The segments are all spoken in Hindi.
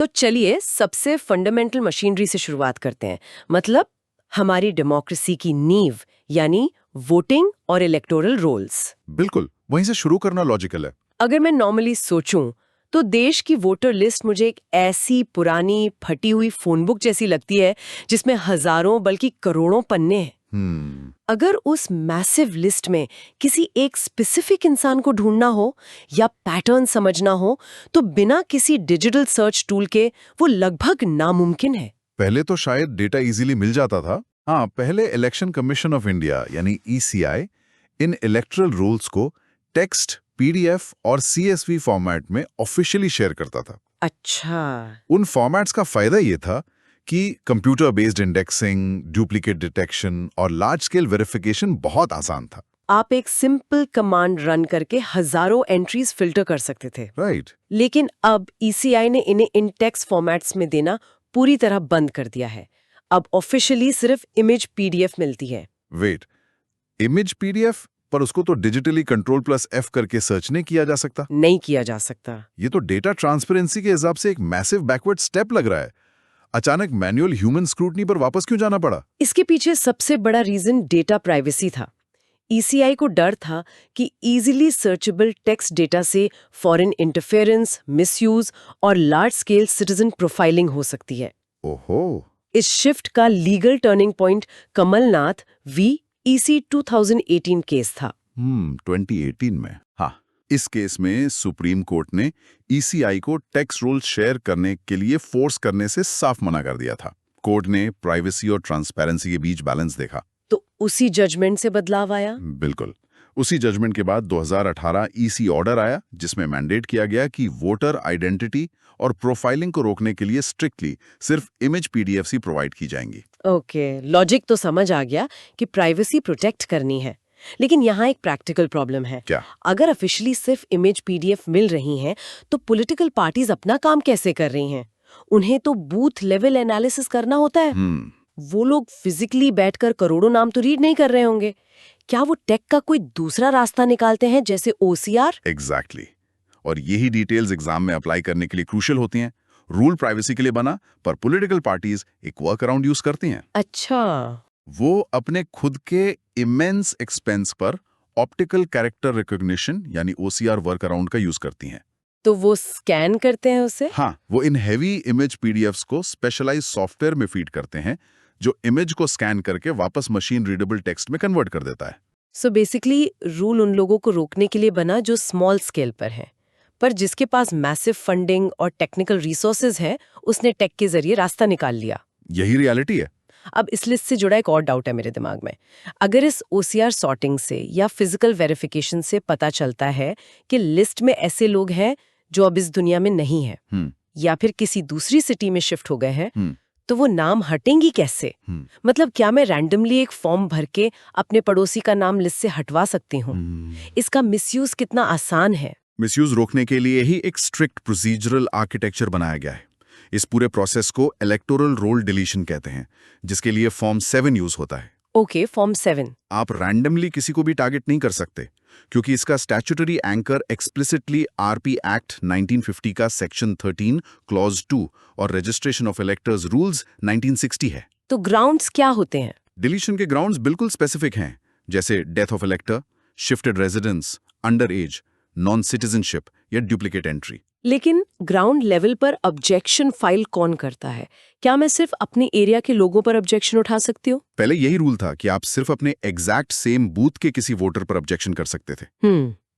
तो चलिए सबसे फंडामेंटल मशीनरी से शुरुआत करते हैं। मतलब हमारी डेमोक्रेसी की नींव, यानी वोटिंग और इलेक्टोरल रोल्स। बिल्कुल, वहीं से शुरू करना लॉजिकल है। अगर मैं नॉर्मली सोचूं तो देश की वोटर लिस्ट मुझे एक ऐसी पुरानी फटी हुई फोन बुक जैसी लगती है जिसमें हजारों बल्कि करोड़ों पन्ने हैं। अगर उस मैसिव लिस्ट में किसी एक स्पेसिफिक इंसान को ढूंढना हो या पैटर्न समझना हो तो बिना किसी डिजिटल सर्च टूल के वो लगभग नामुमकिन है। पहले तो शायद डेटा इजीली मिल जाता था। हाँ, पहले इलेक्शन कमीशन ऑफ इंडिया यानी ईसीआई इन इलेक्टरल रूल्स को टेक्स्ट, पीडीएफ और सीएसवी फॉर्मेट में ऑफिशियली शेयर करता था। अच्छा। उन फॉर्मेट्स का फायदा ये था कि computer based indexing, duplicate detection और लार्ज स्केल वेरिफिकेशन बहुत आसान था। आप एक सिंपल कमांड रन करके हजारों एंट्रीज फिल्टर कर सकते थे। राइट। लेकिन अब ईसीआई ने इन्हें इन टेक्स्ट फॉर्मेट्स में देना पूरी तरह बंद कर दिया है। अब ऑफिशियली सिर्फ इमेज पीडीएफ मिलती है। Wait, image PDF? पर उसको तो डिजिटली Ctrl+F करके सर्च नहीं किया जा सकता। नहीं किया जा सकता। ये तो डेटा ट्रांसपेरेंसी के हिसाब से एक मैसिव बैकवर्ड स्टेप लग रहा है। अचानक मैनुअल ह्यूमन स्क्रूटनी पर वापस क्यों जाना पड़ा? इसके पीछे सबसे बड़ा रीजन डेटा प्राइवेसी था। ईसीआई को डर था कि इजीली सर्चेबल टेक्स्ट डेटा से फॉरेन इंटरफेरेंस, मिसयूज और लार्ज स्केल सिटीजन प्रोफाइलिंग हो सकती है। ओहो। इस शिफ्ट का legal turning point Kamal Nath v EC 2018 case था। 2018 में। हाँ, इस केस में सुप्रीम कोर्ट ने ईसीआई को टेक्स्ट रूल शेयर करने के लिए फोर्स करने से साफ मना कर दिया था। कोर्ट ने प्राइवेसी और ट्रांसपेरेंसी के बीच बैलेंस देखा। तो उसी जजमेंट से बदलाव आया। बिल्कुल, उसी जजमेंट के बाद 2018 ईसी ऑर्डर आया जिसमें मैंडेट किया गया कि वोटर आइडेंटिटी और प्रोफाइलिंग को रोकने के लिए स्ट्रिक्टली सिर्फ इमेज पीडीएफ ही प्रोवाइड की जाएंगी। ओके, लॉजिक तो समझ आ गया कि प्राइवेसी प्रोटेक्ट करनी है। लेकिन यहाँ एक प्रैक्टिकल प्रॉब्लम है। क्या? अगर ऑफिशियली सिर्फ इमेज पीडीएफ मिल रही हैं, तो पॉलिटिकल पार्टीज अपना काम कैसे कर रही हैं? उन्हें तो बूथ लेवल एनालिसिस करना होता है। वो लोग फिजिकली बैठकर करोड़ों नाम तो रीड नहीं कर रहे होंगे। क्या वो टेक का कोई दूसरा रास्ता निकालते हैं, जैसे ओसीआर? एग्जैक्टली। और यही डिटेल्स एग्जाम में अप्लाई करने के लिए क्रूशियल होती हैं। रूल प्राइवेसी के लिए बना, पर पॉलिटिकल पार्टीज एक वर्क अराउंड यूज करती हैं। अच्छा। वो अपने खुद के इमेंस एक्सपेंस पर ऑप्टिकल कैरेक्टर रिकॉग्निशन यानी ओसीआर वर्क अराउंड का यूज करती हैं। तो वो स्कैन करते हैं उसे? हाँ, वो इन हेवी इमेज पीडीएफ्स को स्पेशलाइज्ड सॉफ्टवेयर में फीड करते हैं जो इमेज को स्कैन करके वापस मशीन रीडेबल टेक्स्ट में कन्वर्ट कर देता है। सो बेसिकली रूल उन लोगों को रोकने के लिए बना जो स्मॉल स्केल पर है, पर जिसके पास मैसिव फंडिंग और टेक्निकल रिसोर्सेज है उसने टेक के जरिए रास्ता निकाल लिया। यही रियलिटी है। अब इस लिस्ट से जुड़ा एक और डाउट है मेरे दिमाग में। अगर इस ओसीआर सॉर्टिंग से या फिजिकल वेरिफिकेशन से पता चलता है कि लिस्ट में ऐसे लोग हैं जो अब इस दुनिया में नहीं है या फिर किसी दूसरी सिटी में शिफ्ट हो गए हैं, तो वो नाम हटेंगी कैसे? मतलब क्या मैं रैंडमली एक फॉर्म भर के अपने पड़ोसी का नाम लिस्ट से हटवा सकती हूँ? इसका मिसयूज कितना आसान है? मिसयूज रोकने के लिए ही एक स्ट्रिक्ट प्रोसीजरल आर्किटेक्चर बनाया गया है। इस पूरे प्रोसेस को इलेक्टोरल रोल डिलीशन कहते हैं, जिसके लिए फॉर्म 7 यूज होता है। Okay, form 7। आप रैंडमली किसी को भी टारगेट नहीं कर सकते क्योंकि इसका statutory anchor explicitly RP act 1950 का सेक्शन 13 क्लॉज 2 और रजिस्ट्रेशन ऑफ इलेक्टर्स रूल्स 1960 है। तो ग्राउंड्स क्या होते हैं? डिलीशन के ग्राउंड्स बिल्कुल स्पेसिफिक हैं, जैसे death of इलेक्टर, shifted residence, under as, non citizenship या डुप्लीकेट एंट्री। लेकिन ग्राउंड लेवल पर ऑब्जेक्शन फाइल कौन करता है? क्या मैं सिर्फ अपने एरिया के लोगों पर ऑब्जेक्शन उठा सकती हूँ? पहले यही रूल था कि आप सिर्फ अपने एग्जैक्ट सेम बूथ के किसी वोटर पर ऑब्जेक्शन कर सकते थे।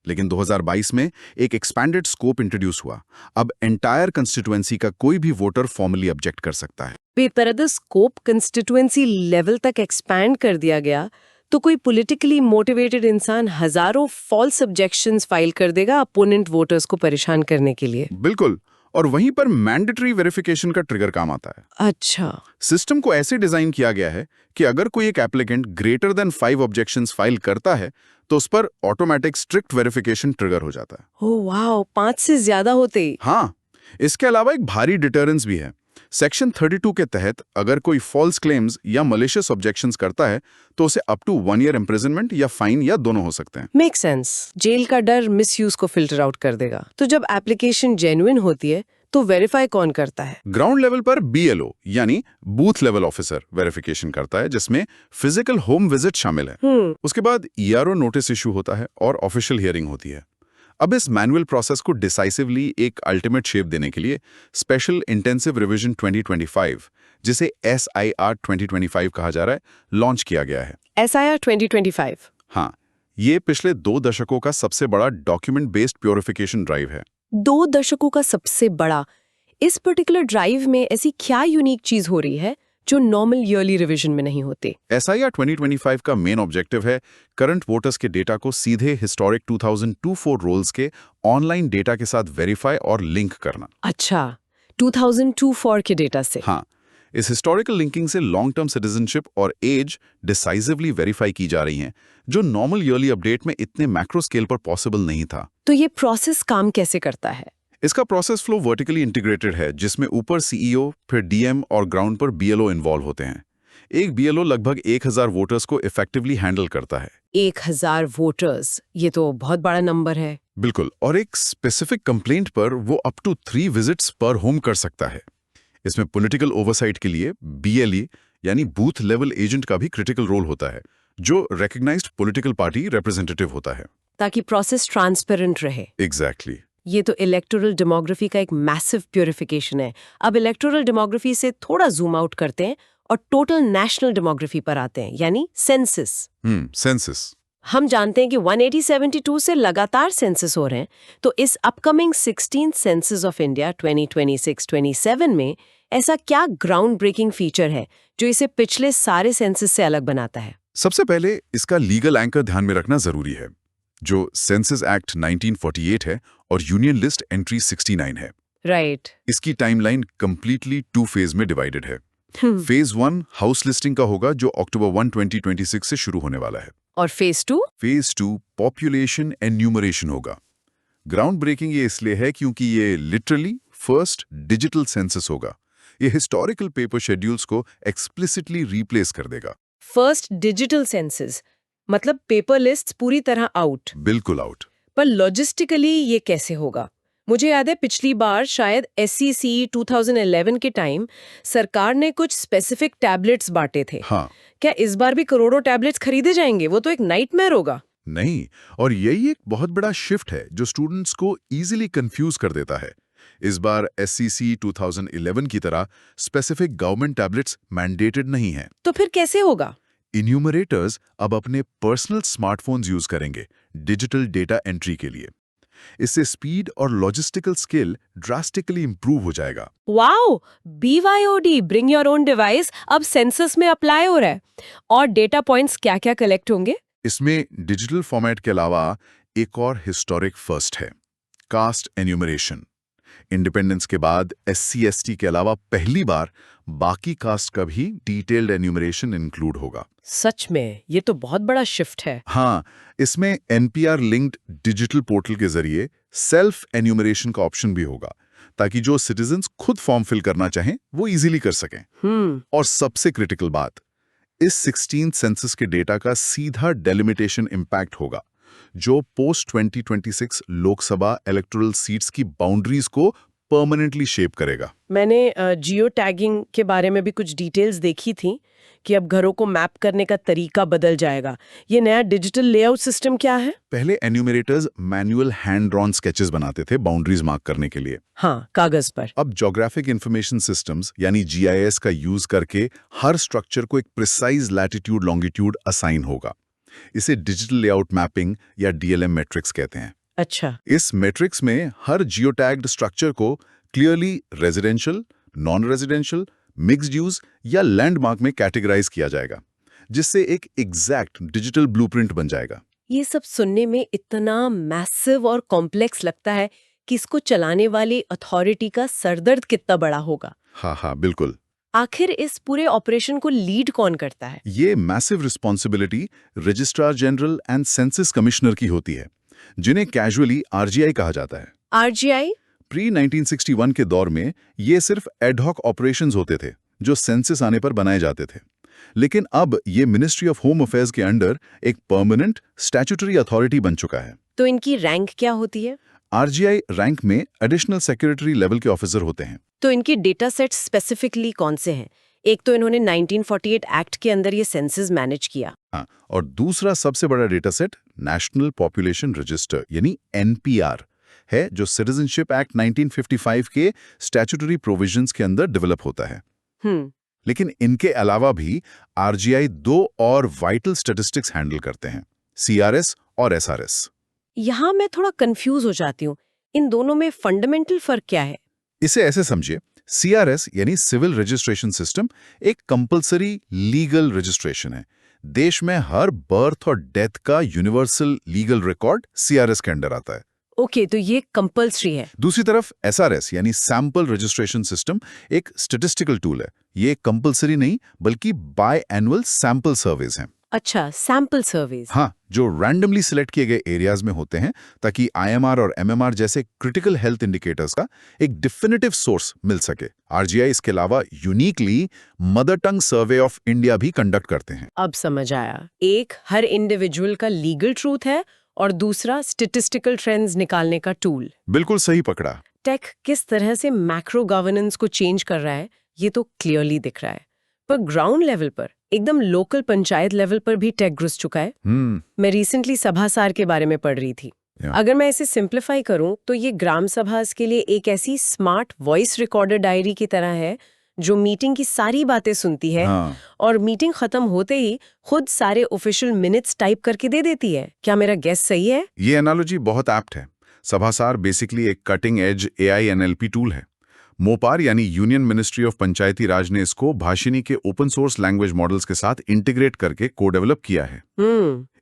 लेकिन 2022 में एक एक्सपैंडेड स्कोप इंट्रोड्यूस हुआ। अब एंटायर कंस्टिट्यूएंसी का कोई भी वोटर फॉर्मली ऑब्जेक्ट कर सकता है। बेतरद स्कोप कंस्टिट्यूएंसी लेवल तक एक्सपैंड कर दिया गया तो कोई पॉलिटिकली मोटिवेटेड इंसान हजारों फॉल्स ऑब्जेक्शंस फाइल कर देगा अपोनेंट वोटर्स को परेशान करने के लिए। बिल्कुल, और वहीं पर मैंडेटरी वेरिफिकेशन का ट्रिगर काम आता है। अच्छा। सिस्टम को ऐसे डिजाइन किया गया है कि अगर कोई एक applicant greater than 5 objections file करता है तो उस पर ऑटोमेटिक स्ट्रिक्ट वेरिफिकेशन ट्रिगर हो जाता है। ओह वाओ, 5 से ज्यादा होते ही? हाँ, इसके अलावा एक भारी डिटरेंस भी है। सेक्शन 32 के तहत अगर कोई फॉल्स क्लेम्स या मलिशियस ऑब्जेक्शंस करता है तो उसे अप टू 1 ईयर इम्प्रिजनमेंट या फाइन या दोनों हो सकते हैं। Make sense. जेल का डर मिसयूज को फिल्टर आउट कर देगा। तो जब एप्लीकेशन जेन्युइन होती है तो वेरीफाई कौन करता है? ग्राउंड लेवल पर BLO यानी बूथ लेवल ऑफिसर वेरिफिकेशन करता है, जिसमें फिजिकल होम विजिट शामिल है। उसके बाद ERO नोटिस इशू होता है और ऑफिशियल हियरिंग होती है। अब इस मैनुअल प्रोसेस को डिसाइसिवली एक अल्टीमेट शेप देने के लिए स्पेशल इंटेंसिव रिवीजन 2025, जिसे SIR 2025 कहा जा रहा है, लॉन्च किया गया है। SIR 2025। हाँ, ये पिछले 2 दशकों का सबसे बड़ा डॉक्यूमेंट बेस्ड प्योरिफिकेशन ड्राइव है। 2 दशकों का सबसे बड़ा। इस पर्टिकुलर ड्राइव में ऐसी क्या यूनिक चीज हो रही है जो नॉर्मल ईयरली रिवीजन में नहीं होते? SIR 2025 का मेन ऑब्जेक्टिव है करंट वोटर्स के डेटा को सीधे हिस्टोरिक 2024 रोल्स के ऑनलाइन डेटा के साथ वेरीफाई और लिंक करना। अच्छा, 2024 के डेटा से? हाँ, इस हिस्टोरिकल लिंकिंग से लॉन्ग टर्म सिटीजनशिप और एज डिसाइसिवली वेरीफाई की जा रही हैं, जो नॉर्मल ईयरली अपडेट में इतने मैक्रो स्केल पर पॉसिबल नहीं था। तो ये प्रोसेस काम कैसे करता है? इसका प्रोसेस फ्लो वर्टिकली इंटीग्रेटेड है, जिसमें ऊपर CEO, फिर DM और ग्राउंड पर BLO इन्वॉल्व होते हैं। एक BLO लगभग 1000 वोटर्स को इफेक्टिवली हैंडल करता है। 1000 वोटर्स, ये तो बहुत बड़ा नंबर है। बिल्कुल, और एक स्पेसिफिक कंप्लेंट पर वो अप टू 3 विजिट्स पर होम कर सकता है। इसमें पॉलिटिकल ओवरसाइट के लिए BLE यानी बूथ लेवल एजेंट का भी क्रिटिकल रोल होता है, जो रिकॉग्नाइज्ड पॉलिटिकल पार्टी रिप्रेजेंटेटिव होता है, ताकि प्रोसेस ट्रांसपेरेंट रहे। एग्जैक्टली। ये तो इलेक्टोरल डेमोग्राफी का एक मैसिव प्यूरिफिकेशन है। अब इलेक्टोरल डेमोग्राफी से थोड़ा जूम आउट करते हैं और टोटल नेशनल डेमोग्राफी पर आते हैं, यानी सेंसस। सेंसस। हम जानते हैं कि 1872 से लगातार सेंसस हो रहे हैं, तो इस upcoming 16th census of India 2026-27 में ऐसा क्या ग्राउंड ब्रेकिंग फीचर है जो इसे पिछले सारे सेंसस से अलग बनाता है? सबसे पहले इसका लीगल एंकर ध्यान में रखना जरूरी है, जो सेंसस एक्ट 1948 है और यूनियन लिस्ट एंट्री 69 है। राइट। इसकी टाइमलाइन कंप्लीटली 2 फेज में डिवाइडेड है। फेज 1 हाउस लिस्टिंग का होगा, जो अक्टूबर 1, 2026 से शुरू होने वाला है। और फेज 2? फेज 2 पॉपुलेशन एन्यूमरेशन होगा। ग्राउंड ब्रेकिंग ये इसलिए है क्योंकि ये लिटरली फर्स्ट डिजिटल सेंसस होगा। ये हिस्टोरिकल पेपर शेड्यूल्स को एक्सप्लिसिटली रिप्लेस कर देगा। फर्स्ट डिजिटल सेंसस मतलब पेपर लिस्ट्स पूरी तरह आउट? बिल्कुल आउट। पर लॉजिस्टिकली ये कैसे होगा? मुझे याद है पिछली बार शायद SCC 2011 के टाइम सरकार ने कुछ स्पेसिफिक टैबलेट्स बांटे थे। हाँ। क्या इस बार भी करोड़ों टैबलेट्स खरीदे जाएंगे? वो तो एक नाइटमेयर होगा। नहीं, और यही एक बहुत बड़ा शिफ्ट है जो स्टूडेंट्स को इजीली कंफ्यूज कर देता है। इस बार SCC 2011 की तरह स्पेसिफिक गवर्नमेंट टैबलेट्स मैंडेटेड नहीं है। तो फिर कैसे होगा? इन्यूमरेटर्स अब अपने पर्सनल स्मार्टफोन्स यूज करेंगे डिजिटल डेटा एंट्री के लिए। इससे स्पीड और लॉजिस्टिकल स्किल ड्रास्टिकली इंप्रूव हो जाएगा। Wow! BYOD bring your own device अब सेंसस में अप्लाई हो रहा है। और डेटा पॉइंट्स क्या-क्या कलेक्ट होंगे? इसमें डिजिटल फॉर्मेट के अलावा एक और हिस्टोरिक फर्स्ट है, कास्ट एन्यूमरेशन। इंडिपेंडेंस के बाद SC/ST के अलावा पहली बार बाकी कास्ट का भी डिटेल्ड एन्यूमरेशन इंक्लूड होगा। सच में ये तो बहुत बड़ा शिफ्ट है। हाँ, इसमें NPR लिंक्ड डिजिटल पोर्टल के जरिए सेल्फ एन्यूमरेशन का ऑप्शन भी होगा, ताकि जो सिटीजन्स खुद फॉर्म फिल करना चाहें वो इजीली कर सकें। और सबसे क्रिटिकल बात, इस 16th सेंसस के डेटा का सीधा डेलिमिटेशन इम्पैक्ट होगा, जो पोस्ट 2026 लोकसभा इलेक्टोरल सीट्स की बाउंड्रीज को परमानेंटली शेप करेगा। मैंने जियो टैगिंग के बारे में भी कुछ डिटेल्स देखी थी कि अब घरों को मैप करने का तरीका बदल जाएगा। ये नया डिजिटल लेआउट सिस्टम क्या है? पहले enumerators manual hand drawn sketches बनाते थे बाउंड्रीज मार्क करने के लिए। हाँ, कागज पर। अब ज्योग्राफिक इंफॉर्मेशन सिस्टम्स यानी GIS का यूज करके हर स्ट्रक्चर को एक प्रिसाइज लैटिट्यूड लॉन्गिट्यूड असाइन होगा। इसे डिजिटल लेआउट मैपिंग या DLM मैट्रिक्स कहते हैं। अच्छा। इस मैट्रिक्स में हर जियोटैग्ड स्ट्रक्चर को clearly residential, non residential, mixed use या लैंडमार्क में कैटेगराइज किया जाएगा, जिससे एक एग्जैक्ट डिजिटल ब्लूप्रिंट बन जाएगा। ये सब सुनने में इतना मैसिव और कॉम्प्लेक्स लगता है कि इसको चलाने वाली अथॉरिटी का सरदर्द कितना बड़ा होगा। हाँ, बिल्कुल। आखिर इस पूरे ऑपरेशन को लीड कौन करता है? ये massive responsibility registrar general and census commissioner की होती है, जिन्हें कैजुअली RGI कहा जाता है। RGI? प्री 1961 के दौर में ये सिर्फ एडहॉक ऑपरेशंस होते थे जो सेंसस आने पर बनाए जाते थे, लेकिन अब ये मिनिस्ट्री ऑफ होम अफेयर्स के अंडर एक परमानेंट स्टैट्यूटरी अथॉरिटी बन चुका है। तो इनकी रैंक क्या होती है? आरजीआई रैंक में एडिशनल सेक्रेटरी लेवल के ऑफिसर होते हैं। तो इनकी डेटा सेट स्पेसिफिकली कौन से हैं? एक तो इन्होंने 1948 एक्ट के अंदर ये सेंसस मैनेज किया। हाँ, और दूसरा सबसे बड़ा data set national population register यानी एनपीआर है, जो सिटीजनशिप एक्ट 1955 के स्टैट्यूटरी प्रोविजंस के अंदर डेवलप होता है। लेकिन इनके अलावा भी आरजीआई 2 और वाइटल स्टैटिस्टिक्स हैंडल करते हैं, सीआरएस और एसआरएस। यहाँ मैं थोड़ा कंफ्यूज हो जाती हूँ, इन दोनों में फंडामेंटल फर्क क्या है? इसे ऐसे समझिए, सीआरएस यानी सिविल रजिस्ट्रेशन सिस्टम एक कंपलसरी लीगल रजिस्ट्रेशन है। देश में हर बर्थ और डेथ का यूनिवर्सल लीगल रिकॉर्ड सीआरएस के अंडर आता है। ओके, तो ये कंपलसरी है। दूसरी तरफ एसआरएस यानी सैंपल रजिस्ट्रेशन सिस्टम एक स्टैटिस्टिकल टूल है। ये कंपलसरी नहीं बल्कि बाय एनुअल सैंपल सर्वेज हैं। अच्छा, सैंपल सर्वेज। हाँ, जो रैंडमली सिलेक्ट किए गए एरियाज में होते हैं ताकि आईएमआर और एमएमआर जैसे क्रिटिकल हेल्थ इंडिकेटर्स का एक डिफिनिटिव सोर्स मिल सके। आरजीआई इसके अलावा uniquely mother tongue survey of India भी कंडक्ट करते हैं। अब समझ आया, एक हर इंडिविजुअल का लीगल ट्रूथ है और दूसरा स्टैटिस्टिकल ट्रेंड्स निकालने का टूल। बिल्कुल सही पकड़ा। टेक किस तरह से मैक्रो गवर्नेंस को चेंज कर रहा है ये तो क्लियरली दिख रहा है, पर ग्राउंड लेवल पर, एकदम लोकल पंचायत लेवल पर भी टेक घुस चुका है। मैं रिसेंटली सभासार के बारे में पढ़ रही थी। अगर मैं इसे सिंप्लीफाई करूं तो ये ग्राम सभास के लिए एक ऐसी स्मार्ट वॉइस रिकॉर्डर डायरी की तरह है जो मीटिंग की सारी बातें सुनती है और मीटिंग खत्म होते ही खुद सारे ऑफिशियल मिनट्स टाइप करके दे देती है। क्या मेरा गेस सही है? ये एनालॉजी बहुत एप्ट है। सभासार बेसिकली एक cutting edge AI NLP tool है। मोपार यानी यूनियन मिनिस्ट्री ऑफ पंचायती राज ने इसको भाषिनी के ओपन सोर्स लैंग्वेज मॉडल्स के साथ इंटीग्रेट करके को-डेवलप किया है।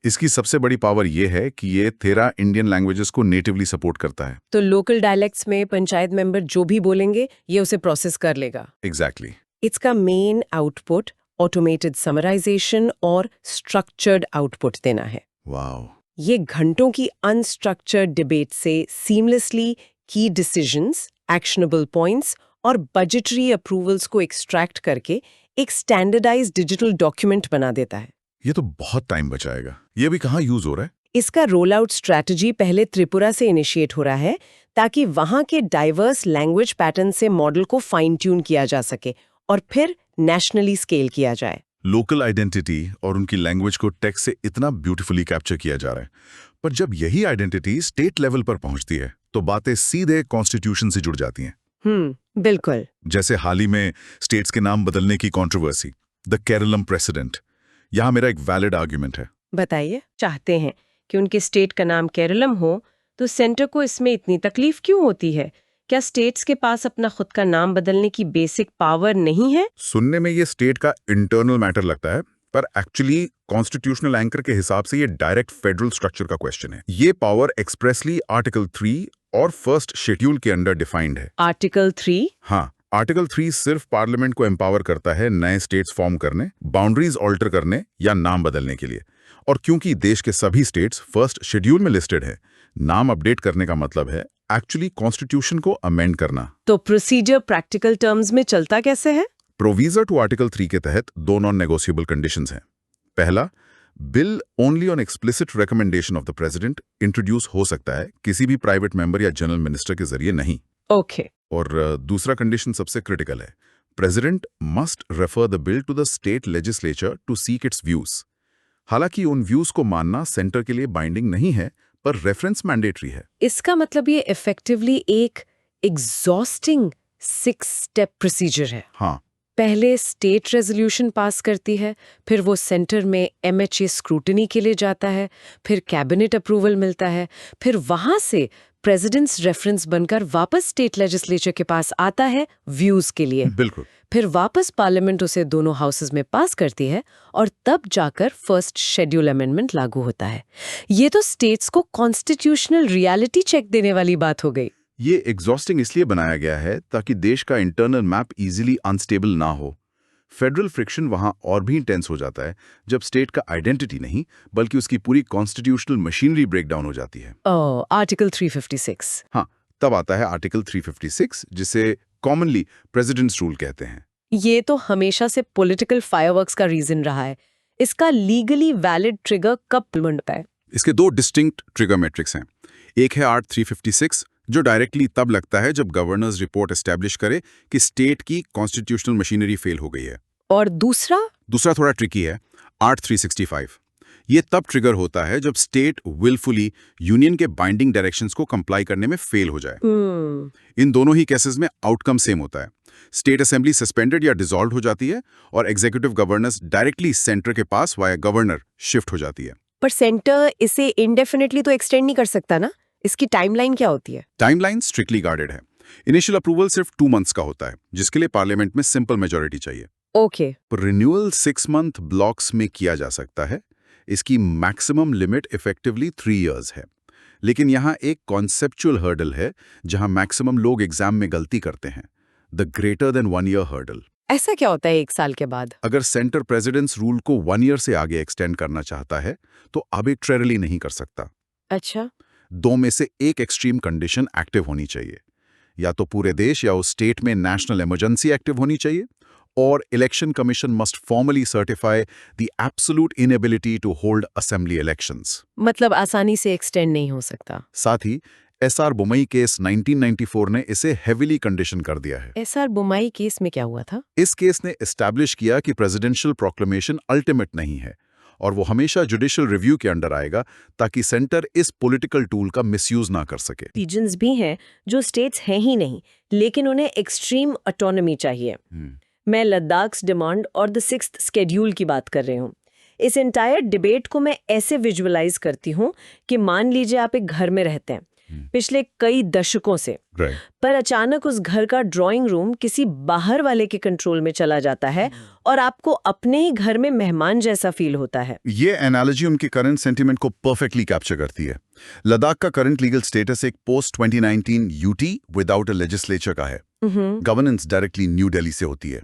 इसकी सबसे बड़ी पावर ये है कि ये 13 इंडियन लैंग्वेजेस को नेटिवली सपोर्ट करता है। तो लोकल डायलेक्ट्स में पंचायत मेंबर जो भी बोलेंगे ये उसे प्रोसेस कर लेगा। एग्जैक्टली। इसका मेन आउटपुट ऑटोमेटेड समराइजेशन और स्ट्रक्चर्ड आउटपुट देना है। वाओ। ये घंटों की अनस्ट्रक्चर्ड डिबेट से सीमलेसली की डिसीजंस, एक्शनेबल पॉइंट्स और बजटरी अप्रूवल्स को एक्सट्रैक्ट करके एक स्टैंडर्डाइज्ड डिजिटल डॉक्यूमेंट बना देता है। ये तो बहुत टाइम बचाएगा। ये भी कहाँ यूज हो रहा है? इसका रोल आउट स्ट्रैटेजी पहले त्रिपुरा से इनिशिएट हो रहा है ताकि वहां के डाइवर्स लैंग्वेज पैटर्न से मॉडल को फाइन ट्यून किया जा सके और फिर नेशनली स्केल किया जाए। लोकल आइडेंटिटी और उनकी लैंग्वेज को टेक्स्ट से इतना ब्यूटीफुली कैप्चर किया जा रहा है, पर जब यही आइडेंटिटी स्टेट लेवल पर पहुंचती है तो बातें सीधे कॉन्स्टिट्यूशन से जुड़ जाती हैं। बिल्कुल। जैसे हाल ही में स्टेट्स के नाम बदलने की कंट्रोवर्सी, द केरलम प्रेसिडेंट। यहाँ मेरा एक वैलिड आर्ग्यूमेंट है। बताइए। चाहते हैं कि उनके स्टेट का नाम केरलम हो तो सेंटर को इसमें इतनी तकलीफ क्यों होती है? क्या स्टेट्स के पास अपना खुद का नाम बदलने की बेसिक पावर नहीं है? सुनने में ये स्टेट का इंटरनल मैटर लगता है, पर एक्चुअली कॉन्स्टिट्यूशनल एंकर के हिसाब से ये डायरेक्ट फेडरल स्ट्रक्चर का क्वेश्चन है। ये पावर एक्सप्रेसली आर्टिकल 3 और फर्स्ट शेड्यूल के अंडर डिफाइंड है। आर्टिकल 3? हाँ, आर्टिकल 3 सिर्फ पार्लियामेंट को एम्पावर करता है नए स्टेट्स फॉर्म करने, बाउंड्रीज ऑल्टर करने या नाम बदलने के लिए। और क्योंकि देश के सभी स्टेट्स फर्स्ट शेड्यूल में लिस्टेड है, नाम अपडेट करने का मतलब है एक्चुअली कॉन्स्टिट्यूशन को अमेंड करना। तो प्रोसीजर प्रैक्टिकल टर्म्स में चलता कैसे है? प्रोविजर टू आर्टिकल 3 के तहत 2 नॉन नेगोशिएबल कंडीशंस हैं। पहला, bill only on explicit recommendation of the president introduce हो सकता है, किसी भी प्राइवेट मेंबर या जनरल मिनिस्टर के जरिए नहीं। ओके। और दूसरा कंडीशन सबसे क्रिटिकल है, president must refer the bill to the state legislature to seek its views. हालांकि उन व्यूज को मानना सेंटर के लिए बाइंडिंग नहीं है, पर रेफरेंस मैंडेटरी है। इसका मतलब ये इफेक्टिवली एक एग्जॉस्टिंग 6 स्टेप प्रोसीजर है। हाँ। पहले स्टेट रेजोल्यूशन पास करती है, फिर वो सेंटर में MHA स्क्रूटनी के लिए जाता है, फिर कैबिनेट अप्रूवल मिलता है, फिर वहां से प्रेसिडेंट्स रेफरेंस बनकर वापस स्टेट लेजिस्लेचर के पास आता है व्यूज के लिए। बिल्कुल। फिर वापस पार्लियामेंट उसे दोनों हाउसेस में पास करती है और तब जाकर फर्स्ट शेड्यूल अमेंडमेंट लागू होता है। ये तो स्टेट्स को कॉन्स्टिट्यूशनल रियलिटी चेक देने वाली बात हो गई। ये एग्जॉस्टिंग इसलिए बनाया गया है ताकि देश का इंटरनल मैप इजीली अनस्टेबल ना हो। फेडरल फ्रिक्शन वहां और भी इंटेंस हो जाता है जब स्टेट का आइडेंटिटी नहीं बल्कि उसकी पूरी कॉन्स्टिट्यूशनल मशीनरी ब्रेकडाउन हो जाती है। आर्टिकल 356। हाँ, तब आता है आर्टिकल 356, जिसे कॉमनली प्रेसिडेंट्स रूल कहते हैं। ये तो हमेशा से पॉलिटिकल फायरवर्क्स का रीजन रहा है। इसका लीगली वैलिड ट्रिगर कब बनता है? इसके 2 डिस्टिंक्ट ट्रिगर मैट्रिक्स हैं। एक है आर्ट 356 जो डायरेक्टली तब लगता है जब गवर्नर्स रिपोर्ट एस्टैब्लिश करे कि स्टेट की कॉन्स्टिट्यूशनल मशीनरी फेल हो गई है। और दूसरा थोड़ा ट्रिकी है, आर्ट 365। ये तब ट्रिगर होता है जब स्टेट विलफुली यूनियन के बाइंडिंग डायरेक्शंस को कंप्लाई करने में फेल हो जाए। इन दोनों ही केसेस में आउटकम सेम होता है। स्टेट असेंबली सस्पेंडेड या डिसॉल्व हो जाती है और एग्जीक्यूटिव गवर्नेंस डायरेक्टली सेंटर के पास वाया गवर्नर शिफ्ट हो जाती है। पर सेंटर इसे इंडेफिनेटली तो एक्सटेंड नहीं कर सकता ना? इसकी टाइमलाइन क्या होती है? टाइमलाइन स्ट्रिक्टली गार्डेड है। इनिशियल अप्रूवल सिर्फ 2 मंथ्स का होता है, जिसके लिए पार्लियामेंट में सिंपल मेजॉरिटी चाहिए। ओके। रिन्यूअल 6 मंथ ब्लॉक्स में किया जा सकता है। इसकी मैक्सिमम लिमिट इफेक्टिवली 3 इयर्स है। लेकिन यहाँ एक कॉन्सेप्चुअल हर्डल है जहाँ मैक्सिमम लोग एग्जाम में गलती करते हैं, the greater than 1 year hurdle. ऐसा क्या होता है 1 साल के बाद? अगर सेंटर प्रेसिडेंट्स रूल को 1 ईयर से आगे एक्सटेंड करना चाहता है तो आर्बिट्रेरली नहीं कर सकता। अच्छा। 2 में से एक एक्सट्रीम कंडीशन एक्टिव होनी चाहिए, या तो पूरे देश या उस स्टेट में नेशनल इमरजेंसी एक्टिव होनी चाहिए, और election commission must formally certify the absolute inability to hold assembly elections. मतलब आसानी से एक्सटेंड नहीं हो सकता। साथ ही एसआर बुमई केस 1994 ने इसे हेविली कंडीशन कर दिया है। एसआर बुमई केस में क्या हुआ था? इस केस ने एस्टैब्लिश किया कि प्रेसिडेंशियल प्रोक्लेमेशन अल्टीमेट नहीं है और वो हमेशा जुडिशियल रिव्यू के अंडर आएगा, ताकि सेंटर इस पॉलिटिकल टूल का मिसयूज ना कर सके। रीजन्स भी हैं जो स्टेट्स हैं ही नहीं, लेकिन उन्हें एक्सट्रीम ऑटोनॉमी चाहिए। मैं लद्दाख्स डिमांड और द 6th शेड्यूल की बात कर रही हूँ। इस एंटायर डिबेट को मैं ऐसे विजुअलाइज करती हूँ कि मान लीजिए आप एक घर में रहते हैं पिछले कई दशकों से, पर अचानक उस घर का ड्राइंग रूम किसी बाहर वाले के कंट्रोल में चला जाता है और आपको अपने ही घर में मेहमान जैसा फील होता है। ये एनालॉजी उनके करंट सेंटीमेंट को परफेक्टली कैप्चर करती है। लद्दाख का करंट लीगल स्टेटस एक post 2019 UT without a legislature का है। गवर्नेंस डायरेक्टली न्यू दिल्ली से होती है।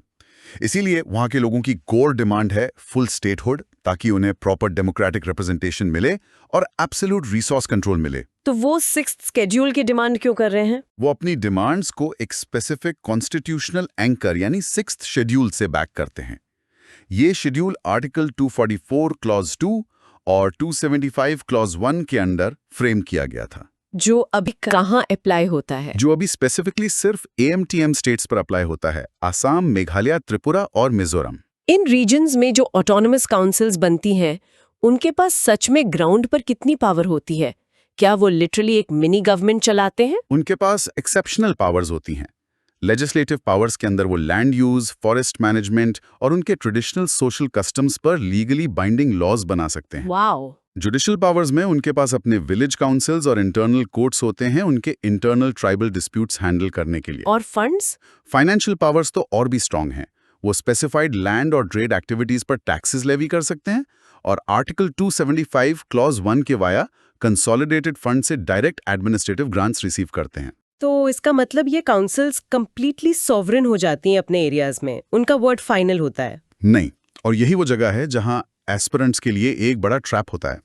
इसीलिए वहां के लोगों की कोर डिमांड है फुल स्टेटहुड, ताकि उन्हें प्रॉपर डेमोक्रेटिक रिप्रेजेंटेशन मिले और एब्सोल्यूट रिसोर्स कंट्रोल मिले। तो वो 6th शेड्यूल की डिमांड क्यों कर रहे हैं? वो अपनी डिमांड्स को एक स्पेसिफिक कॉन्स्टिट्यूशनल एंकर यानी 6th शेड्यूल से बैक करते हैं। ये शेड्यूल आर्टिकल 244 क्लॉज 2 और 275 क्लॉज 1 के अंडर फ्रेम किया गया था, जो अभी कहाँ अप्लाई होता है? जो अभी स्पेसिफिकली सिर्फ AMTM स्टेट्स पर अप्लाई होता है, आसाम, मेघालय, त्रिपुरा और मिजोरम। इन रीजन्स में जो ऑटोनोमस काउंसिल्स बनती हैं, उनके पास सच में ग्राउंड पर कितनी पावर होती है? क्या वो लिटरली एक मिनी गवर्नमेंट चलाते हैं? उनके पास एक्सेप्शनल पावर्स होती हैं। लेजिस्लेटिव पावर्स के अंदर वो लैंड यूज, फॉरेस्ट मैनेजमेंट और उनके ट्रेडिशनल सोशल कस्टम्स पर लीगली बाइंडिंग लॉज बना सकते हैं। वाओ। जुडिशियल पावर्स में उनके पास अपने विलेज काउंसिल्स और इंटरनल कोर्ट्स होते हैं उनके इंटरनल ट्राइबल डिस्प्यूट्स हैंडल करने के लिए। और फंड्स? फाइनेंशियल पावर्स तो और भी स्ट्रांग हैं। वो स्पेसिफाइड लैंड और ट्रेड एक्टिविटीज पर टैक्सेस लेवी कर सकते हैं और आर्टिकल 275 क्लॉज 1 के वाया कंसोलिडेटेड फंड से डायरेक्ट एडमिनिस्ट्रेटिव ग्रांट्स रिसीव करते हैं। तो इसका मतलब ये काउंसिल्स कंप्लीटली सॉवरेन हो जाती हैं अपने एरियाज में, उनका वर्ड फाइनल होता है? नहीं, और यही वो जगह है जहां एस्पिरेंट्स के लिए एक बड़ा ट्रैप होता है।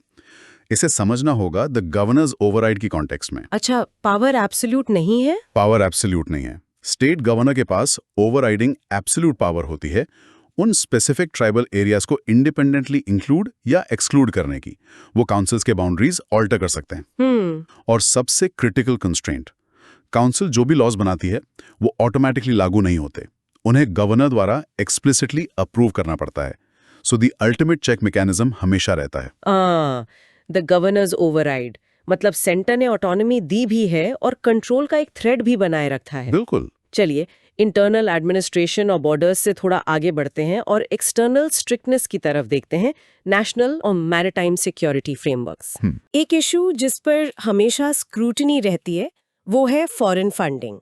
इसे समझना होगा द गवर्नर्स ओवरराइड की कॉन्टेक्स्ट में। अच्छा, पावर एब्सोल्यूट नहीं है? पावर एब्सोल्यूट नहीं है। स्टेट गवर्नर के पास ओवरराइडिंग एब्सोल्यूट पावर होती है उन स्पेसिफिक ट्राइबल एरियाज को इंडिपेंडेंटली इंक्लूड या एक्सक्लूड करने की। वो काउंसिल्स के बाउंड्रीज ऑल्टर कर सकते हैं। और सबसे क्रिटिकल कंस्ट्रेंट, काउंसिल जो भी लॉज बनाती है वो ऑटोमेटिकली लागू नहीं होते, उन्हें गवर्नर द्वारा एक्सप्लिसिटली अप्रूव करना पड़ता है। So the ultimate check mechanism हमेशा रहता है। द गवर्नर्स ओवरराइड मतलब सेंटर ने ऑटोनॉमी दी भी है और कंट्रोल का एक थ्रेड भी बनाए रखा है। बिल्कुल। चलिए, इंटरनल एडमिनिस्ट्रेशन और बॉर्डर्स से थोड़ा आगे बढ़ते हैं और एक्सटर्नल स्ट्रिक्टनेस की तरफ देखते हैं, नेशनल और मैरिटाइम सिक्योरिटी फ्रेमवर्क्स। एक इशू जिस पर हमेशा स्क्रूटनी रहती है वो है फॉरेन फंडिंग।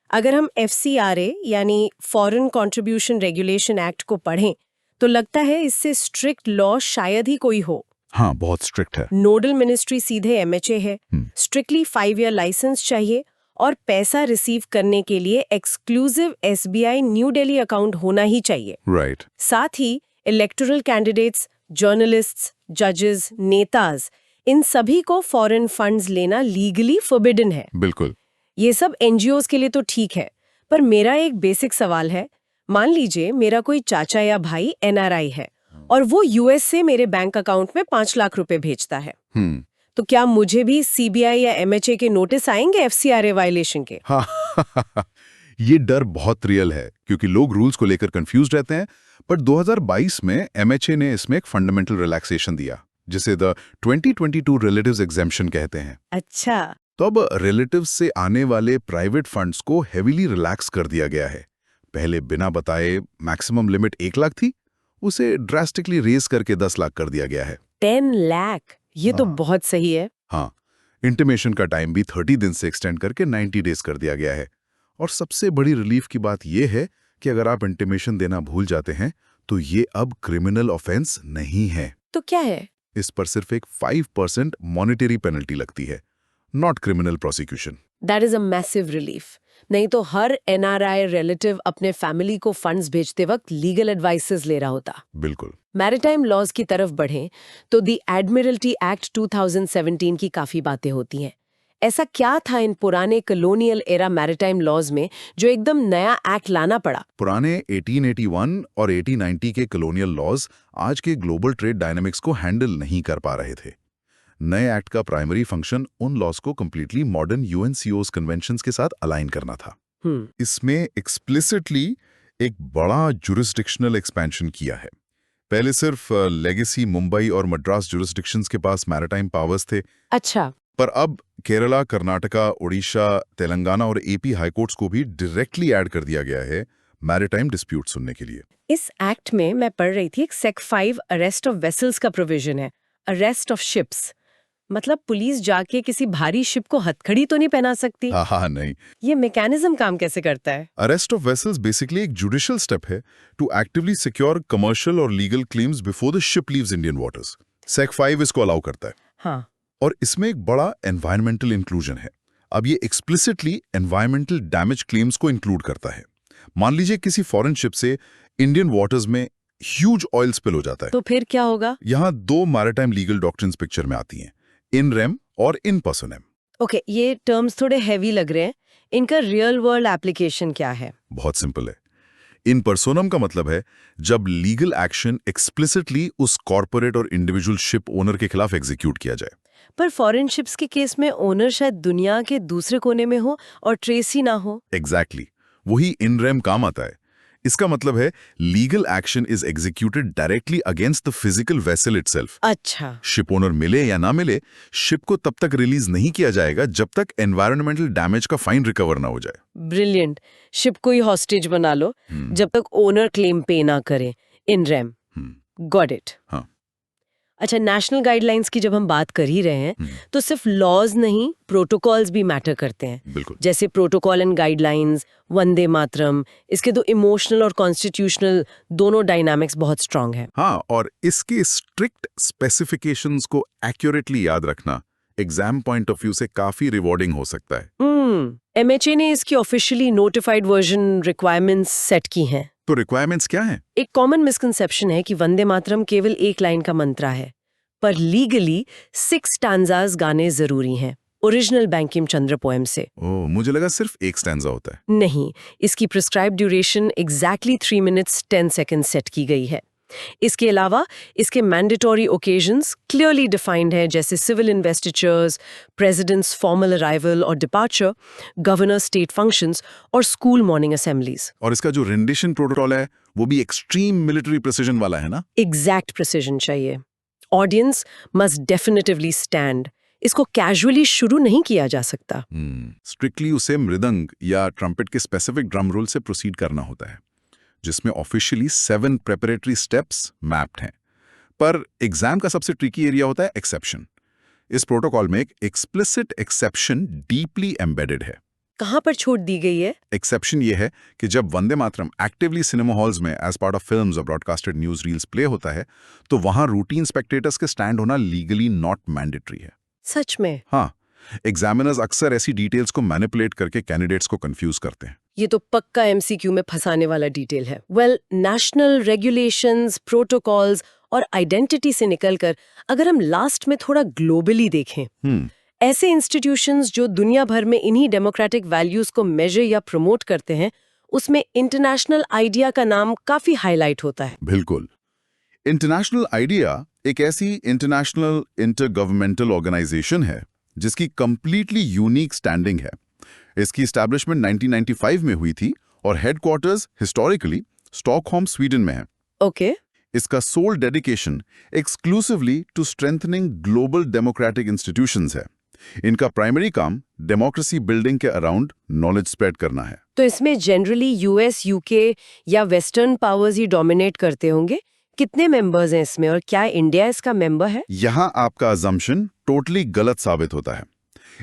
अगर हम FCRA यानी फॉरेन कंट्रीब्यूशन रेगुलेशन एक्ट को पढ़ें तो लगता है इससे स्ट्रिक्ट लॉ शायद ही कोई हो। हाँ, बहुत स्ट्रिक्ट है। नोडल मिनिस्ट्री सीधे MHA है, स्ट्रिक्टली 5 ईयर लाइसेंस चाहिए और पैसा रिसीव करने के लिए exclusive SBI new Delhi account होना ही चाहिए। राइट। साथ ही इलेक्टोरल कैंडिडेट्स, जर्नलिस्ट्स, जजेस, नेताज, इन सभी को फॉरेन फंड्स लेना लीगली फॉरबिडन है। बिल्कुल। ये सब NGOs के लिए तो ठीक है, पर मेरा एक बेसिक सवाल है, मान लीजिए मेरा कोई चाचा या भाई NRI है और वो US से मेरे बैंक अकाउंट में 5 लाख रुपए भेजता है। तो क्या मुझे भी सीबीआई या एमएचए के नोटिस आएंगे एफसीआरए वायलेशन के? हाँ ये डर बहुत रियल है क्योंकि लोग रूल्स को लेकर कंफ्यूज रहते हैं। पर 2022 में एमएचए ने इसमें एक फंडामेंटल रिलैक्सेशन दिया जिसे द 2022 रिलेटिव्स एग्जेम्पशन कहते हैं। अच्छा। तो अब रिलेटिव्स से आने वाले प्राइवेट फंड्स को हेवीली रिलैक्स कर दिया गया है। पहले बिना बताए मैक्सिमम लिमिट 1 लाख थी, उसे ड्रास्टिकली रेज करके 10 लाख कर दिया गया है। 10 लाख, ये तो बहुत सही है। हाँ, इंटीमेशन का टाइम भी 30 दिन से एक्सटेंड करके 90 डेज कर दिया गया है। और सबसे बड़ी रिलीफ की बात यह है कि अगर आप इंटीमेशन देना भूल जाते हैं तो ये अब क्रिमिनल ऑफेंस नहीं है। तो क्या है? इस पर सिर्फ एक 5% मॉनेटरी पेनल्टी लगती है, not criminal prosecution. That is a massive relief. नहीं तो हर एनआरआई रिलेटिव अपने फैमिली को फंड्स भेजते वक्त लीगल एडवाइसेस ले रहा होता। बिल्कुल। मैरिटाइम लॉज की तरफ बढ़ें तो दी एडमिरल्टी एक्ट 2017 की काफी बातें होती हैं। ऐसा क्या था इन पुराने कॉलोनियल एरा मैरिटाइम लॉज में जो एकदम नया एक्ट लाना पड़ा? पुराने 1881 और 1890 के कॉलोनियल लॉज आज के ग्लोबल ट्रेड डायनामिक्स को हैंडल नहीं कर पा रहे थे। नए एक्ट का प्राइमरी फंक्शन उन लॉज को कंप्लीटली मॉडर्न यूएनसीओस कन्वेंशंस के साथ अलाइन करना था। इसमें एक्सप्लिसिटली एक बड़ा जुरिस्डिक्शनल एक्सपेंशन किया है। पहले सिर्फ लेगेसी, मुंबई और मद्रास जुरिस्डिक्शंस के पास मैरिटाइम पावर्स थे। अच्छा। पर अब केरला, कर्नाटका, उड़ीसा, तेलंगाना और एपी हाईकोर्ट्स को भी डायरेक्टली ऐड कर दिया गया है मैरिटाइम डिस्प्यूट सुनने के लिए। इस एक्ट में मैं पढ़ रही थी, एक सेक 5 अरेस्ट ऑफ वेसल्स का प्रोविजन है। अरेस्ट ऑफ शिप्स मतलब पुलिस जाके किसी भारी शिप को हथकड़ी तो नहीं पहना सकती? हाँ नहीं। ये मैकेनिज्म काम कैसे करता है? अरेस्ट ऑफ वेसल्स बेसिकली एक जुडिशियल स्टेप है टू एक्टिवली सिक्योर कमर्शियल और legal claims before the ship leaves Indian waters. Sec 5 इसको अलाउ करता है। हाँ। और इसमें एक बड़ा एनवायरमेंटल इंक्लूजन है। अब ये एक्सप्लिसिटली एनवायरमेंटल डैमेज क्लेम्स को इंक्लूड करता है। मान लीजिए किसी फॉरेन शिप से इंडियन वाटर्स में ह्यूज ऑयल स्पिल हो जाता है, तो फिर क्या होगा? यहाँ 2 मैरिटाइम लीगल डॉक्ट्रिन्स पिक्चर में आती हैं, इन रेम और इन पर्सोनेम। ओके, ये टर्म्स थोड़े हैवी लग रहे हैं। इनका रियल वर्ल्ड एप्लीकेशन क्या है? बहुत सिंपल है। इन पर्सोनम का मतलब है जब लीगल एक्शन एक्सप्लिसिटली उस कॉर्पोरेट और इंडिविजुअल शिप ओनर के खिलाफ एग्जीक्यूट किया जाए। पर फॉरेन शिप्स के केस में ओनर शायद दुनिया के दूसरे कोने में हो और ट्रेस ही ना हो। एग्जैक्टली, वही इन रेम काम आता है। इसका मतलब है legal action is executed directly against the physical vessel itself. अच्छा। शिप ओनर मिले या ना मिले, शिप को तब तक रिलीज नहीं किया जाएगा जब तक एनवायरमेंटल डैमेज का फाइन रिकवर ना हो जाए। ब्रिलियंट। शिप को ही हॉस्टेज बना लो जब तक ओनर क्लेम पे ना करे। In rem. Got it. हाँ। अच्छा, नेशनल गाइडलाइंस की जब हम बात कर ही रहे हैं तो सिर्फ लॉज नहीं, प्रोटोकॉल्स भी मैटर करते हैं। बिल्कुल। जैसे protocol and guidelines, Vande Mataram, इसके तो इमोशनल और कॉन्स्टिट्यूशनल दोनों डायनामिक्स बहुत स्ट्रांग है। हाँ, और इसके स्ट्रिक्ट स्पेसिफिकेशंस को एक्यूरेटली याद रखना एग्जाम पॉइंट ऑफ व्यू से काफी रिवॉर्डिंग हो सकता है। एमएचए ने इसकी officially notified version requirements set की हैं। तो रिक्वायरमेंट्स क्या हैं? एक कॉमन मिसकंसेप्शन है कि वंदे मातरम केवल एक लाइन का मंत्रा है, पर लीगली 6 स्टैंजास गाने जरूरी हैं, ओरिजिनल बैंकिम चंद्र पोएम से। ओह, मुझे लगा सिर्फ एक स्टैंजा होता है। नहीं, इसकी prescribed duration exactly 3 minutes 10 second set की गई है। इसके अलावा इसके मैंडेटरी ओकेजन्स क्लियरली डिफाइंड है, जैसे सिविल इन्वेस्टिचर्स, प्रेसिडेंट्स फॉर्मल अराइवल और डिपार्चर, गवर्नर स्टेट फंक्शंस और स्कूल मॉर्निंग असेंबलीज। और इसका जो रेंडिशन प्रोटोकॉल है वो भी एक्सट्रीम मिलिट्री प्रिसिजन वाला है ना? एग्जैक्ट प्रिसिजन चाहिए। Audience must definitively stand. इसको कैजुअली शुरू नहीं किया जा सकता। स्ट्रिक्टली उसे मृदंग या ट्रम्पेट के स्पेसिफिक ड्रम रोल से प्रोसीड करना होता है, जिसमें ऑफिशियली 7 प्रेपरेटरी स्टेप्स मैप्ड हैं। पर एग्जाम का सबसे ट्रिकी एरिया होता है एक्सेप्शन। इस प्रोटोकॉल में एक एक्सप्लिसिट एक्सेप्शन डीपली एम्बेडेड है। कहाँ पर छूट दी गई है? एक्सेप्शन ये है कि जब Vande Mataram actively cinema halls में एज पार्ट ऑफ फिल्म्स और ब्रॉडकास्टेड न्यूज रील्स प्ले होता है तो वहां रूटीन स्पेक्टेटर्स के स्टैंड होना लीगली नॉट मैंडेटरी है। सच में? हाँ, एग्जामिनर्स अक्सर ऐसी डिटेल्स को मैनिपुलेट करके कैंडिडेट्स को कंफ्यूज करते हैं। ये तो पक्का एमसीक्यू में फंसाने वाला डिटेल है। नेशनल रेगुलेशंस, प्रोटोकॉल्स और आइडेंटिटी से निकलकर अगर हम लास्ट में थोड़ा ग्लोबली देखें, ऐसे इंस्टीट्यूशंस जो दुनिया भर में इन्हीं डेमोक्रेटिक वैल्यूज को मेजर या प्रमोट करते हैं, उसमें इंटरनेशनल आइडिया का नाम काफी हाईलाइट होता है। बिल्कुल। इंटरनेशनल आइडिया एक ऐसी इंटरनेशनल इंटरगवर्नमेंटल ऑर्गेनाइजेशन है जिसकी कंप्लीटली यूनिक स्टैंडिंग है। इसकी एस्टैब्लिशमेंट 1995 में हुई थी और हेडक्वार्टर्स हिस्टोरिकली स्टॉकहोम, स्वीडन में है। ओके। इसका sole dedication exclusively to strengthening global democratic institutions है। इनका प्राइमरी काम डेमोक्रेसी बिल्डिंग के अराउंड नॉलेज स्प्रेड करना है। तो इसमें जनरली यूएस, यूके या वेस्टर्न पावर्स ही डोमिनेट करते होंगे। कितने मेंबर्स हैं इसमें और क्या इंडिया इसका मेंबर है? यहाँ आपका अजम्पशन टोटली गलत साबित होता है।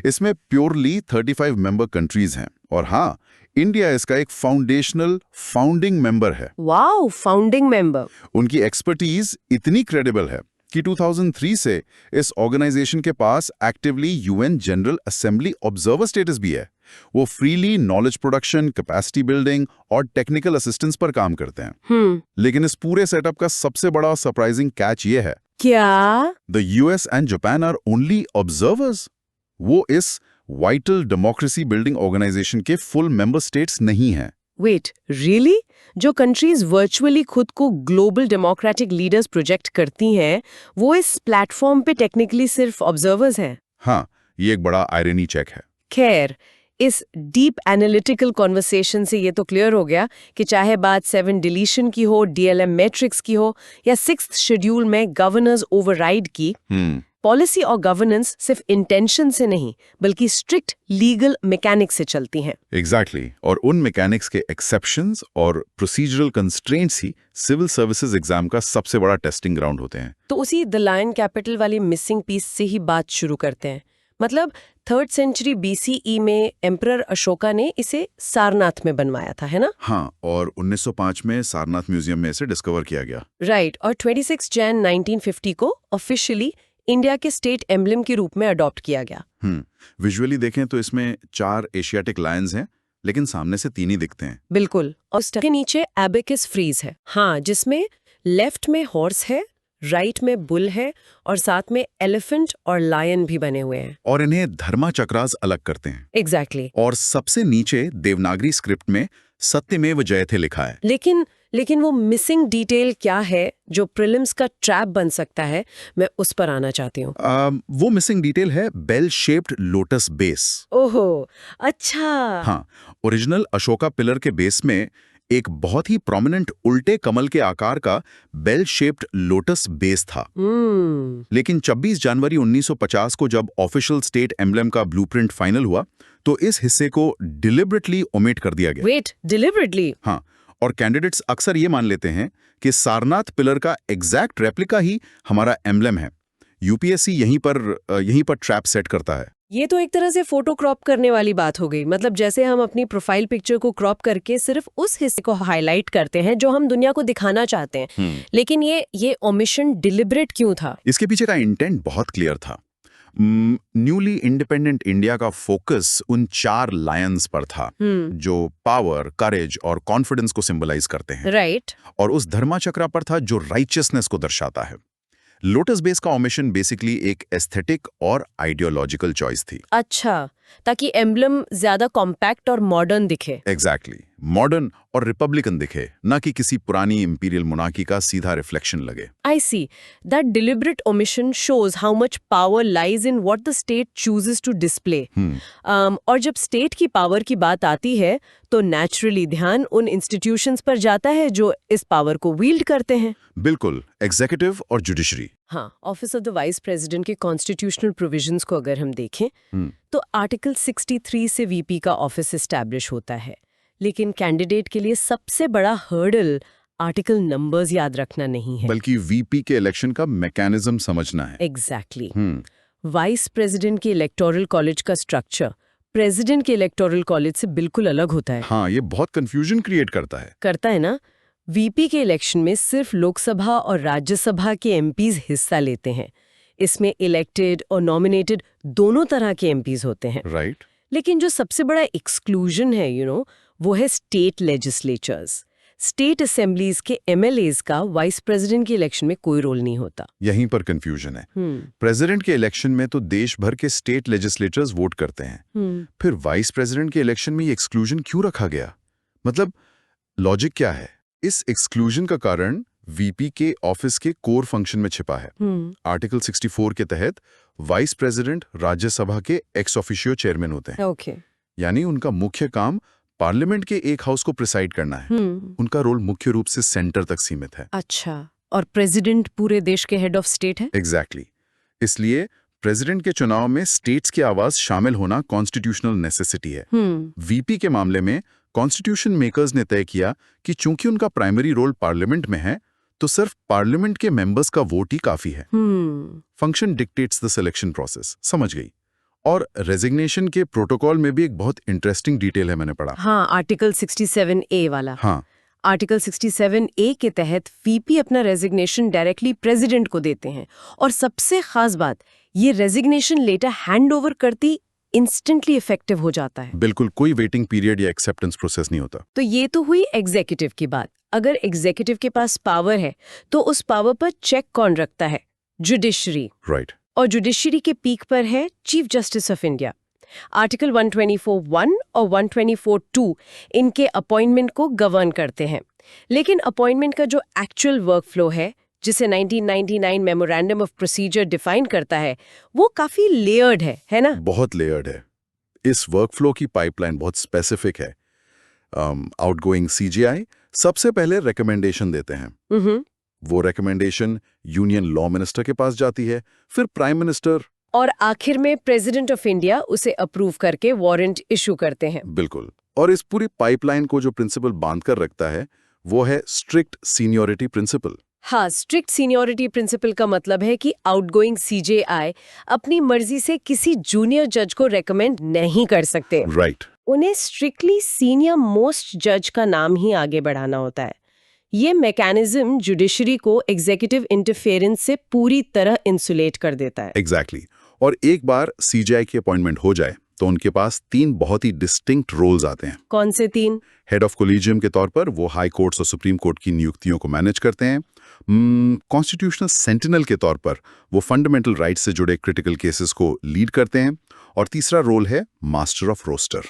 इसमें प्योरली 35 मेंबर कंट्रीज हैं और हाँ, इंडिया इसका एक फाउंडिंग मेंबर है। Wow, founding member. उनकी एक्सपर्टीज इतनी क्रेडिबल है कि 2003 से इस ऑर्गेनाइजेशन के पास actively UN general assembly observer status भी है। वो freely knowledge production, capacity building और टेक्निकल असिस्टेंस पर काम करते हैं। लेकिन इस पूरे सेटअप का सबसे बड़ा सरप्राइजिंग कैच ये है, क्या the US and Japan are only observers. वो इस वाइटल डेमोक्रेसी बिल्डिंग ऑर्गेनाइजेशन के फुल मेंबर स्टेट्स नहीं हैं। Wait, really? जो कंट्रीज वर्चुअली खुद को ग्लोबल डेमोक्रेटिक लीडर्स प्रोजेक्ट करती हैं, वो इस प्लेटफॉर्म पे टेक्निकली सिर्फ ऑब्जर्वर्स हैं। हाँ, ये एक बड़ा आयरनी चेक है। खैर, इस डीप एनालिटिकल कॉन्वर्सेशन से ये तो क्लियर हो गया कि चाहे बात 7 डिलीशन की हो, डीएलएम मैट्रिक्स की हो या 6th शेड्यूल में गवर्नर्स ओवरराइड की, पॉलिसी और गवर्नेंस सिर्फ इंटेंशन से नहीं बल्कि स्ट्रिक्ट लीगल मैकेनिक्स से चलती हैं। एग्जैक्टली और उन मैकेनिक्स के एक्सेप्शंस और प्रोसीजरल कंस्ट्रेंट्स ही सिविल सर्विसेज एग्जाम का सबसे बड़ा टेस्टिंग ग्राउंड होते हैं। तो उसी द लायन कैपिटल वाली मिसिंग पीस से ही बात शुरू करते हैं। मतलब 3rd सेंचुरी BCE में एम्परर अशोका ने इसे सारनाथ में बनवाया था, है ना? हाँ, और 1905 में सारनाथ म्यूजियम में इसे डिस्कवर किया गया। राइट, और 26 जन 1950 को ऑफिशियली इंडिया के स्टेट एम्बलम के रूप में अडॉप्ट किया गया। विजुअली देखें तो इसमें 4 एशियाटिक लायंस हैं, लेकिन सामने से 3 ही दिखते हैं। बिल्कुल, और उसके नीचे एबेकस फ्रीज है। हाँ, जिसमें लेफ्ट में हॉर्स है, राइट में बुल है और साथ में एलिफेंट और लायन भी बने हुए हैं। और इन्हें धर्मा चक्रास अलग करते हैं। एग्जैक्टली। और सबसे नीचे देवनागरी स्क्रिप्ट में सत्यमेव जयते लिखा है। लेकिन वो मिसिंग डिटेल क्या है जो प्रीलिम्स का ट्रैप बन सकता है, मैं उस पर आना चाहती हूँ। वो मिसिंग डिटेल है बेल शेप्ड लोटस बेस। ओहो, अच्छा। हाँ, ओरिजिनल अशोका पिलर के बेस में एक बहुत ही प्रोमिनेंट उल्टे कमल के आकार का बेल शेप्ड लोटस बेस था। लेकिन 26 जनवरी 1950 को जब ऑफिशियल स्टेट एम्बलम का ब्लूप्रिंट फाइनल हुआ तो इस हिस्से को डिलिबरेटली ओमिट कर दिया गया। Wait, deliberately? हाँ, और कैंडिडेट्स अक्सर ये मान लेते हैं कि सारनाथ पिलर का एग्जैक्ट रेप्लिका ही हमारा एम्बलम है। यूपीएससी यहीं पर ट्रैप सेट करता है। ये तो एक तरह से फोटो क्रॉप करने वाली बात हो गई। मतलब जैसे हम अपनी प्रोफाइल पिक्चर को क्रॉप करके सिर्फ उस हिस्से को हाईलाइट करते हैं जो हम दुनिया को दिखाना चाहते हैं। लेकिन ये ओमिशन डिलिबरेट क्यों था? इसके पीछे का इंटेंट बहुत क्लियर था। न्यूली इंडिपेंडेंट इंडिया का फोकस उन 4 लायंस पर था जो पावर, करेज और कॉन्फिडेंस को सिंबलाइज करते हैं। राइट। और उस धर्मा चक्रा पर था जो राइचियसनेस को दर्शाता है। लोटस बेस का ओमिशन बेसिकली एक एस्थेटिक और आइडियोलॉजिकल चॉइस थी। अच्छा, ताकि एम्बलम ज्यादा कॉम्पैक्ट और मॉडर्न दिखे। एग्जैक्टली, मॉडर्न और रिपब्लिकन दिखे, ना कि किसी पुरानी इंपीरियल मोनार्की का सीधा रिफ्लेक्शन लगे। I see. That deliberate omission shows how much power lies in what the state chooses to display. और जब स्टेट की पावर की बात आती है तो नेचुरली ध्यान उन इंस्टीट्यूशंस पर जाता है जो इस पावर को वील्ड करते हैं। बिल्कुल, एग्जीक्यूटिव और जुडिशरी। हाँ, office of the vice president के कॉन्स्टिट्यूशनल प्रोविजंस को अगर हम देखें तो आर्टिकल 63 से वीपी का ऑफिस एस्टैब्लिश होता है। लेकिन कैंडिडेट के लिए सबसे बड़ा हर्डल आर्टिकल नंबर्स याद रखना नहीं है, बल्कि वीपी के इलेक्शन का मैकेनिज्म समझना है। एग्जैक्टली। वाइस प्रेसिडेंट के इलेक्टोरल कॉलेज का स्ट्रक्चर प्रेसिडेंट के इलेक्टोरल कॉलेज से बिल्कुल अलग होता है। हाँ, ये बहुत कंफ्यूजन क्रिएट करता है ना? वीपी के इलेक्शन में सिर्फ लोकसभा और राज्यसभा के एमपीज हिस्सा लेते हैं। इसमें इलेक्टेड और नॉमिनेटेड दोनों तरह के एमपीज होते हैं। राइट। लेकिन जो सबसे बड़ा एक्सक्लूजन है वो है स्टेट लेजिस्लेचर्स। स्टेट असेंबलीज के एमएलएज का वाइस प्रेसिडेंट के इलेक्शन में कोई रोल नहीं होता। यहीं पर कंफ्यूजन है। प्रेसिडेंट के इलेक्शन में तो देश भर के स्टेट लेजिस्लेटर्स वोट करते हैं। फिर वाइस प्रेसिडेंट के इलेक्शन में ये एक्सक्लूजन क्यों रखा गया? मतलब लॉजिक क्या है? इस एक्सक्लूजन का कारण वीपी के ऑफिस के कोर फंक्शन में छिपा है। आर्टिकल 64 के तहत वाइस प्रेसिडेंट राज्यसभा के एक्स ऑफिशियो चेयरमैन होते हैं। ओके। यानी उनका मुख्य काम पार्लियामेंट के एक हाउस को प्रिसाइड करना है। उनका रोल मुख्य रूप से सेंटर तक सीमित है। अच्छा, और प्रेसिडेंट पूरे देश के हेड ऑफ स्टेट है? एग्जैक्टली। इसलिए प्रेसिडेंट के चुनाव में स्टेट्स की आवाज शामिल होना कॉन्स्टिट्यूशनल नेसेसिटी है। वीपी के मामले में कॉन्स्टिट्यूशन मेकर्स ने तय किया कि चूंकि उनका प्राइमरी रोल पार्लियामेंट में है, तो सिर्फ पार्लियामेंट के मेंबर्स का वोट ही काफी है। Function dictates the selection process. समझ गई? और रेजिग्नेशन के प्रोटोकॉल में भी एक बहुत इंटरेस्टिंग डिटेल है, मैंने पढ़ा। हाँ, आर्टिकल 67A वाला। हाँ, आर्टिकल 67A के तहत वीपी अपना रेजिग्नेशन डायरेक्टली प्रेसिडेंट को देते हैं, और सबसे खास बात, ये रेजिग्नेशन लेटर हैंड ओवर करती इंस्टेंटली इफेक्टिव हो जाता है। बिल्कुल, कोई वेटिंग पीरियड या एक्सेप्टेंस प्रोसेस नहीं होता। तो ये तो हुई एग्जीक्यूटिव की बात। अगर एग्जीक्यूटिव के पास पावर है, तो उस पावर पर चेक कौन रखता है? जुडिशरी। राइट। और जुडिशरी के पीक पर है chief justice of India. Article 124(1) और 124(2) इनके अपॉइंटमेंट को गवर्न करते हैं। लेकिन अपॉइंटमेंट का जो एक्चुअल वर्क फ्लो है, जिसे 1999 मेमोरेंडम ऑफ प्रोसीजर डिफाइन करता है, वो काफी लेयर्ड है ना? बहुत लेयर्ड है। इस वर्कफ्लो की पाइपलाइन बहुत स्पेसिफिक है। आउटगोइंग सीजीआई सबसे पहले रिकमेंडेशन देते हैं। वो रिकमेंडेशन यूनियन लॉ मिनिस्टर के पास जाती है, फिर प्राइम मिनिस्टर, और आखिर में प्रेसिडेंट ऑफ इंडिया उसे अप्रूव करके वारंट इशू करते हैं। बिल्कुल। और इस पूरी पाइपलाइन को जो प्रिंसिपल बांध कर रखता है, वो है स्ट्रिक्ट सीनियोरिटी प्रिंसिपल। हाँ, स्ट्रिक्ट सीनियोरिटी प्रिंसिपल का मतलब है कि आउटगोइंग सीजेआई अपनी मर्जी से किसी जूनियर जज को रेकमेंड नहीं कर सकते। राइट। उन्हें स्ट्रिक्टली सीनियर मोस्ट जज का नाम ही आगे बढ़ाना होता है। ये मैकेनिज्म जुडिशरी को एग्जीक्यूटिव इंटरफेरेंस से पूरी तरह इंसुलेट कर देता है। एग्जैक्टली। और एक बार सीजीआई की अपॉइंटमेंट हो जाए, तो उनके पास 3 बहुत ही डिस्टिंक्ट रोल्स आते हैं। कौन से 3? हेड ऑफ कोलिजियम के तौर पर वो हाई कोर्ट्स और सुप्रीम कोर्ट की नियुक्तियों को मैनेज करते हैं। कॉन्स्टिट्यूशनल सेंटिनल के तौर पर वो फंडामेंटल राइट्स से जुड़े क्रिटिकल केसेस को लीड करते हैं। और तीसरा रोल है master of roster.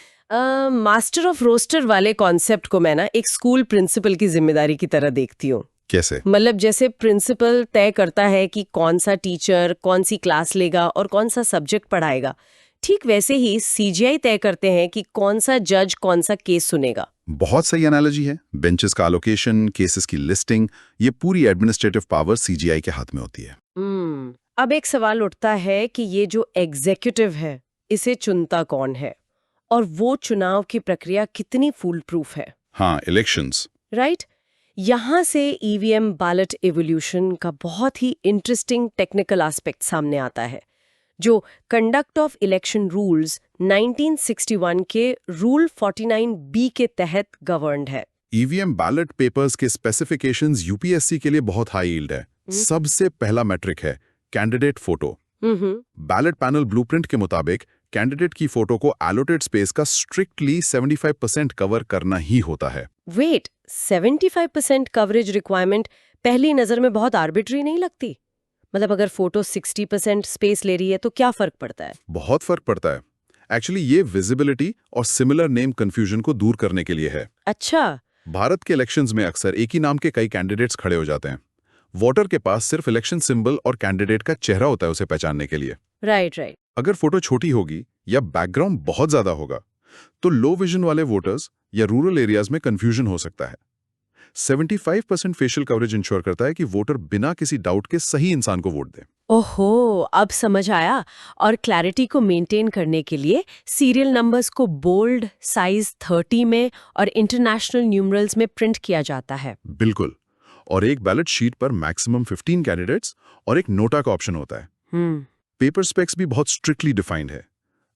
Master of roster वाले कॉन्सेप्ट को मैं ना एक स्कूल प्रिंसिपल की जिम्मेदारी की तरह देखती हूँ। कैसे? मतलब जैसे प्रिंसिपल तय करता है कि कौन सा टीचर कौन सी क्लास लेगा और कौन सा सब्जेक्ट पढ़ाएगा, ठीक वैसे ही सीजीआई तय करते हैं कि कौन सा जज कौन सा केस सुनेगा। बहुत सही एनालॉजी है। बेंचेस का एलोकेशन, केसेस की लिस्टिंग, ये पूरी एडमिनिस्ट्रेटिव पावर सीजीआई के हाथ में होती है। अब एक सवाल उठता है कि ये जो एग्जीक्यूटिव है, इसे चुनता कौन है, और वो चुनाव की प्रक्रिया कितनी फूल प्रूफ है? हाँ, इलेक्शंस। राइट। यहाँ से ईवीएम बैलेट एवोल्यूशन का बहुत ही इंटरेस्टिंग टेक्निकल एस्पेक्ट सामने आता है, जो कंडक्ट ऑफ इलेक्शन रूल्स 1961 के रूल 49B के तहत गवर्नड है। ईवीएम बैलेट पेपर्स के स्पेसिफिकेशंस यूपीएससी के लिए बहुत हाई यील्ड है। सबसे पहला मैट्रिक है candidate photo. Ballot panel blueprint के मुताबिक कैंडिडेट की फोटो को एलोटेड स्पेस का स्ट्रिक्टली 75% कवर करना ही होता है। वेट, 75% कवरेज रिक्वायरमेंट पहली नजर में बहुत आर्बिट्री नहीं लगती? मतलब अगर फोटो 60% स्पेस ले रही है तो क्या फर्क पड़ता है? बहुत फर्क पड़ता है। एक्चुअली ये विजिबिलिटी और सिमिलर नेम कंफ्यूजन को दूर करने के लिए है। अच्छा। भारत के इलेक्शंस में अक्सर एक ही नाम के कई कैंडिडेट्स खड़े हो जाते हैं। वोटर के पास सिर्फ इलेक्शन सिंबल और कैंडिडेट का चेहरा होता है उसे पहचानने के लिए। राइट। अगर फोटो छोटी होगी या बैकग्राउंड बहुत ज्यादा होगा, तो लो विजन वाले वोटर्स या रूरल एरियाज में कंफ्यूजन हो सकता है। 75% फेशियल कवरेज इंश्योर करता है कि वोटर बिना किसी डाउट के सही इंसान को वोट दे। ओहो, अब समझ आया। और क्लैरिटी को मेंटेन करने के लिए सीरियल नंबर्स को बोल्ड, साइज 30 में और इंटरनेशनल न्यूमरल्स में प्रिंट किया जाता है। बिल्कुल। और एक बैलेट शीट पर मैक्सिमम 15 कैंडिडेट्स और एक नोटा का ऑप्शन होता है। पेपर स्पेक्स भी बहुत स्ट्रिक्टली डिफाइंड है।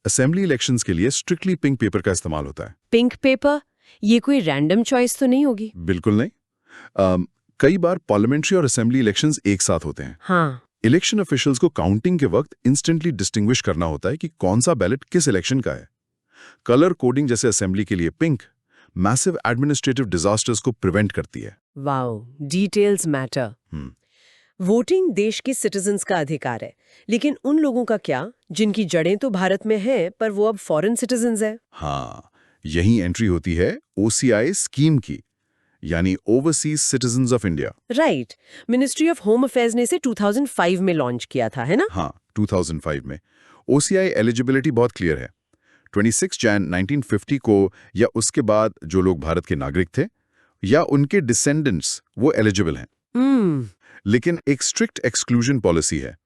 असेंबली इलेक्शंस के लिए स्ट्रिक्टली पिंक पेपर का इस्तेमाल होता है। Pink paper? ये कोई रैंडम चॉइस तो नहीं होगी? बिल्कुल नहीं। कई बार पार्लियामेंट्री और असेंबली इलेक्शंस एक साथ होते हैं। हाँ। इलेक्शन ऑफिशियल्स को काउंटिंग के वक्त इंस्टेंटली डिस्टिंग्विश करना होता है कि कौन सा बैलेट किस इलेक्शन का है। कलर कोडिंग जैसे असेंबली के लिए पिंक मैसिव एडमिनिस्ट्रेटिव डिजास्टर्स को प्रिवेंट करती है। Wow, details matter. वोटिंग देश के सिटीजन्स का अधिकार है, लेकिन उन लोगों का क्या जिनकी जड़ें तो भारत में हैं पर वो अब फॉरेन सिटीजन्स हैं? हाँ, यही एंट्री होती है ओसीआई स्कीम की, यानी overseas citizens of India. Right. Ministry of home affairs ने इसे 2005 में लॉन्च किया था, है ना? हाँ, 2005 में। OCI एलिजिबिलिटी बहुत क्लियर है। 26 जैन 1950 को या उसके बाद जो लोग भारत के नागरिक थे या उनके डिसेंडेंट्स वो एलिजिबल हैं। लेकिन एक स्ट्रिक्ट एक्सक्लूजन पॉलिसी है।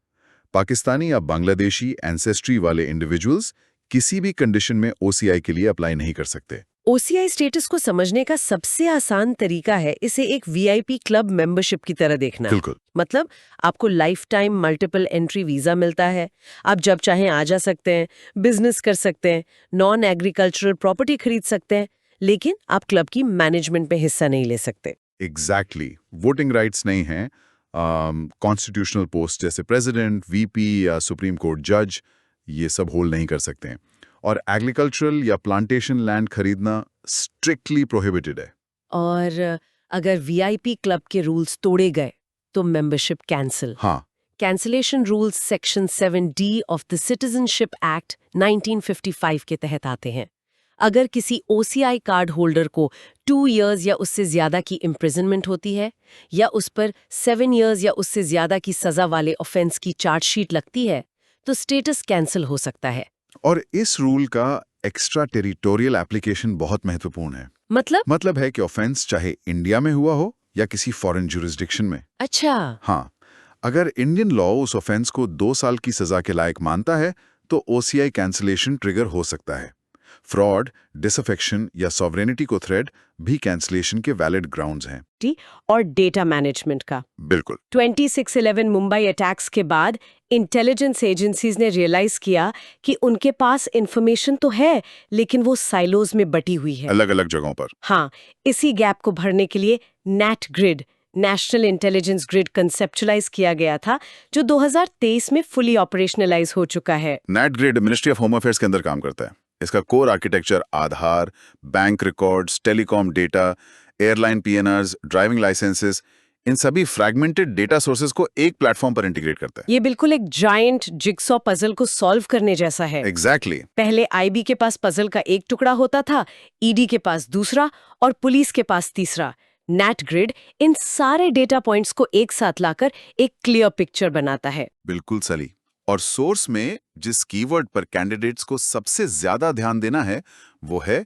पाकिस्तानी या बांग्लादेशी एंसेस्ट्री वाले इंडिविजुअल्स किसी भी कंडीशन में OCI के लिए अप्लाई नहीं कर सकते। OCI स्टेटस को समझने का सबसे आसान तरीका है इसे एक VIP क्लब मेंबरशिप की तरह देखना। बिल्कुल। मतलब आपको life time multiple entry visa मिलता है, आप जब चाहें आ जा सकते हैं, बिजनेस कर सकते हैं, नॉन एग्रीकल्चरल प्रॉपर्टी खरीद सकते हैं, लेकिन आप क्लब की मैनेजमेंट में हिस्सा नहीं ले सकते। एग्जैक्टली। वोटिंग राइट्स नहीं हैं, कॉन्स्टिट्यूशनल पोस्ट जैसे प्रेसिडेंट, VP या सुप्रीम कोर्ट जज ये सब होल्ड नहीं कर सकते हैं। और एग्रीकल्चरल या प्लांटेशन लैंड खरीदना स्ट्रिक्टली प्रोहिबिटेड है। और अगर VIP क्लब के रूल्स तोड़े गए तो मेंबरशिप कैंसिल। हाँ, cancellation rules section 7D of the citizenship act 1955 के तहत आते हैं। अगर किसी OCI कार्ड होल्डर को 2 इयर्स या उससे ज्यादा की इम्प्रिजनमेंट होती है या उस पर 7 इयर्स या उससे ज्यादा की सजा वाले ऑफेंस की चार्जशीट लगती है तो स्टेटस कैंसिल हो सकता है। और इस रूल का एक्स्ट्रा टेरिटोरियल एप्लीकेशन बहुत महत्वपूर्ण है। मतलब है कि ऑफेंस चाहे इंडिया में हुआ हो या किसी फॉरेन जुरिस्डिक्शन में। अच्छा। हाँ, अगर इंडियन लॉ उस ऑफेंस को 2 साल की सजा के लायक मानता है तो OCI कैंसिलेशन ट्रिगर हो सकता है। फ्रॉड, डिसअफेक्शन या सॉवरेनिटी को थ्रेट भी कैंसिलेशन के वैलिड ग्राउंड्स हैं। और डेटा मैनेजमेंट का बिल्कुल। 26/11 मुंबई अटैक्स के बाद इंटेलिजेंस एजेंसीज ने रियलाइज किया कि उनके पास इंफॉर्मेशन तो है लेकिन वो साइलोज में बटी हुई है, अलग अलग जगहों पर। हाँ, इसी गैप को भरने के लिए net grid, national intelligence grid conceptualise किया गया था जो 2023 में फुली ऑपरेशनलाइज हो चुका है। Net grid ministry of home affairs के अंदर काम करता है। इसका core architecture Aadhaar, bank records, telecom data, airline PNRs, driving licences, इन सभी फ्रैगमेंटेड डेटा सोर्सेज को एक प्लेटफॉर्म पर इंटीग्रेट करता है। ये बिल्कुल एक जायंट जिगसॉ पजल को सॉल्व करने जैसा है। एग्जैक्टली। पहले IB के पास पजल का एक टुकड़ा होता था, ED के पास दूसरा और पुलिस के पास तीसरा। नेट ग्रिड इन सारे डेटा पॉइंट्स को एक साथ लाकर एक क्लियर पिक्चर बनाता है। बिल्कुल सही। और सोर्स में जिस कीवर्ड पर कैंडिडेट्स को सबसे ज्यादा ध्यान देना है वो है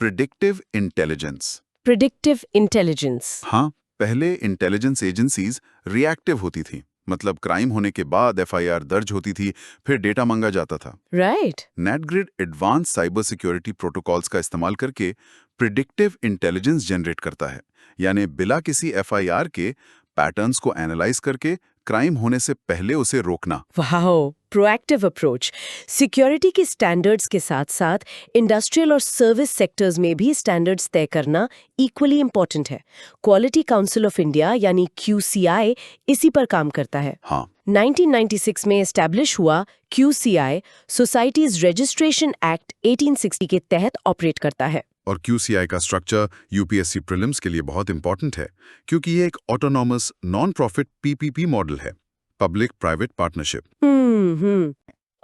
प्रिडिक्टिव इंटेलिजेंस। Predictive intelligence. हाँ, पहले इंटेलिजेंस एजेंसीज रिएक्टिव होती थी, मतलब क्राइम होने के बाद FIR दर्ज होती थी, फिर डेटा मांगा जाता था। Right. NATGRID advance cyber security protocols का इस्तेमाल करके प्रिडिक्टिव इंटेलिजेंस जनरेट करता है, यानी बिना किसी FIR के पैटर्न्स को एनालाइज करके क्राइम होने से पहले उसे रोकना। Wow, proactive approach. सिक्योरिटी के स्टैंडर्ड्स के साथ साथ इंडस्ट्रियल और सर्विस सेक्टर्स में भी स्टैंडर्ड्स तय करना इक्वली इंपॉर्टेंट है। क्वालिटी काउंसिल ऑफ इंडिया यानी QCI इसी पर काम करता है। हाँ। 1996 में एस्टैब्लिश हुआ QCI सोसाइटीज रजिस्ट्रेशन एक्ट 1860 के तहत ऑपरेट करता है। और QCI का स्ट्रक्चर UPSC प्रीलिम्स के लिए बहुत इंपॉर्टेंट है क्योंकि ये एक autonomous non profit PPP model है, पब्लिक प्राइवेट पार्टनरशिप।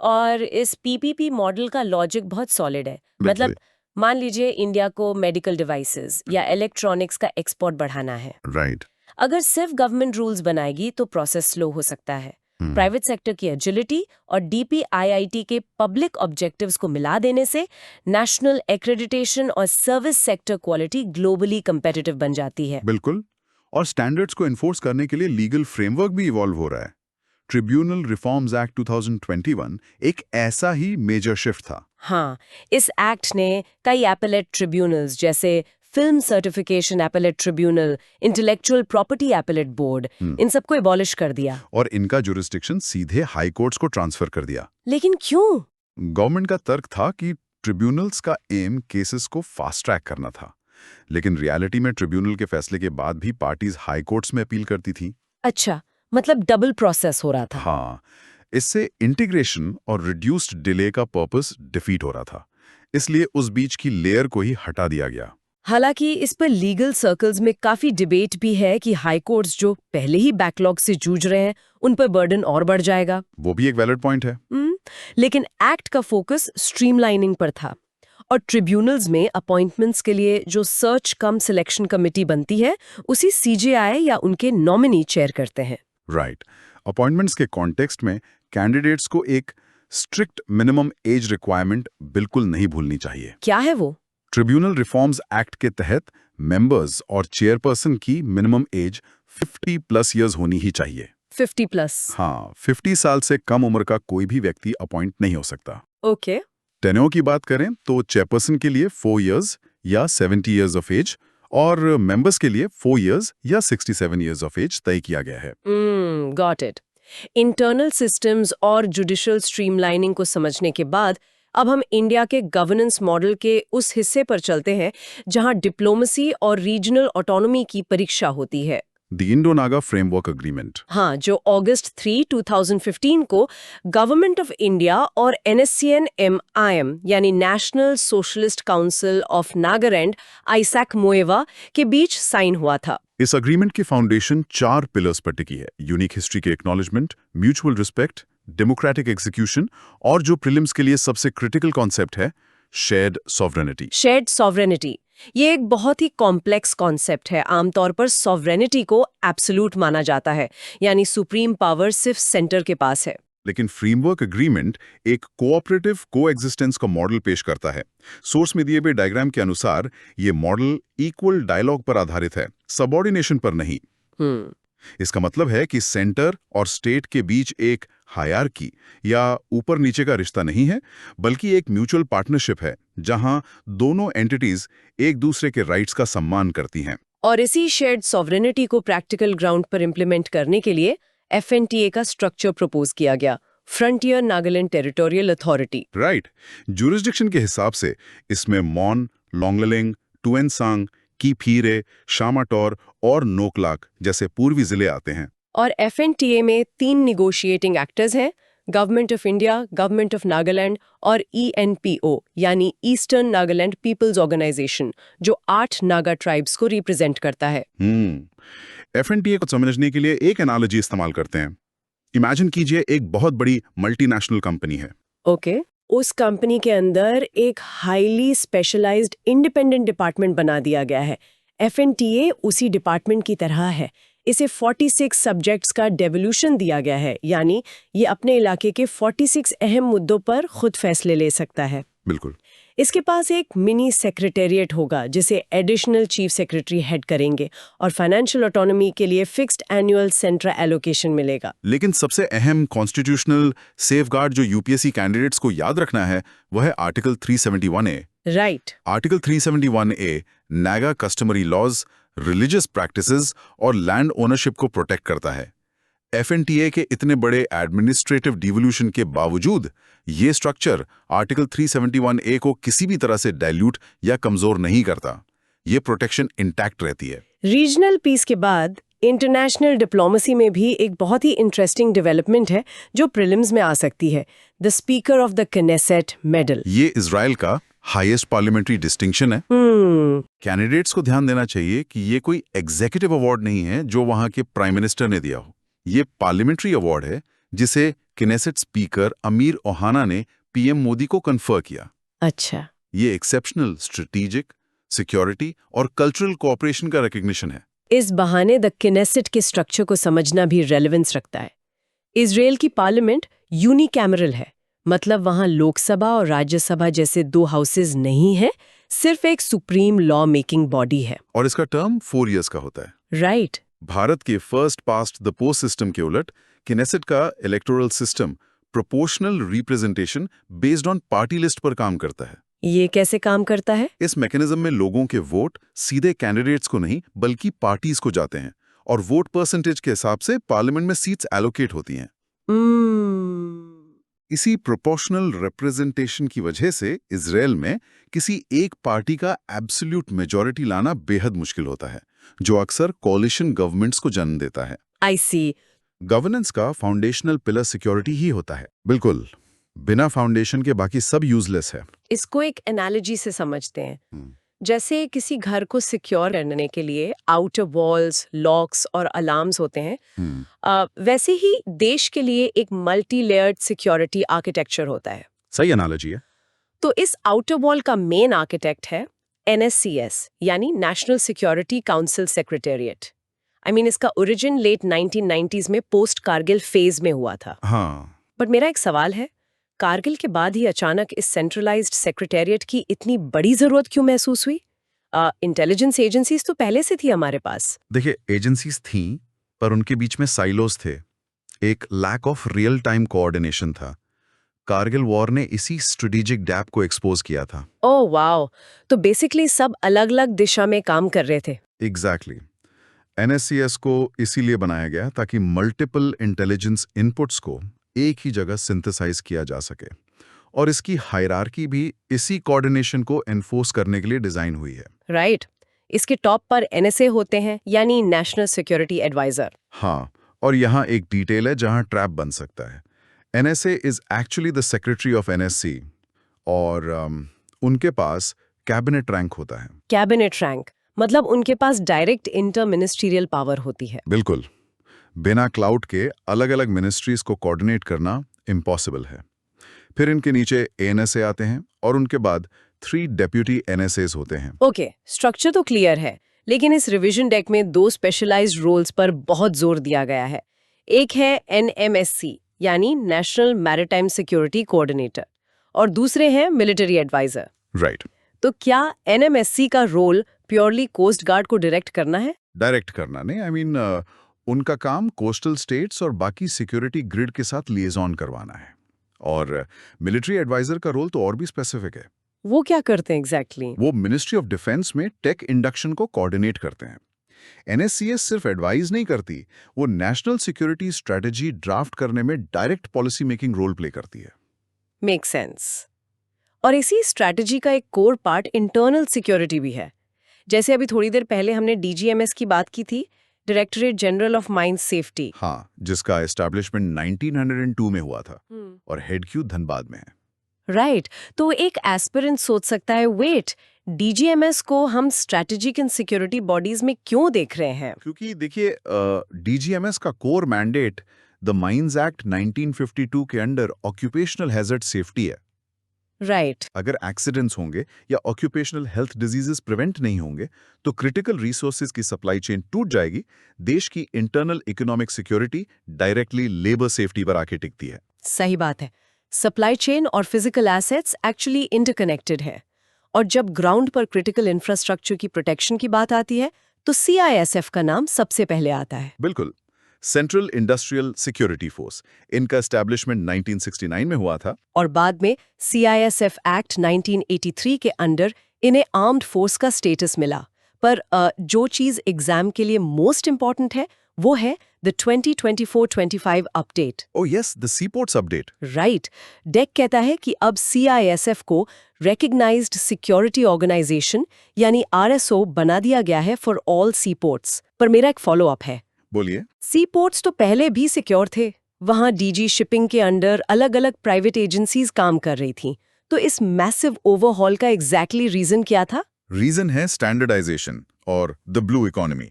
और इस PPP मॉडल का लॉजिक बहुत सॉलिड है। मतलब मान लीजिए इंडिया को मेडिकल डिवाइसेस या इलेक्ट्रॉनिक्स का एक्सपोर्ट बढ़ाना है। राइट। अगर सिर्फ गवर्नमेंट रूल्स बनाएगी तो प्रोसेस स्लो हो सकता है। प्राइवेट सेक्टर की एजिलिटी और DPIIT के पब्लिक ऑब्जेक्टिव्स को मिला देने से नेशनल एक्रेडिटेशन और service sector quality globally competitive बन जाती है। बिल्कुल। और स्टैंडर्ड्स को एनफोर्स करने के लिए लीगल फ्रेमवर्क भी इवॉल्व हो रहा है। ट्रिब्यूनल रिफॉर्म्स एक्ट 2021 एक ऐसा ही मेजर शिफ्ट था। हाँ, इस एक्ट ने कई एपेलेट ट्रिब्यूनल्स जैसे film certification appellate tribunal, intellectual property appellate board, इन सबको एबॉलिश कर दिया। और इनका जुरिस्डिक्शन सीधे हाई कोर्ट्स को ट्रांसफर कर दिया। लेकिन क्यों? गवर्नमेंट का तर्क था कि ट्रिब्यूनल्स का एम केसेस को फास्ट ट्रैक करना था, लेकिन रियलिटी में ट्रिब्यूनल के फैसले के बाद भी पार्टीज हाई कोर्ट्स में अपील करती थी। अच्छा, मतलब डबल प्रोसेस हो रहा था। हाँ, इससे इंटीग्रेशन और रिड्यूस्ड डिले का पर्पस डिफीट हो रहा था, इसलिए उस बीच की लेयर को ही हटा दिया गया। हालांकि इस पर लीगल सर्कल्स में काफी डिबेट भी है कि हाई कोर्ट्स जो पहले ही बैकलॉग से जूझ रहे हैं उन पर बर्डन और बढ़ जाएगा। वो भी एक वैलिड पॉइंट है। लेकिन एक्ट का फोकस स्ट्रीमलाइनिंग पर था और ट्रिब्यूनल्स में अपॉइंटमेंट्स के लिए जो सर्च कम सिलेक्शन कमेटी बनती है उसी सीजेआई या उनके नॉमिनी चेयर करते हैं। राइट। अपॉइंटमेंट्स के कॉन्टेक्स्ट में कैंडिडेट्स को एक स्ट्रिक्ट मिनिमम एज रिक्वायरमेंट बिल्कुल नहीं भूलनी चाहिए। क्या है वो? ट्रिब्यूनल रिफॉर्म्स एक्ट के तहत मेंबर्स और चेयरपर्सन की मिनिमम एज 50+ ईयर्स होनी ही चाहिए। 50+? हाँ, 50 साल से कम उम्र का कोई भी व्यक्ति अपॉइंट नहीं हो सकता। ओके। टेन्योर की बात करें तो चेयरपर्सन के लिए 4 इयर्स या 70 इयर्स ऑफ एज और मेंबर्स के लिए 4 इयर्स या 67 इयर्स ऑफ एज तय किया गया है। Got it. इंटरनल सिस्टम्स और जुडिशियल स्ट्रीमलाइनिंग को समझने के बाद अब हम इंडिया के गवर्नेंस मॉडल के उस हिस्से पर चलते हैं जहां डिप्लोमेसी और रीजनल ऑटोनॉमी की परीक्षा होती है। The इंडो-नागा framework agreement. हाँ, जो अगस्त 3, 2015 को गवर्नमेंट ऑफ इंडिया और NSCN-MIM यानी national socialist council of Nagaland Isak Muivah के बीच साइन हुआ था। इस एग्रीमेंट की फाउंडेशन 4 पिलर्स पर टिकी है: यूनिक हिस्ट्री के acknowledgement, mutual respect, democratic execution और जो प्रीलिम्स के लिए सबसे क्रिटिकल कॉन्सेप्ट है, शेयर्ड सॉवरेनिटी। शेयर्ड सॉवरेनिटी ये एक बहुत ही कॉम्प्लेक्स कॉन्सेप्ट है। आमतौर पर सॉवरेनिटी को एब्सोल्यूट माना जाता है, यानी सुप्रीम पावर सिर्फ सेंटर के पास है। लेकिन फ्रेमवर्क एग्रीमेंट एक कोऑपरेटिव कोएग्जिस्टेंस का मॉडल पेश करता है। सोर्स में दिए गए डायग्राम के अनुसार ये मॉडल इक्वल डायलॉग पर आधारित है, सबऑर्डिनेशन पर नहीं। इसका मतलब है कि सेंटर और स्टेट के बीच एक हायरार्की या ऊपर नीचे का रिश्ता नहीं है, बल्कि एक म्यूचुअल पार्टनरशिप है जहां दोनों एंटिटीज एक दूसरे के राइट्स का सम्मान करती हैं। और इसी शेयर्ड सॉवरेनिटी को प्रैक्टिकल ग्राउंड पर इम्प्लीमेंट करने के लिए FNTA का स्ट्रक्चर प्रपोज किया गया, frontier Nagaland territorial authority. Right. Jurisdiction के हिसाब से इसमें मॉन, लोंगलेंग, टुएनसांग, कीफीरे, शामाटोर और नोकलाक जैसे पूर्वी जिले आते हैं। और FNTA में 3 निगोशिएटिंग एक्टर्स हैं, government of India, government of Nagaland और ENPO यानी ईस्टर्न नागालैंड पीपल्स ऑर्गेनाइजेशन, जो 8 नागा ट्राइब्स को रिप्रेजेंट करता है। FNTA को समझने के लिए एक एनालॉजी इस्तेमाल करते हैं। इमेजिन कीजिए एक बहुत बड़ी मल्टीनेशनल कंपनी है। ओके। उस कंपनी के अंदर एक हाईली स्पेशलाइज्ड इंडिपेंडेंट डिपार्टमेंट बना दिया गया है। FNTA उसी डिपार्टमेंट की तरह है। इसे 46 सब्जेक्ट्स का डेवोल्यूशन दिया गया है, यानी ये अपने इलाके के 46 अहम मुद्दों पर खुद फैसले ले सकता है। बिल्कुल। इसके पास एक मिनी सेक्रेटेरिएट होगा जिसे एडिशनल चीफ सेक्रेटरी हेड करेंगे और फाइनेंशियल ऑटोनॉमी के लिए फिक्स्ड एनुअल सेंट्रल एलोकेशन मिलेगा। लेकिन सबसे अहम कॉन्स्टिट्यूशनल सेफगार्ड जो यूपीएससी कैंडिडेट्स को याद रखना है वह है article 371A। Right. Article 371A Naga customary laws, religious practices और लैंड ओनरशिप को प्रोटेक्ट करता है। FNTA के इतने बड़े एडमिनिस्ट्रेटिव डिवोल्यूशन के बावजूद ये स्ट्रक्चर आर्टिकल 371A को किसी भी तरह से डाइल्यूट या कमजोर नहीं करता। ये प्रोटेक्शन इंटैक्ट रहती है। रीजनल पीस के बाद इंटरनेशनल डिप्लोमेसी में भी एक बहुत ही इंटरेस्टिंग डेवलपमेंट है जो प्रीलिम्स में आ सकती है, the speaker of the Knesset medal. ये इजराइल का हाईएस्ट पार्लियामेंट्री डिस्टिंक्शन है। कैंडिडेट्स को ध्यान देना चाहिए कि ये कोई एग्जीक्यूटिव अवार्ड नहीं है जो वहां के प्राइम मिनिस्टर ने दिया हो। ये पार्लियामेंट्री अवार्ड है जिसे किनेसेट स्पीकर अमीर ओहाना ने PM मोदी को कन्फर किया। अच्छा। ये एक्सेप्शनल स्ट्रेटेजिक, सिक्योरिटी और कल्चरल कोऑपरेशन का रिकॉग्निशन है। इस बहाने द किनेसेट के स्ट्रक्चर को समझना भी रेलेवेंस रखता है। इजराइल की पार्लियामेंट यूनिकैमरल है, मतलब वहां लोकसभा और राज्यसभा जैसे 2 हाउसेज नहीं है, सिर्फ एक सुप्रीम लॉ मेकिंग बॉडी है। और इसका टर्म 4 इयर्स का होता है। राइट। भारत के first past the post system के उलट किनेसेट का electoral system proportional representation based on party list पर काम करता है। ये कैसे काम करता है? इस मैकेनिज्म में लोगों के वोट सीधे कैंडिडेट्स को नहीं बल्कि पार्टीज को जाते हैं और वोट परसेंटेज के हिसाब से पार्लियामेंट में सीट्स एलोकेट होती हैं। इसी प्रोपोर्शनल रिप्रेजेंटेशन की वजह से इजराइल में किसी एक पार्टी का एब्सोल्यूट मेजॉरिटी लाना बेहद मुश्किल होता है, जो अक्सर कोalition गवर्नमेंट्स को जन्म देता है। आई सी। गवर्नेंस का फाउंडेशनल पिलर सिक्योरिटी ही होता है। बिल्कुल, बिना फाउंडेशन के बाकी सब यूजलेस है। इसको एक एनालॉजी से समझते हैं। जैसे किसी घर को सिक्योर करने के लिए आउटर वॉल्स, लॉक्स और अलार्म्स होते हैं, वैसे ही देश के लिए एक मल्टी लेयर्ड सिक्योरिटी आर्किटेक्चर होता है। सही एनालॉजी है। तो इस आउटर वॉल का मेन आर्किटेक्ट है NSCS यानी नेशनल सिक्योरिटी काउंसिल सेक्रेटेरिएट। इसका ओरिजिन लेट 1990s में पोस्ट कारगिल फेज में हुआ था। हाँ, बट मेरा एक सवाल है, कारगिल के बाद ही अचानक इस सेंट्रलाइज्ड सेक्रेटेरिएट की इतनी बड़ी जरूरत क्यों महसूस हुई? इंटेलिजेंस एजेंसीज तो पहले से थी हमारे पास। देखिए एजेंसीज थीं, पर उनके बीच में साइलोज थे। एक lack of real time coordination था। कारगिल वॉर ने इसी स्ट्रेटेजिक गैप को एक्सपोज किया था। ओह वाओ, तो बेसिकली सब अलग-अलग दिशा में काम कर रहे थे। एग्जैक्टली। NSCS को इसीलिए बनाया गया ताकि मल्टीपल इंटेलिजेंस इनपुट्स को एक ही जगह सिंथेसाइज किया जा सके, और इसकी हायरार्की भी इसी कोऑर्डिनेशन को एनफोर्स करने के लिए डिजाइन हुई है। राइट। इसके टॉप पर NSA होते हैं, यानी नेशनल सिक्योरिटी एडवाइजर। हाँ, और यहाँ एक डिटेल है जहाँ ट्रैप बन सकता है। NSA is actually the secretary of NSC, और उनके पास कैबिनेट रैंक होता है। कैबिनेट रैंक मतलब उनके पास डायरेक्ट इंटर मिनिस्ट्रियल पावर होती है। बिल्कुल। बिना क्लाउड के अलग अलग मिनिस्ट्रीज को कोऑर्डिनेट करना इम्पॉसिबल है। फिर इनके नीचे ANSA आते हैं, और उनके बाद 3 डेप्यूटी NSAs होते हैं। ओके, स्ट्रक्चर तो क्लियर है, लेकिन इस रिवीजन डेक में 2 स्पेशलाइज्ड रोल्स पर बहुत जोर दिया गया है। एक है NMSC यानी नेशनल मैरिटाइम सिक्योरिटी कोऑर्डिनेटर, और दूसरे हैं मिलिट्री एडवाइजर। राइट। तो क्या NMSC का रोल प्योरली कोस्ट गार्ड को डायरेक्ट करना है? डायरेक्ट करना नहीं, उनका काम कोस्टल स्टेट्स और बाकी सिक्योरिटी ग्रिड के साथ लिएजॉन करवाना है। और मिलिट्री एडवाइजर का रोल तो और भी स्पेसिफिक है। वो क्या करते हैं एग्जैक्टली? वो मिनिस्ट्री ऑफ डिफेंस में टेक इंडक्शन को कोऑर्डिनेट करते हैं। NSCS सिर्फ एडवाइज नहीं करती, वो नेशनल सिक्योरिटी स्ट्रेटेजी ड्राफ्ट करने में direct policy making role play करती है। Make sense. और इसी स्ट्रैटेजी का एक कोर पार्ट इंटरनल सिक्योरिटी भी है। जैसे अभी थोड़ी देर पहले हमने DGMS की बात की थी, directorate general of mine safety. हाँ, जिसका एस्टैब्लिशमेंट 1902 में हुआ था, और हेड क्यू धनबाद में है। राइट। तो एक एस्पिरेंट सोच सकता है, वेट, DGMS को हम स्ट्रैटेजिक एंड सिक्योरिटी बॉडीज में क्यों देख रहे हैं? क्योंकि देखिए, DGMS का core mandate the mines act 1952 के अंडर ऑक्यूपेशनल हैजर्ड सेफ्टी है। राइट। अगर एक्सीडेंट्स होंगे या ऑक्यूपेशनल हेल्थ डिजीजेस प्रिवेंट नहीं होंगे, तो क्रिटिकल रिसोर्सेज की सप्लाई चेन टूट जाएगी। देश की internal economic security directly labour safety पर आके टिकती है। सही बात है। सप्लाई चेन और फिजिकल एसेट्स एक्चुअली इंटरकनेक्टेड है। और जब ग्राउंड पर क्रिटिकल इंफ्रास्ट्रक्चर की प्रोटेक्शन की बात आती है, तो CISF का नाम सबसे पहले आता है। बिल्कुल। सेंट्रल इंडस्ट्रियल सिक्योरिटी फोर्स, इनका एस्टैब्लिशमेंट 1969 में हुआ था, और बाद में CISF एक्ट 1983 के अंडर इन्हें आर्म्ड फोर्स का स्टेटस मिला। पर जो चीज एग्जाम के लिए मोस्ट इंपॉर्टेंट है, वो है the 2024-25 update. Oh yes, the सीपोर्ट्स update. Right. Deck कहता है कि अब CISF को रिकग्नाइज्ड सिक्योरिटी ऑर्गेनाइजेशन यानी RSO बना दिया गया है फॉर ऑल सीपोर्ट्स। पर मेरा एक फॉलो अप है। बोलिए। सीपोर्ट्स तो पहले भी सिक्योर थे, वहां DG शिपिंग के अंडर अलग अलग प्राइवेट एजेंसीज काम कर रही थीं। तो इस मैसिव ओवरहॉल का एग्जैक्टली रीजन क्या था? रीजन है स्टैंडर्डाइजेशन और द ब्लू इकोनॉमी।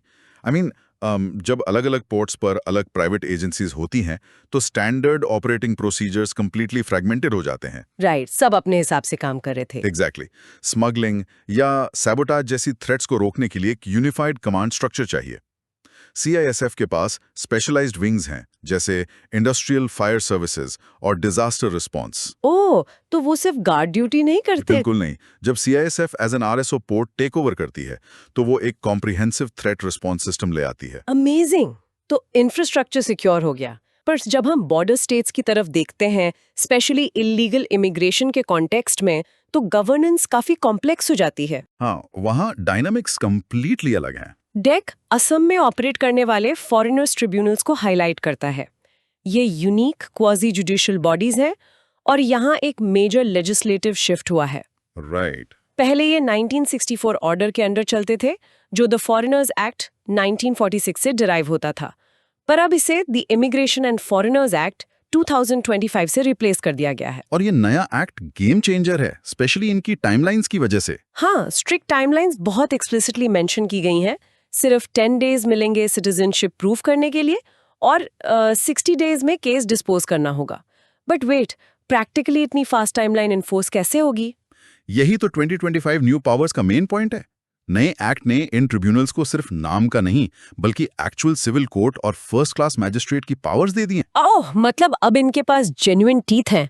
जब अलग अलग पोर्ट्स पर अलग प्राइवेट एजेंसीज होती हैं, तो standard operating procedures completely fragmented हो जाते हैं। राइट, सब अपने हिसाब से काम कर रहे थे। एग्जैक्टली। स्मगलिंग या सैबोटाज जैसी थ्रेट्स को रोकने के लिए एक यूनिफाइड कमांड स्ट्रक्चर चाहिए। CISF के पास स्पेशलाइज्ड विंग्स हैं, जैसे इंडस्ट्रियल फायर सर्विसेज और डिजास्टर रिस्पांस। ओह, तो वो सिर्फ गार्ड ड्यूटी नहीं करते? बिल्कुल नहीं। जब CISF as an RSO port take over करती है, तो वो एक कॉम्प्रिहेंसिव थ्रेट रिस्पांस सिस्टम ले आती है। अमेजिंग। तो इंफ्रास्ट्रक्चर सिक्योर हो गया। पर जब हम बॉर्डर स्टेट्स की तरफ देखते हैं, स्पेशली इलीगल इमिग्रेशन के कॉन्टेक्स्ट में, तो गवर्नेंस काफी कॉम्प्लेक्स हो जाती है। हाँ, वहाँ डायनामिक्स कंप्लीटली अलग हैं। डेक असम में ऑपरेट करने वाले फॉरेनर्स ट्रिब्यूनल्स को हाईलाइट करता है। ये यूनिक क्वाजी जुडिशियल बॉडीज हैं, और यहाँ एक मेजर लेजिस्लेटिव शिफ्ट हुआ है। राइट। पहले ये 1964 ऑर्डर के अंडर चलते थे, जो द फॉरेनर्स एक्ट 1946 से डिराइव होता था। पर अब इसे the immigration and foreigners act 2025 से रिप्लेस कर दिया गया है। और ये नया एक्ट गेम चेंजर है, स्पेशली इनकी टाइमलाइंस की वजह से। हाँ, स्ट्रिक्ट टाइमलाइंस बहुत एक्सप्लिसिटली मेंशन की गई हैं। सिर्फ 10 डेज मिलेंगे सिटीजनशिप प्रूव करने के लिए, और 60 डेज में केस डिस्पोज करना होगा। बट वेट, प्रैक्टिकली इतनी फास्ट टाइमलाइन इन्फोर्स कैसे होगी? यही तो 2025 न्यू पावर्स का मेन पॉइंट है। नए एक्ट ने इन ट्रिब्यूनल्स को सिर्फ नाम का नहीं बल्कि एक्चुअल सिविल कोर्ट और फर्स्ट क्लास मैजिस्ट्रेट की पावर्स दे दी हैं। ओह, मतलब अब इनके पास जेन्युइन टीथ हैं।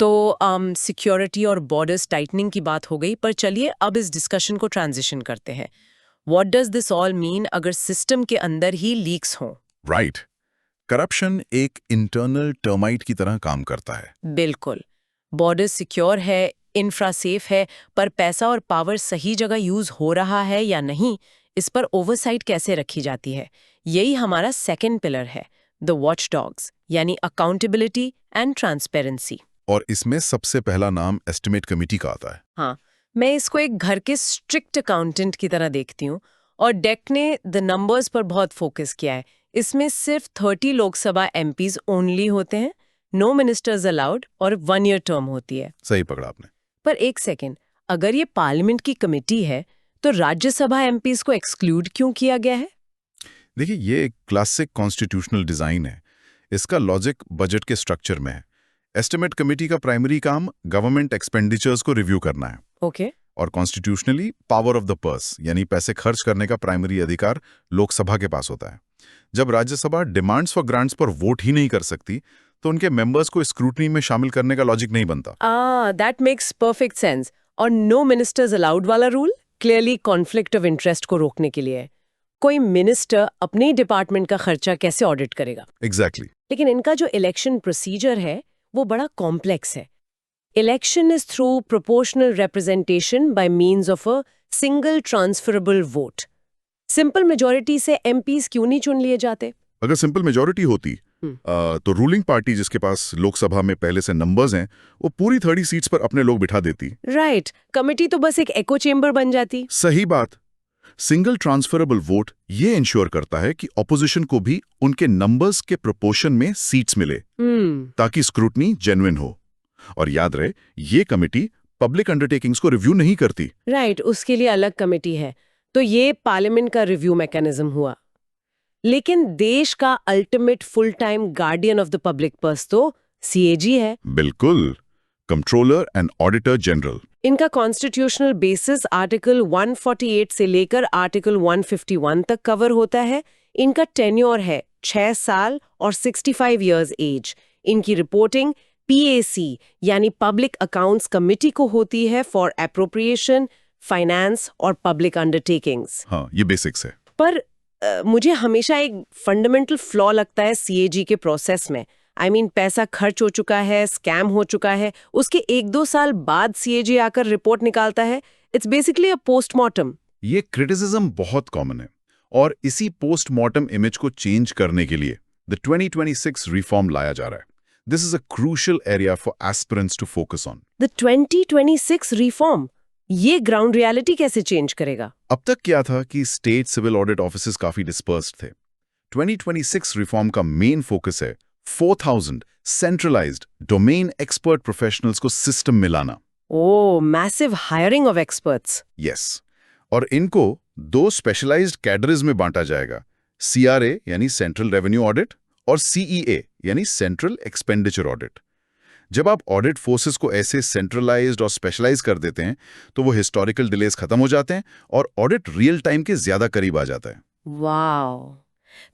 तो सिक्योरिटी और बॉर्डर्स टाइटनिंग की बात हो गई, पर चलिए अब इस डिस्कशन को ट्रांजिशन करते हैं। What does this all mean अगर सिस्टम के अंदर ही लीक्स हों? राइट। करप्शन एक इंटरनल टर्माइट की तरह काम करता है। बिल्कुल। बॉर्डर सिक्योर है, इंफ्रा सेफ है, पर पैसा और पावर सही जगह यूज हो रहा है या नहीं, इस पर ओवरसाइट कैसे रखी जाती है? यही हमारा सेकंड पिलर है, द वॉच डॉग्स, यानी अकाउंटेबिलिटी एंड ट्रांसपेरेंसी। और इसमें सबसे पहला नाम एस्टिमेट कमेटी का आता है। हाँ, मैं इसको एक घर के स्ट्रिक्ट अकाउंटेंट की तरह देखती हूँ, और डेक ने द नंबर्स पर बहुत फोकस किया है। इसमें सिर्फ 30 लोकसभा एमपीज ओनली होते हैं, नो मिनिस्टर्स अलाउड, और 1 ईयर टर्म होती है। सही पकड़ा आपने। पर एक सेकेंड, अगर ये पार्लियामेंट की कमेटी है तो राज्यसभा एमपीज को एक्सक्लूड क्यों किया गया है? देखिए, ये एक क्लासिक कॉन्स्टिट्यूशनल डिजाइन है। इसका लॉजिक बजट के स्ट्रक्चर में है। एस्टिमेट कमेटी का प्राइमरी काम गवर्नमेंट एक्सपेंडिचर्स को रिव्यू करना है। ओके। और constitutionally power of the purse यानी पैसे खर्च करने का प्राइमरी अधिकार लोकसभा के पास होता है। जब राज्यसभा डिमांड्स फॉर ग्रांट्स पर वोट ही नहीं कर सकती तो उनके मेंबर्स को स्क्रूटनी में शामिल करने का लॉजिक नहीं बनता। That makes perfect sense. और नो मिनिस्टर्स अलाउड वाला rule clearly conflict of interest को रोकने के लिए है। कोई मिनिस्टर अपने डिपार्टमेंट का खर्चा कैसे ऑडिट करेगा? एग्जैक्टली। लेकिन इनका जो इलेक्शन प्रोसीजर है वो बड़ा कॉम्प्लेक्स है। Election is through proportional representation by means of a single transferable vote. Simple majority से एमपीज क्यों नहीं चुन लिए जाते? अगर सिंपल मेजॉरिटी होती तो रूलिंग पार्टी जिसके पास लोकसभा में पहले से नंबर्स हैं वो पूरी 30 सीट्स पर अपने लोग बिठा देती। राइट। कमेटी तो बस एक एको चेंबर बन जाती। सही बात। सिंगल ट्रांसफरेबल वोट ये इंश्योर करता है कि ऑपोजिशन को भी उनके नंबर्स के प्रोपोर्शन में सीट्स मिले ताकि स्क्रूटनी जेन्युइन हो। और याद रहे, ये कमेटी पब्लिक अंडरटेकिंग्स को रिव्यू नहीं करती। राइट, उसके लिए अलग कमेटी है। तो ये पार्लियामेंट का रिव्यू मैकेनिज्म हुआ। लेकिन देश का ultimate full time guardian of the public purse तो सीएजी है। बिल्कुल, कंट्रोलर एंड ऑडिटर जनरल। इनका कॉन्स्टिट्यूशनल बेसिस आर्टिकल 148 से लेकर आर्टिकल 151 तक कवर होता है। इनका टेन्योर है 6 साल और 65 इयर्स एज। इनकी रिपोर्टिंग पीएसी यानी पब्लिक अकाउंट्स कमेटी को होती है फॉर एप्रोप्रिएशन, फाइनेंस और पब्लिक अंडरटेकिंग्स। हाँ, ये बेसिक्स है। पर मुझे हमेशा एक फंडामेंटल फ्लॉ लगता है सीएजी के प्रोसेस में। I mean, पैसा खर्च हो चुका है, स्कैम हो चुका है, उसके 1-2 साल बाद सीएजी आकर रिपोर्ट निकालता है। It's basically a postmortem. ये क्रिटिसिज्म बहुत कॉमन है और इसी पोस्टमार्टम इमेज को चेंज करने के लिए द 2026 रिफॉर्म लाया जा रहा है। This is a crucial area for aspirants to focus on. The 2026 reform, ये ग्राउंड रियलिटी कैसे चेंज करेगा? अब तक क्या था कि स्टेट सिविल ऑडिट ऑफिसेज काफी डिस्पर्स्ड थे। 2026 रिफॉर्म का मेन फोकस है 4000 सेंट्रलाइज्ड डोमेन एक्सपर्ट प्रोफेशनल्स को सिस्टम में लाना। Oh, massive hiring of experts. Yes, और इनको 2 स्पेशलाइज्ड कैडरेज में बांटा जाएगा, सीआरए यानी सेंट्रल रेवेन्यू ऑडिट और सीईए यानी सेंट्रल एक्सपेंडिचर ऑडिट। जब आप ऑडिट फोर्सेस को ऐसे सेंट्रलाइज्ड और स्पेशलाइज कर देते हैं तो वो हिस्टोरिकल डिलेज खत्म हो जाते हैं और ऑडिट रियल टाइम के ज्यादा करीब आ जाता है। वाओ,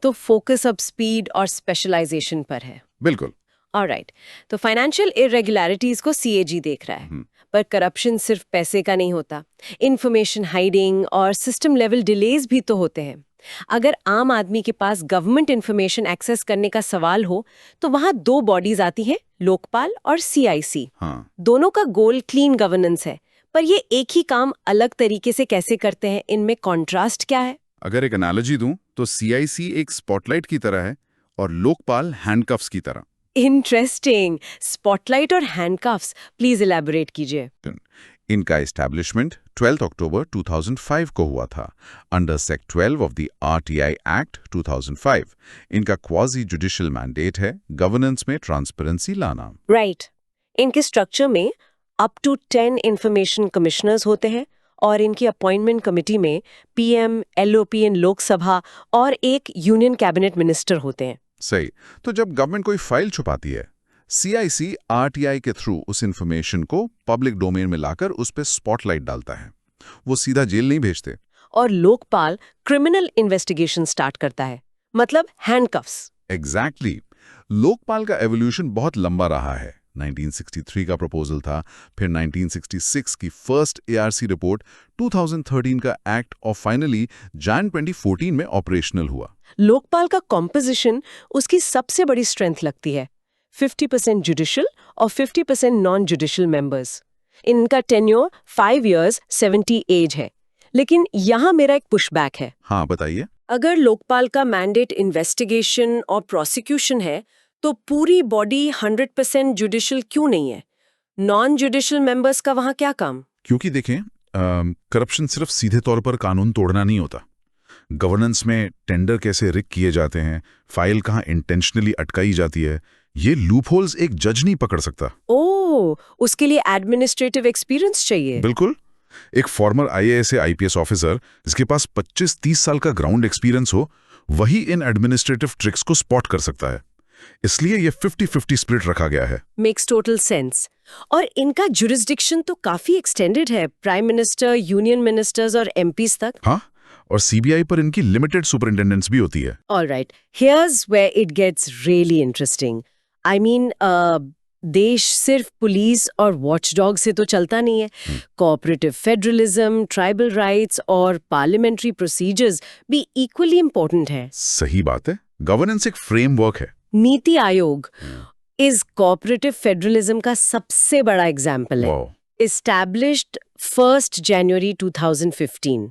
तो फोकस अब स्पीड और स्पेशलाइजेशन पर है। बिल्कुल। ऑलराइट, तो फाइनेंशियल इरेगुलरिटीज को सीएजी देख रहा है, पर करप्शन सिर्फ पैसे का नहीं होता। इंफॉर्मेशन हाइडिंग और सिस्टम लेवल डिलेज भी तो होते हैं। अगर आम आदमी के पास गवर्नमेंट इंफॉर्मेशन एक्सेस करने का सवाल हो तो वहां 2 बॉडीज आती हैं, लोकपाल और सीआईसी। दोनों का गोल क्लीन गवर्नेंस है, पर ये एक ही काम अलग तरीके से कैसे करते हैं, इनमें कॉन्ट्रास्ट क्या है? अगर एक एनालॉजी दूं तो सीआईसी एक स्पॉटलाइट की तरह है और लोकपाल हैंडकफ्स की तरह। इंटरेस्टिंग। स्पॉटलाइट और हैंडकफ्स, प्लीज इलैबोरेट कीजिए। इनका एस्टैब्लिशमेंट 12 अक्टूबर 2005 को हुआ था under sect 12 of the RTI act 2005। इनका क्वाजी जुडिशियल मैंडेट है गवर्नेंस में ट्रांसपेरेंसी लाना। राइट। इनके स्ट्रक्चर में अप टू 10 इंफॉर्मेशन कमिश्नर्स होते हैं और इनकी अपॉइंटमेंट कमेटी में पीएम, एलओपी इन लोकसभा और एक यूनियन कैबिनेट मिनिस्टर होते हैं। सही। तो जब गवर्नमेंट कोई फाइल छुपाती है, CIC RTI के थ्रू उस इंफॉर्मेशन को पब्लिक डोमेन में लाकर उस पे स्पॉटलाइट डालता है। वो सीधा जेल नहीं भेजते। और लोकपाल क्रिमिनल इन्वेस्टिगेशन स्टार्ट करता है, मतलब हैंडकफ्स। एग्जैक्टली। लोकपाल का एवोल्यूशन बहुत लंबा रहा है। 1963 का प्रपोजल था, फिर 1966 की फर्स्ट ARC रिपोर्ट, 2013 का एक्ट और फाइनली जैन 2014 में ऑपरेशनल हुआ। लोकपाल का कॉम्पोजिशन उसकी सबसे बड़ी स्ट्रेंथ लगती है। 50% जुडिशियल और 50% नॉन जुडिशियल मेंबर्स। इनका टेन्योर 5 इयर्स 70 एज है। लेकिन यहाँ मेरा एक पुशबैक है। हाँ, बताइए। अगर लोकपाल का मैंडेट इन्वेस्टिगेशन और प्रोसिक्यूशन है, तो पूरी बॉडी 100% जुडिशियल क्यों नहीं है? नॉन जुडिशियल मेंबर्स का वहाँ क्या काम? क्योंकि देखें, करप्शन सिर्फ सीधे तौर पर कानून तोड़ना नहीं होता। गवर्नेंस में टेंडर कैसे रिग किए जाते हैं, फाइल कहाँ इंटेंशनली अटकाई जाती है, ये लूपहोल्स एक जज नहीं पकड़ सकता। ओह, उसके लिए एडमिनिस्ट्रेटिव एक्सपीरियंस चाहिए। बिल्कुल। एक फॉर्मर IAS या IPS ऑफिसर जिसके पास 25-30 साल का ग्राउंड एक्सपीरियंस हो, वही इन एडमिनिस्ट्रेटिव ट्रिक्स को स्पॉट कर सकता है। इसलिए ये 50-50 स्प्लिट रखा गया है। Makes total sense. और इनका जुरिस्डिक्शन तो काफी एक्सटेंडेड है, प्राइम मिनिस्टर, यूनियन मिनिस्टर्स और MPs तक। हाँ, और CBI पर इनकी लिमिटेड सुपरिंटेंडेंस भी होती है। Alright, here's where it gets really interesting. I mean, देश सिर्फ पुलिस और वॉचडॉग से तो चलता नहीं है। कोऑपरेटिव फेडरलिज्म, ट्राइबल राइट्स और पार्लियामेंट्री प्रोसीजर्स भी इक्वली इम्पोर्टेंट है। सही बात है। गवर्नेंस एक फ्रेमवर्क है। नीति आयोग इस कोऑपरेटिव फेडरलिज्म का सबसे बड़ा एग्जाम्पल है। एस्टैब्लिश्ड 1 जनवरी 2015।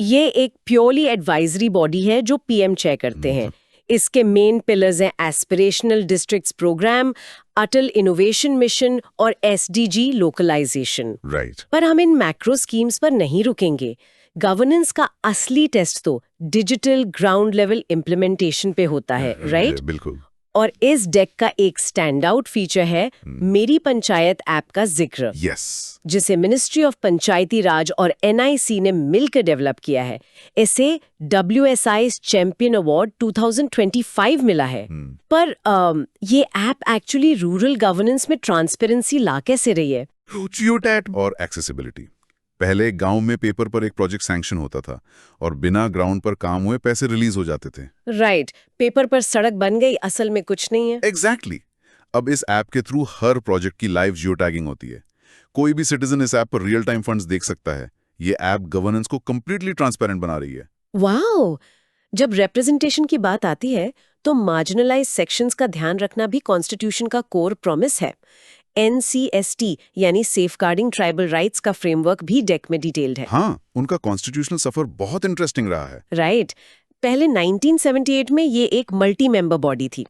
ये एक प्योरली एडवाइजरी बॉडी है जो PM चेयर करते हैं। इसके मेन पिलर्स हैं एस्पिरेशनल डिस्ट्रिक्ट्स प्रोग्राम, अटल इनोवेशन मिशन और SDG लोकलाइजेशन। राइट। पर हम इन मैक्रो स्कीम्स पर नहीं रुकेंगे। गवर्नेंस का असली टेस्ट तो डिजिटल ग्राउंड लेवल इम्प्लीमेंटेशन पे होता है, राइट? बिल्कुल। और इस डेक का एक स्टैंड आउट फीचर है मेरी पंचायत ऐप का जिक्र, जिसे मिनिस्ट्री ऑफ पंचायती राज और NIC ने मिलकर डेवलप किया है। इसे WSI चैंपियन अवार्ड 2025 मिला है। पर ये ऐप एक्चुअली रूरल गवर्नेंस में ट्रांसपेरेंसी ला कैसे रही है? और एक्सेसिबिलिटी। पहले गांव में पेपर पर एक प्रोजेक्ट सैंक्शन होता था और बिना ग्राउंड पर काम हुए पैसे रिलीज हो जाते थे। राइट, पेपर पर सड़क बन गई, असल में कुछ नहीं है। एग्जैक्टली। अब इस ऐप के थ्रू हर प्रोजेक्ट की लाइव जियो टैगिंग होती है। कोई भी सिटीजन इस ऐप पर रियल टाइम फंड्स देख सकता है। ये ऐप गवर्नेंस को कंप्लीटली ट्रांसपेरेंट बना रही है। वाओ! जब रिप्रेजेंटेशन की बात आती है तो मार्जिनलाइज सेक्शंस का ध्यान रखना भी कॉन्स्टिट्यूशन का कोर प्रॉमिस है। NCST यानी सेफगार्डिंग ट्राइबल राइट्स का फ्रेमवर्क भी डेक में डिटेल्ड है। हाँ, उनका कॉन्स्टिट्यूशनल सफर बहुत इंटरेस्टिंग रहा है। राइट। पहले 1978 में ये एक मल्टी मेंबर बॉडी थी।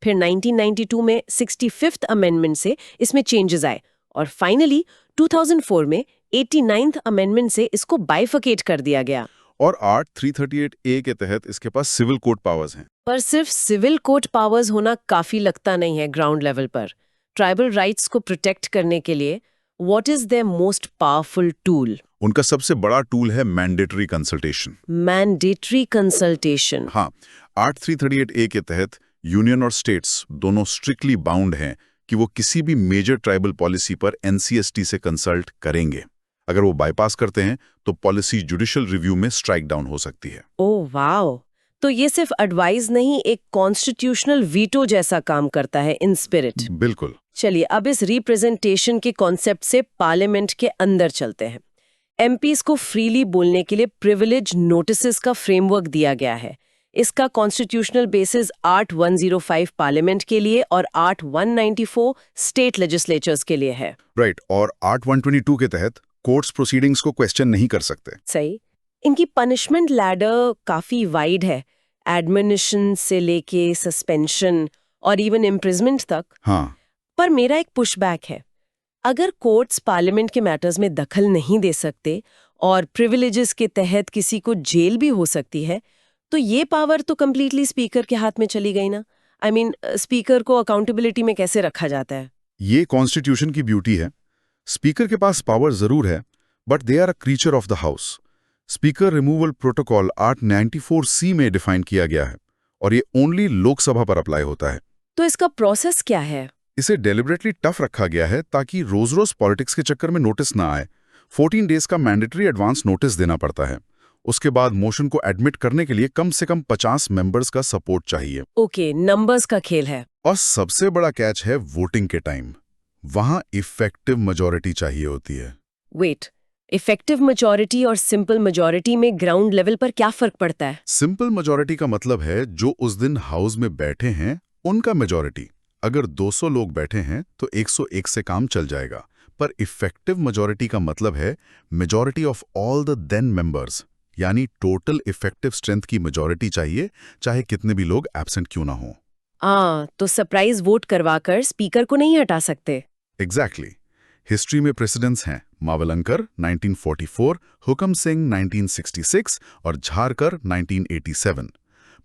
फिर 1992 में 65th अमेंडमेंट से इसमें चेंजेस आए और फाइनली 2004 में 89th अमेंडमेंट से इसको बाइफकेट कर दिया गया। और आर्ट 338A के तहत इसके पास सिविल कोर्ट पावर्स हैं। पर सिर्फ सिविल कोर्ट पावर्स होना काफी लगता नहीं है ग्राउंड लेवल पर। ट्राइबल राइट्स को प्रोटेक्ट करने के लिए what is their most powerful tool? उनका सबसे बड़ा टूल है मैंडेटरी कंसल्टेशन। Mandatory consultation. हाँ, आर्ट 338A के तहत यूनियन और स्टेट्स दोनों स्ट्रिक्टली बाउंड हैं कि वो किसी भी मेजर ट्राइबल पॉलिसी पर NCST से कंसल्ट करेंगे। अगर वो बाईपास करते हैं तो पॉलिसी जुडिशियल रिव्यू में स्ट्राइक डाउन हो सकती है। Oh wow! तो ये सिर्फ एडवाइस नहीं, एक कॉन्स्टिट्यूशनल वीटो जैसा काम करता है इन स्पिरिट। बिल्कुल। चलिए अब इस रिप्रेजेंटेशन के कॉन्सेप्ट से पार्लियामेंट के अंदर चलते हैं। MPs को फ्रीली बोलने के लिए प्रिविलेज नोटिसेस का फ्रेमवर्क दिया गया है। इसका कॉन्स्टिट्यूशनल बेसिस आर्ट 105 पार्लियामेंट के लिए और आर्ट 194 स्टेट लेजिस्लेचर्स के लिए है। राइट। और आर्ट 122 के तहत कोर्ट्स प्रोसीडिंग्स को क्वेश्चन नहीं कर सकते। सही। इनकी पनिशमेंट लैडर काफी वाइड है, एडमिनिशन से लेके सस्पेंशन और इवन इम्प्रिजमेंट तक। हाँ। पर मेरा एक पुशबैक है, अगर कोर्ट्स पार्लियामेंट के मैटर्स में दखल नहीं दे सकते और प्रिविलेजेस के तहत किसी को जेल भी हो सकती है, तो ये पावर तो कंप्लीटली स्पीकर के हाथ में चली गई ना। आई मीन, स्पीकर को अकाउंटेबिलिटी में कैसे रखा जाता है? ये कॉन्स्टिट्यूशन की ब्यूटी है। स्पीकर के पास पावर जरूर है, but they are a creature of the house. Speaker removal protocol art 94C में डिफाइन किया गया है और ये ओनली लोकसभा पर अप्लाई होता है। तो इसका प्रोसेस क्या है? इसे डेलिबरेटली टफ रखा गया है ताकि रोज रोज पॉलिटिक्स के चक्कर में नोटिस ना आए। 14 डेज का मैंडेटरी एडवांस नोटिस देना पड़ता है। उसके बाद मोशन को एडमिट करने के लिए कम से कम 50 मेंबर्स का सपोर्ट चाहिए। ओके, नंबर्स का खेल है। और सबसे बड़ा कैच है वोटिंग के टाइम। वहां इफेक्टिव मेजॉरिटी चाहिए होती है। वेट, इफेक्टिव मेजॉरिटी और सिंपल मेजॉरिटी में ग्राउंड लेवल पर क्या फर्क पड़ता है? सिंपल मेजॉरिटी का मतलब है जो उस दिन हाउस में बैठे हैं उनका मेजॉरिटी। अगर 200 लोग बैठे हैं तो 101 से काम चल जाएगा। पर इफेक्टिव मेजॉरिटी का मतलब है majority of all the then members, यानी टोटल इफेक्टिव स्ट्रेंथ की मेजॉरिटी चाहिए, चाहे कितने भी लोग एब्सेंट क्यों ना हो। तो सरप्राइज वोट करवाकर स्पीकर को नहीं हटा सकते। एग्जैक्टली। हिस्ट्री में प्रेसिडेंट्स हैं मावलंकर 1944, हुकम सिंह 1966 और झारकर 1987।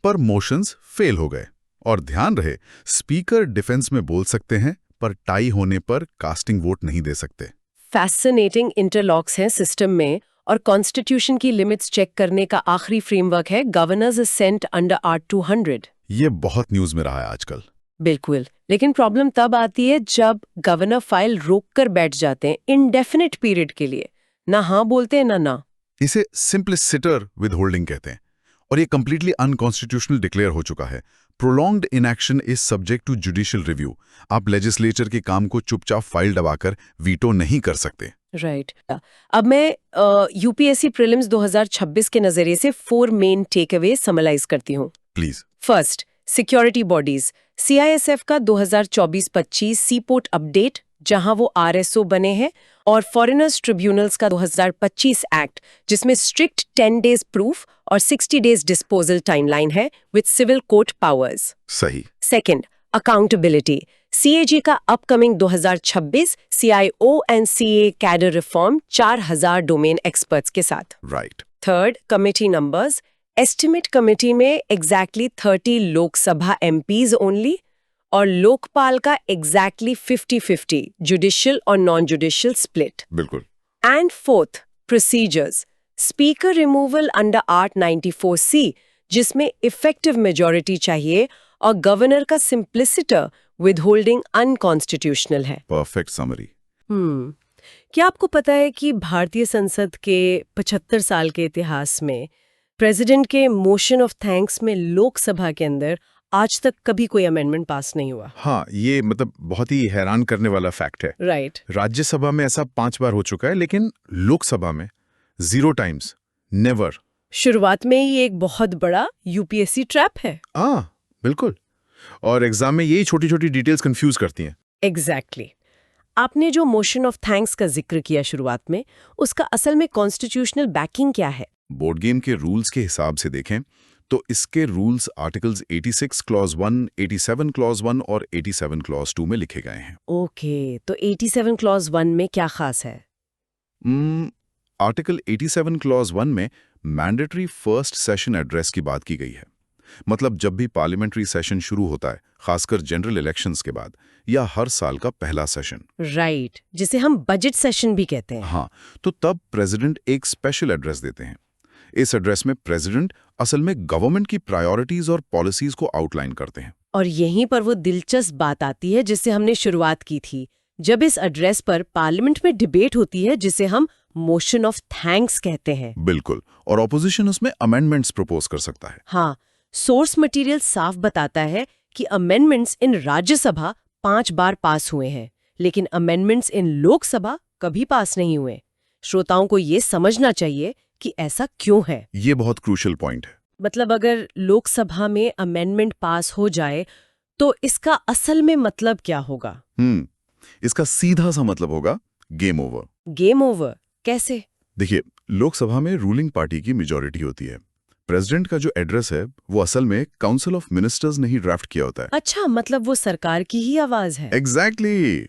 पर मोशंस फेल हो गए। और ध्यान रहे, स्पीकर डिफेंस में बोल सकते हैं पर टाई होने पर कास्टिंग वोट नहीं दे सकते। फैसिनेटिंग इंटरलॉक्स हैं सिस्टम में। और कॉन्स्टिट्यूशन की लिमिट्स चेक करने का आखिरी फ्रेमवर्क है गवर्नर्स असेंट अंडर आर्ट 200। ये बहुत न्यूज में रहा है आजकल। बिल्कुल, लेकिन प्रॉब्लम तब आती है जब गवर्नर फाइल रोककर बैठ जाते हैं इंडेफिनिट पीरियड के लिए। ना हाँ बोलते हैं ना। इसे सिंप्लिसिटर विदहोल्डिंग कहते हैं और ये कंप्लीटली अनकॉन्स्टिट्यूशनल डिक्लेयर हो चुका है। Prolonged inaction is subject to judicial review. आप लेजिस्लेचर के काम को चुपचाप फाइल दबाकर वीटो नहीं कर सकते। राइट। अब मैं यूपीएससी प्रीलिम्स 2026 के नजरिए से 4 मेन टेक अवे समराइज करती हूँ। Please. First, security bodies. CISF का 2024-25 सीपोर्ट अपडेट, जहां वो आरएसओ बने हैं, और फॉरेनर्स ट्रिब्यूनल्स का 2025 एक्ट, जिसमें स्ट्रिक्ट 10 डेज प्रूफ और 60 डेज डिस्पोजल टाइमलाइन है विद सिविल कोर्ट पावर्स। सही। Second, accountability. सीएजी का upcoming 2026 CIO and CA cadre reform 4000 domain experts के साथ। Right. Third, committee numbers. Estimate committee में एग्जैक्टली 30 लोकसभा एमपीज ओनली और लोकपाल का एग्जैक्टली 50-50 जुडिशियल और नॉन जुडिशियल स्प्लिट। बिल्कुल। And fourth, procedures. Speaker removal under art 94C, जिसमें इफेक्टिव मेजॉरिटी चाहिए, और गवर्नर का सिंप्लिसिटर विदहोल्डिंग अनकॉन्स्टिट्यूशनल है। Perfect summary. क्या आपको पता है कि भारतीय संसद के 75 साल के इतिहास में प्रेसिडेंट के मोशन ऑफ थैंक्स में लोकसभा के अंदर आज तक कभी कोई अमेंडमेंट पास नहीं हुआ? हाँ, ये मतलब बहुत ही हैरान करने वाला फैक्ट है। राइट। राज्यसभा में ऐसा 5 बार हो चुका है, लेकिन लोकसभा में 0 टाइम्स, नेवर। शुरुआत में ही एक बहुत बड़ा यूपीएससी ट्रैप है। बिल्कुल। और एग्जाम में यही छोटी छोटी डिटेल्स कंफ्यूज करती हैं। एग्जैक्टली। आपने जो मोशन ऑफ थैंक्स का जिक्र किया शुरुआत में, उसका असल में कॉन्स्टिट्यूशनल बैकिंग क्या है? बोर्ड गेम के रूल्स के हिसाब से देखें तो इसके रूल्स आर्टिकल्स 86 क्लॉज 1, 87 क्लॉज 1 और 87 क्लॉज 2 में लिखे गए हैं। ओके, तो 87 क्लॉज 1 में क्या खास है? आर्टिकल 87 क्लॉज 1 में मैंडेटरी फर्स्ट सेशन एड्रेस की बात की गई है। मतलब जब भी पार्लियामेंट्री सेशन शुरू होता है, खासकर जनरल इलेक्शंस के बाद, या हर साल का पहला सेशन। राइट, जिसे हम बजट सेशन भी कहते हैं। हाँ, तो तब प्रेसिडेंट एक स्पेशल एड्रेस देते हैं। इस एड्रेस में प्रेसिडेंट असल में गवर्नमेंट की प्रायोरिटीज और पॉलिसीज को आउटलाइन करते हैं। और यहीं पर वो दिलचस्प बात आती है जिससे हमने शुरुआत की थी, जब इस एड्रेस पर पार्लियामेंट में डिबेट होती है, जिसे हम मोशन ऑफ थैंक्स कहते हैं। बिल्कुल। और ऑपोजिशन उसमें अमेंडमेंट्स प्रपोज कर सकता है। हाँ, सोर्स मटेरियल साफ बताता है कि अमेंडमेंट्स इन राज्यसभा 5 बार पास हुए हैं, लेकिन अमेंडमेंट्स इन लोकसभा कभी पास नहीं हुए। श्रोताओं को ये समझना चाहिए कि ऐसा क्यों है। ये बहुत क्रूशियल पॉइंट है। मतलब अगर लोकसभा में अमेंडमेंट पास हो जाए तो इसका असल में मतलब क्या होगा? इसका सीधा सा मतलब होगा गेम ओवर। गेम ओवर कैसे? देखिए, लोकसभा में रूलिंग पार्टी की मेजॉरिटी होती है। प्रेसिडेंट का जो एड्रेस है वो असल में काउंसिल ऑफ मिनिस्टर्स ने ही ड्राफ्ट किया होता है। अच्छा, मतलब वो सरकार की ही आवाज है। एग्जैक्टली।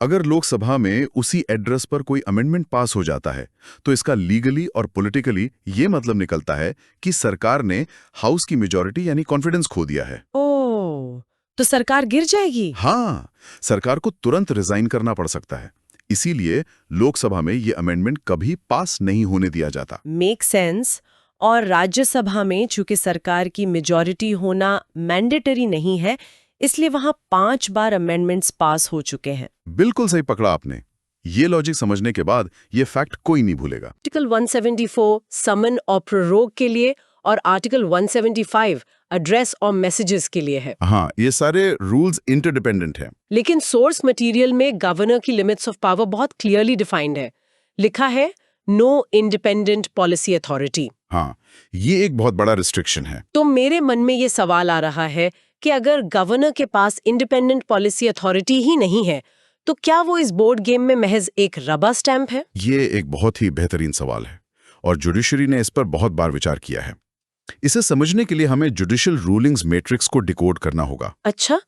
अगर लोकसभा में उसी एड्रेस पर कोई अमेंडमेंट पास हो जाता है तो इसका लीगली और पॉलिटिकली ये मतलब निकलता है कि सरकार ने हाउस की मेजॉरिटी यानी कॉन्फिडेंस खो दिया है। ओह, तो सरकार गिर जाएगी? हाँ, सरकार को तुरंत रिजाइन करना पड़ सकता है। इसीलिए लोकसभा में ये अमेंडमेंट कभी पास नहीं होने दिया जाता। Make sense. और राज्यसभा में चूंकि सरकार की मेजॉरिटी होना मैंडेटरी नहीं है, इसलिए वहां 5 बार अमेंडमेंट्स पास हो चुके हैं। बिल्कुल सही पकड़ा आपने। ये लॉजिक समझने के बाद ये फैक्ट कोई नहीं भूलेगा। आर्टिकल 174 समन और प्रोरोग के लिए और आर्टिकल 175 एड्रेस और मैसेजेस के लिए है। हाँ, ये सारे रूल्स इंटरडिपेंडेंट हैं। लेकिन सोर्स मटेरियल में गवर्नर की लिमिट्स ऑफ पावर बहुत क्लियरली डिफाइंड है। लिखा है नो इंडिपेंडेंट पॉलिसी अथॉरिटी। हाँ, ये एक बहुत बड़ा रिस्ट्रिक्शन है। तो मेरे मन में ये सवाल आ रहा है कि अगर गवर्नर के पास इंडिपेंडेंट पॉलिसी अथॉरिटी ही नहीं है तो क्या वो इस बोर्ड गेम में महज एक रबर स्टैंप है? ये एक बहुत ही बेहतरीन सवाल है और जुडिशरी ने इस पर बहुत बार विचार किया है। इसे समझने के लिए हमें जुडिशियल रूलिंग्स मैट्रिक्स को डिकोड करना होगा। अच्छा,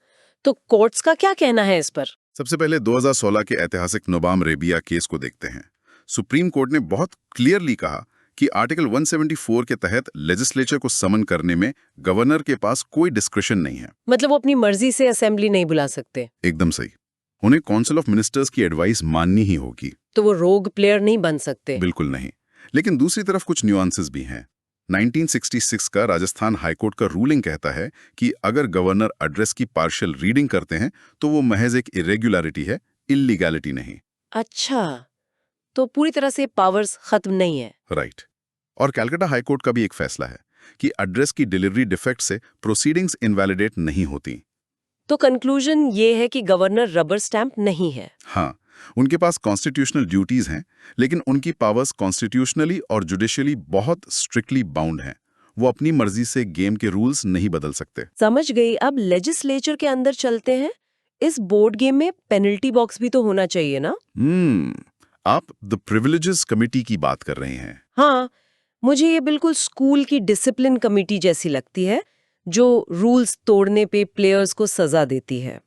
तो कोर्ट्स का क्या कहना है इस पर? सबसे पहले 2016 के ऐतिहासिक नोबाम रेबिया केस को देखते हैं। सुप्रीम कोर्ट ने बहुत क्लियरली कहा कि आर्टिकल 174 के तहत लेजिस्लेचर को समन करने में गवर्नर के पास कोई डिस्क्रिशन नहीं है। मतलब वो अपनी मर्जी से असेंबली नहीं बुला सकते। एकदम सही। उन्हें काउंसिल ऑफ मिनिस्टर्स की एडवाइस माननी ही होगी। तो वो रोग प्लेयर नहीं बन सकते। बिल्कुल नहीं। लेकिन दूसरी तरफ कुछ न्यूआंसेस भी हैं। 1966 का राजस्थान हाईकोर्ट का रूलिंग कहता है कि अगर गवर्नर एड्रेस की पार्शियल रीडिंग करते हैं तो वो महज एक इरेगुलरिटी है, इलीगैलिटी नहीं। अच्छा, तो पूरी तरह से पावर्स खत्म नहीं है। राइट। और कलकत्ता हाईकोर्ट का भी एक फैसला है कि एड्रेस की डिलीवरी डिफेक्ट से प्रोसीडिंग्स इनवैलिडेट नहीं होती। तो कंक्लूजन ये है कि गवर्नर रबर स्टैंप नहीं है। हाँ, उनके पास कॉन्स्टिट्यूशनल ड्यूटीज हैं, लेकिन उनकी पावर्स कॉन्स्टिट्यूशनली और जुडिशियली बहुत स्ट्रिक्टली बाउंड हैं। वो अपनी मर्जी से गेम के रूल्स नहीं बदल सकते। समझ गई। अब लेजिस्लेचर के अंदर चलते हैं। इस बोर्ड गेम में पेनल्टी बॉक्स भी तो होना चाहिए ना? आप द प्रिविलेजेस कमिटी की बात कर रहे हैं। हाँ, मुझे ये बिल्कुल स्कूल की डिसिप्लिन कमेटी जैसी लगती है जो रूल्स तोड़ने पे प्लेयर्स को सजा देती है।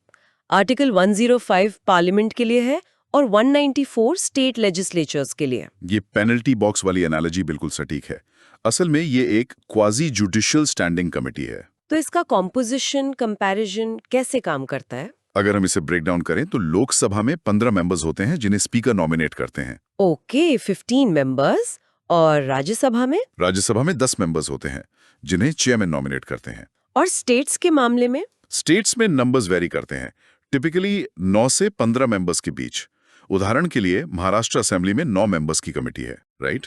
आर्टिकल 105 पार्लियामेंट के लिए है और 194 स्टेट लेजिस्लेचर्स के लिए। ये पेनल्टी बॉक्स वाली एनालॉजी बिल्कुल सटीक है। असल में ये एक क्वाजी जुडिशियल स्टैंडिंग कमेटी है। तो इसका कॉम्पोजिशन, कंपैरिजन कैसे काम करता है? अगर हम इसे ब्रेक डाउन करें तो लोकसभा में 15 मेंबर्स होते हैं जिन्हें स्पीकर नॉमिनेट करते हैं। Okay, 15 members. और राज्यसभा में? राज्यसभा में 10 मेंबर्स होते हैं जिन्हें चेयरमैन नॉमिनेट करते हैं। और स्टेट्स के मामले में? स्टेट्स में नंबर्स वेरी करते हैं, टिपिकली 9 से 15 मेंबर्स के बीच। उदाहरण के लिए महाराष्ट्र असेंबली में 9 मेंबर्स की कमेटी है, राइट?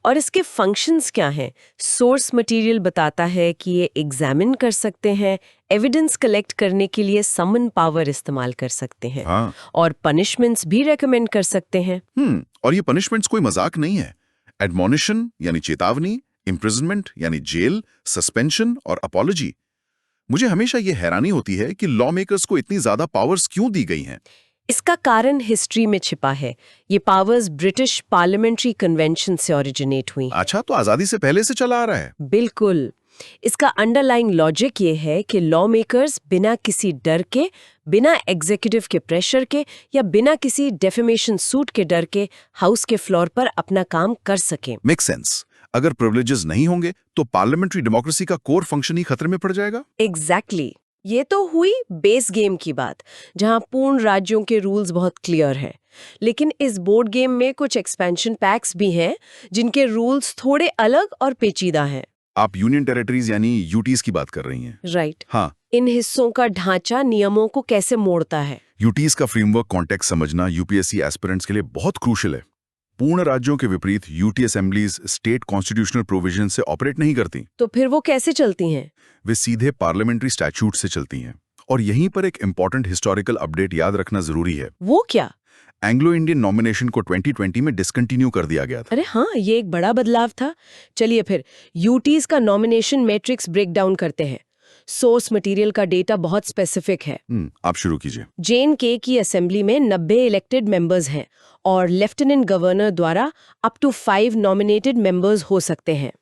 और इसके फंक्शंस क्या हैं? सोर्स मटेरियल बताता है कि ये एग्जामिन कर सकते हैं, एविडेंस कलेक्ट करने के लिए समन पावर इस्तेमाल कर सकते हैं। हाँ। और पनिशमेंट्स भी रेकमेंड कर सकते हैं। और ये पनिशमेंट्स कोई मजाक नहीं है। एडमोनिशन यानी चेतावनी, इम्प्रिजनमेंट यानी जेल, सस्पेंशन और अपॉलॉजी। मुझे हमेशा ये हैरानी होती है कि लॉ मेकर्स को इतनी ज्यादा पावर्स क्यों दी गई हैं। इसका कारण हिस्ट्री में छिपा है। ये पावर्स ब्रिटिश पार्लियामेंट्री कन्वेंशन से ओरिजिनेट हुई। अच्छा, तो आजादी से पहले से चला आ रहा है। बिल्कुल। इसका अंडरलाइंग लॉजिक ये है कि लॉ मेकर्स बिना किसी डर के, बिना एग्जीक्यूटिव के प्रेशर के या बिना किसी डेफेमेशन सूट के डर के हाउस के फ्लोर पर अपना काम कर सकें। Make sense. अगर प्रिविलेजेस नहीं होंगे तो पार्लियामेंट्री डेमोक्रेसी का कोर फंक्शन ही खतरे में पड़ जाएगा। एग्जैक्टली। ये तो हुई बेस गेम की बात, जहां पूर्ण राज्यों के रूल्स बहुत क्लियर हैं। लेकिन इस बोर्ड गेम में कुछ एक्सपेंशन पैक्स भी हैं जिनके रूल्स थोड़े अलग और पेचीदा हैं। आप यूनियन टेरिटरीज यानी यूटीज की बात कर रही हैं। राइट। हाँ। इन हिस्सों का ढांचा नियमों को कैसे मोड़ता है? यूटीज का फ्रेमवर्क कॉन्टेक्स्ट समझना यूपीएससी एस्पिरेंट्स के लिए बहुत क्रूशियल है। पूर्ण राज्यों के विपरीत UT assemblies state constitutional provision से ऑपरेट नहीं करती। तो फिर वो कैसे चलती हैं? वे सीधे पार्लियामेंट्री स्टैट्यूट से चलती हैं। और यहीं पर एक इंपॉर्टेंट हिस्टोरिकल अपडेट याद रखना जरूरी है। वो क्या? एंग्लो इंडियन नॉमिनेशन को 2020 में डिसकंटिन्यू कर दिया गया था। अरे हाँ, ये एक बड़ा बदलाव था। चलिए फिर यूटीज का नॉमिनेशन मैट्रिक्स ब्रेक डाउन करते हैं। सोर्स मटेरियल का डेटा बहुत स्पेसिफिक है। आप शुरू कीजिए। JNK की असेंबली में 90 इलेक्टेड मेंबर्स हैं और लेफ्टिनेंट गवर्नर द्वारा अप टू 5 नॉमिनेटेड मेंबर्स हो सकते हैं।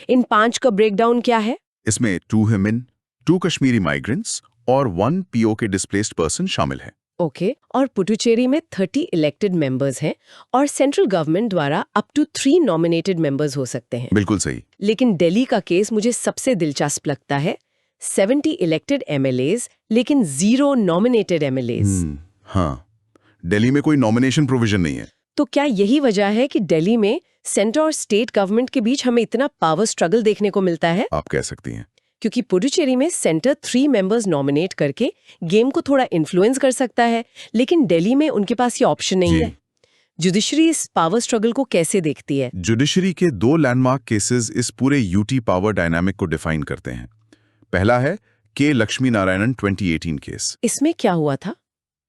इन 5 का ब्रेकडाउन क्या है? इसमें 2 हिमिन, 2 कश्मीरी माइग्रेंट्स और 1 POK डिस्प्लेस्ड पर्सन शामिल है। ओके। और पुडुचेरी में 30 इलेक्टेड मेंबर्स हैं और सेंट्रल गवर्नमेंट द्वारा अप टू 3 नॉमिनेटेड मेंबर्स हो सकते हैं। बिल्कुल सही। लेकिन दिल्ली का केस मुझे सबसे दिलचस्प लगता है। 70 इलेक्टेड MLAs लेकिन 0 नॉमिनेटेड MLAs। हाँ, दिल्ली में कोई नॉमिनेशन प्रोविजन नहीं है। तो क्या यही वजह है कि दिल्ली में सेंटर और स्टेट गवर्नमेंट के बीच हमें इतना पावर स्ट्रगल देखने को मिलता है? आप कह सकती हैं। क्योंकि पुडुचेरी में सेंटर 3 मेंबर्स नॉमिनेट करके गेम को थोड़ा इन्फ्लुएंस कर सकता है, लेकिन दिल्ली में उनके पास ये ऑप्शन नहीं है। जुडिशरी इस पावर स्ट्रगल को कैसे देखती है? जुडिशरी के 2 लैंडमार्क केसेस इस पूरे यूटी पावर डायनामिक को डिफाइन करते हैं। पहला है के लक्ष्मी नारायणन 2018 केस। इसमें क्या हुआ था?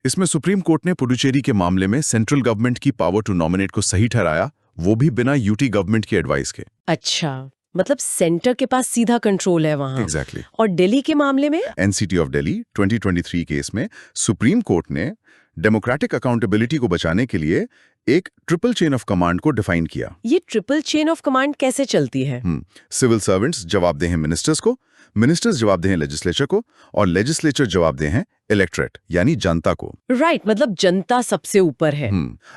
इसमें सुप्रीम कोर्ट ने पुडुचेरी के मामले में सेंट्रल गवर्नमेंट की पावर टू नॉमिनेट को सही ठहराया, वो भी बिना यूटी गवर्नमेंट की एडवाइस के। अच्छा, मतलब सेंटर के पास सीधा कंट्रोल है वहां। एग्जैक्टली। और दिल्ली के मामले में एनसीटी ऑफ दिल्ली 2023 केस में सुप्रीम कोर्ट ने डेमोक्रेटिक अकाउंटेबिलिटी को बचाने के लिए एक ट्रिपल चेन ऑफ कमांड को डिफाइन किया। ये ट्रिपल चेन ऑफ कमांड कैसे चलती है? सिविल सर्वेंट्स जवाबदेह हैं मिनिस्टर्स को, मिनिस्टर्स जवाबदेह हैं लेजिस्लेचर को, और लेजिस्लेचर जवाबदेह हैं इलेक्टोरेट यानी जनता को। राइट, मतलब जनता सबसे ऊपर है।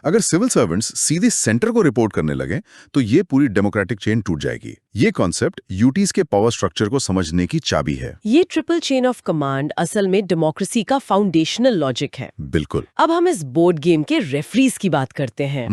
अगर सिविल सर्वेंट्स सीधे सेंटर को रिपोर्ट करने लगे तो ये पूरी डेमोक्रेटिक चेन टूट जाएगी। ये कॉन्सेप्ट यूटीज के पावर स्ट्रक्चर को समझने की चाबी है। ये ट्रिपल चेन ऑफ कमांड असल में डेमोक्रेसी का फाउंडेशनल लॉजिक है। बिल्कुल। अब हम इस बोर्ड गेम के रेफरीज की बात करते हैं।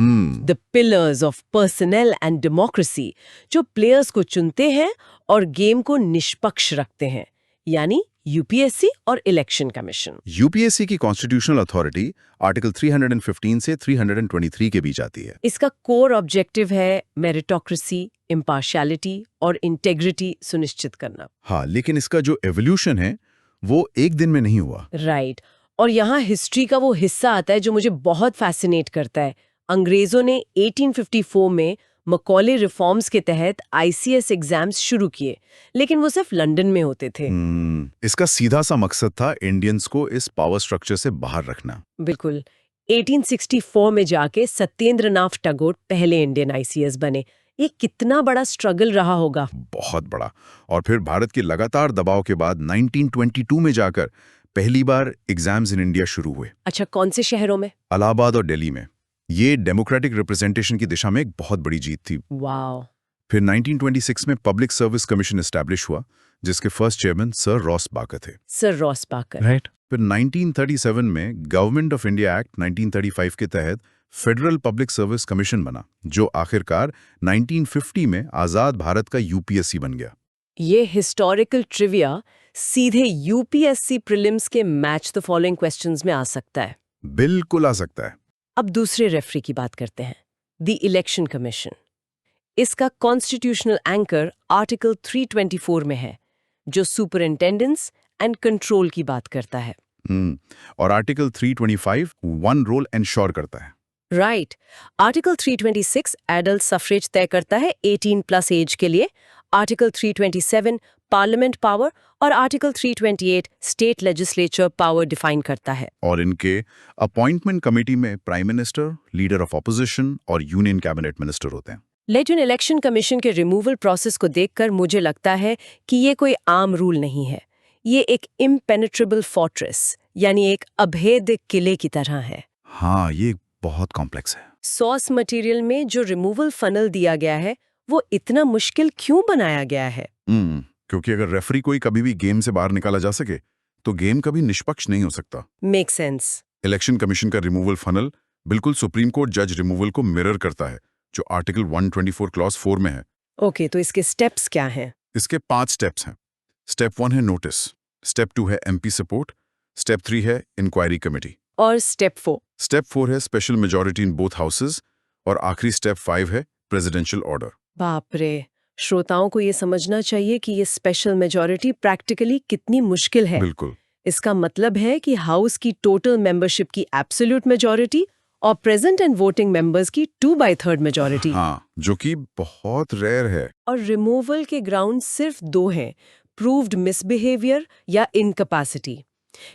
The pillars of personal and democracy, जो प्लेयर्स को चुनते हैं और गेम को निष्पक्ष रखते हैं, यानी यूपीएससी और इलेक्शन कमीशन। यूपीएससी की कॉन्स्टिट्यूशनल अथॉरिटी आर्टिकल 315 से 323 के बीच आती है। इसका कोर ऑब्जेक्टिव है मेरिटोक्रेसी, इम्पार्शियलिटी और इंटेग्रिटी सुनिश्चित करना। हाँ, लेकिन इसका जो एवोल्यूशन है वो एक दिन में नहीं हुआ। राइट। और यहाँ हिस्ट्री का वो हिस्सा आता है जो मुझे बहुत फैसिनेट करता है। अंग्रेजों ने 1854 में मकौले रिफॉर्म्स के तहत आईसीएस एग्जाम्स शुरू किए, लेकिन वो सिर्फ लंदन में होते थे। इसका सीधा सा मकसद था इंडियंस को इस पावर स्ट्रक्चर से बाहर रखना। बिल्कुल। 1864 में जाके सत्येंद्रनाथ टैगोर पहले इंडियन आईसीएस बने। ये कितना बड़ा स्ट्रगल रहा होगा। बहुत बड़ा। और फिर भारत के लगातार दबाव के बाद 1922 में जाकर पहली बार एग्जाम्स इन इंडिया शुरू हुए। अच्छा, कौन से शहरों में? इलाहाबाद और दिल्ली में। ये डेमोक्रेटिक रिप्रेजेंटेशन की दिशा में एक बहुत बड़ी जीत थी। वाओ। फिर 1926 में पब्लिक सर्विस कमीशन एस्टैब्लिश हुआ, जिसके फर्स्ट चेयरमैन सर रॉस बाकर थे। सर रॉस बाकर। राइट। फिर 1937 में गवर्नमेंट ऑफ इंडिया एक्ट 1935 के तहत फेडरल पब्लिक सर्विस कमीशन बना, जो आखिरकार 1950 में आजाद भारत का यूपीएससी बन गया। ये हिस्टोरिकल ट्रिविया सीधे यूपीएससी प्रीलिम्स के मैच द फॉलोइंग क्वेश्चंस में आ सकता है। बिल्कुल आ सकता है। अब दूसरे रेफरी की बात करते हैं, द इलेक्शन कमीशन। इसका कॉन्स्टिट्यूशनल एंकर आर्टिकल 324 में है, जो सुपरिंटेंडेंस एंड कंट्रोल की बात करता है। और आर्टिकल 325 वन रोल एंश्योर करता है। राइट। आर्टिकल 326 एडल्ट सफरेज तय करता है 18+ एज के लिए, आर्टिकल 327 पार्लियामेंट पावर और article 328 state legislature power define करता है। और इनके अपॉइंटमेंट कमेटी में prime minister, leader of opposition और यूनियन कैबिनेट मिनिस्टर होते हैं। लेकिन इलेक्शन कमीशन के रिमूवल प्रोसेस को देखकर मुझे लगता है कि ये कोई आम रूल नहीं है। ये एक इम्पेनेट्रेबल फोर्ट्रेस, यानी एक अभेद्य किले की तरह है। हाँ, ये बहुत कॉम्प्लेक्स है। सोर्स मटेरियल में जो रिमूवल फनल दिया गया है वो इतना मुश्किल क्यों बनाया गया है? क्योंकि अगर रेफरी कोई कभी भी गेम से बाहर निकाला जा सके तो गेम कभी निष्पक्ष नहीं हो सकता। Make sense. इलेक्शन कमीशन का रिमूवल फनल बिल्कुल सुप्रीम कोर्ट जज रिमूवल को मिरर करता है, जो आर्टिकल 124 क्लॉज 4 में है। ओके, तो इसके स्टेप्स क्या हैं? इसके 5 स्टेप्स हैं। स्टेप 1 है नोटिस, स्टेप 2 है एमपी सपोर्ट, स्टेप 3 है इंक्वायरी कमेटी, और स्टेप 4? स्टेप 4 है special majority in both houses, और आखिरी स्टेप 5 है प्रेसिडेंशियल ऑर्डर। बाप रे, श्रोताओं को ये समझना चाहिए कि ये स्पेशल मेजॉरिटी प्रैक्टिकली कितनी मुश्किल है। बिल्कुल। इसका मतलब है कि हाउस की टोटल मेंबरशिप की एब्सोल्यूट मेजॉरिटी और प्रेजेंट एंड वोटिंग मेंबर्स की 2/3 मेजॉरिटी। हाँ, जो कि बहुत रेयर है। और रिमूवल के ग्राउंड सिर्फ 2 हैं, प्रूव्ड मिसबिहेवियर या इनकैपेसिटी।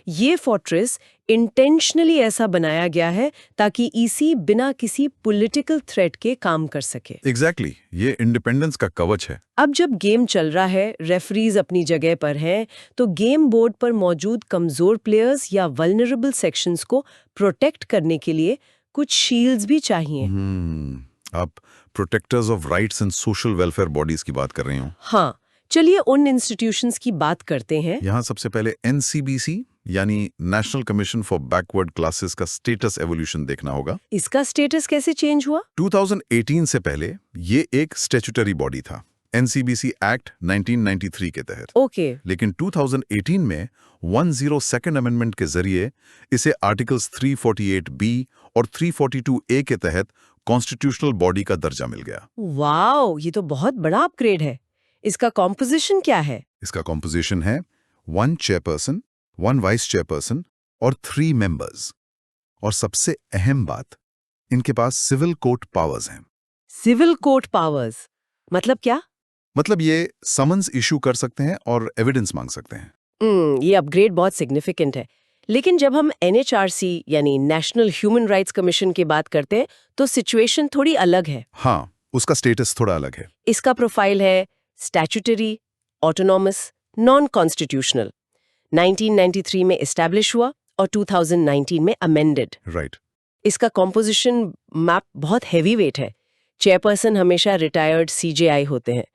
ये फोर्ट्रेस इंटेंशनली ऐसा बनाया गया है ताकि ईसी बिना किसी पॉलिटिकल थ्रेट के काम कर सके। एग्जैक्टली, ये इंडिपेंडेंस का कवच है। अब जब गेम चल रहा है, रेफरीज अपनी जगह पर हैं, तो गेम बोर्ड पर मौजूद कमजोर प्लेयर्स या वल्नरेबल सेक्शंस को प्रोटेक्ट करने के लिए कुछ शील्ड्स भी चाहिए। आप protectors of rights and social welfare bodies की बात कर रही हूँ। हाँ, चलिए उन इंस्टीट्यूशंस की बात करते हैं। यहाँ सबसे पहले एनसीबीसी यानी national commission for backward classes का स्टेटस एवोल्यूशन देखना होगा। इसका स्टेटस कैसे चेंज हुआ? 2018 से पहले ये एक स्टैट्यूटरी बॉडी था। NCBC एक्ट 1993 के तहत। ओके। लेकिन 2018 में 102nd अमेंडमेंट के जरिए इसे आर्टिकल्स 348B और 342A के तहत कॉन्स्टिट्यूशनल बॉडी का दर्जा मिल गया। वाओ, ये तो बहुत बड़ा अपग्रेड है। इसका कॉम्पोजिशन क्या है? इसका कॉम्पोजिशन है 1 चेयरपर्सन, 1 वाइस चेयरपर्सन और 3 मेंबर्स। और सबसे अहम बात, इनके पास सिविल कोर्ट पावर्स हैं। सिविल कोर्ट पावर्स मतलब क्या? मतलब ये समन्स इशू कर सकते हैं और एविडेंस मांग सकते हैं। ये अपग्रेड बहुत सिग्निफिकेंट है। लेकिन जब हम NHRC यानी नेशनल ह्यूमन राइट्स कमीशन की बात करते हैं तो सिचुएशन थोड़ी अलग है। हाँ, उसका स्टेटस थोड़ा अलग है। इसका प्रोफाइल है स्टैट्यूटरी, ऑटोनॉमस, नॉन कॉन्स्टिट्यूशनल। 1993 में एस्टैब्लिश हुआ और 2019 में अमेंडेड। राइट। इसका कॉम्पोजिशन मैप बहुत हैवी वेट है। चेयरपर्सन हमेशा रिटायर्ड CJI होते हैं,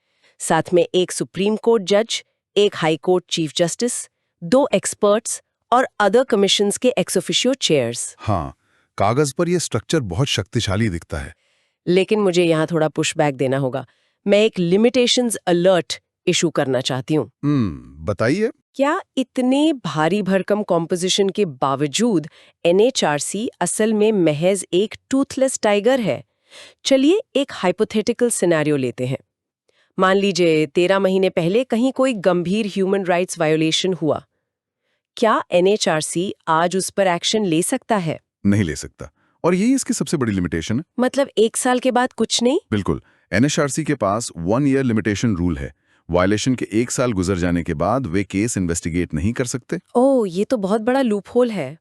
साथ में एक सुप्रीम कोर्ट जज, एक high court chief justice, 2 experts और अदर कमीशंस के एक्स ऑफिशियो चेयर्स। हाँ, कागज पर यह स्ट्रक्चर बहुत शक्तिशाली दिखता है। लेकिन मुझे यहाँ थोड़ा पुशबैक देना होगा। मैं एक लिमिटेशंस अलर्ट इशू करना चाहती हूँ। बताइए। क्या इतने भारी भरकम कॉम्पोजिशन के बावजूद NHRC असल में महज एक टूथलेस टाइगर है? चलिए एक हाइपोथेटिकल सिनेरियो लेते हैं। मान लीजिए 13 महीने पहले कहीं कोई गंभीर ह्यूमन राइट्स वायोलेशन हुआ। क्या NHRC आज उस पर एक्शन ले सकता है? नहीं ले सकता, और यही इसकी सबसे बड़ी लिमिटेशन है। मतलब 1 साल के बाद कुछ नहीं? बिल्कुल। NHRC के पास 1 ईयर लिमिटेशन रूल है। वायलेशन के 1 साल गुजर जाने के बाद वे केस इन्वेस्टिगेट नहीं कर सकते। ओह, ये तो बहुत बड़ा लूपहोल है।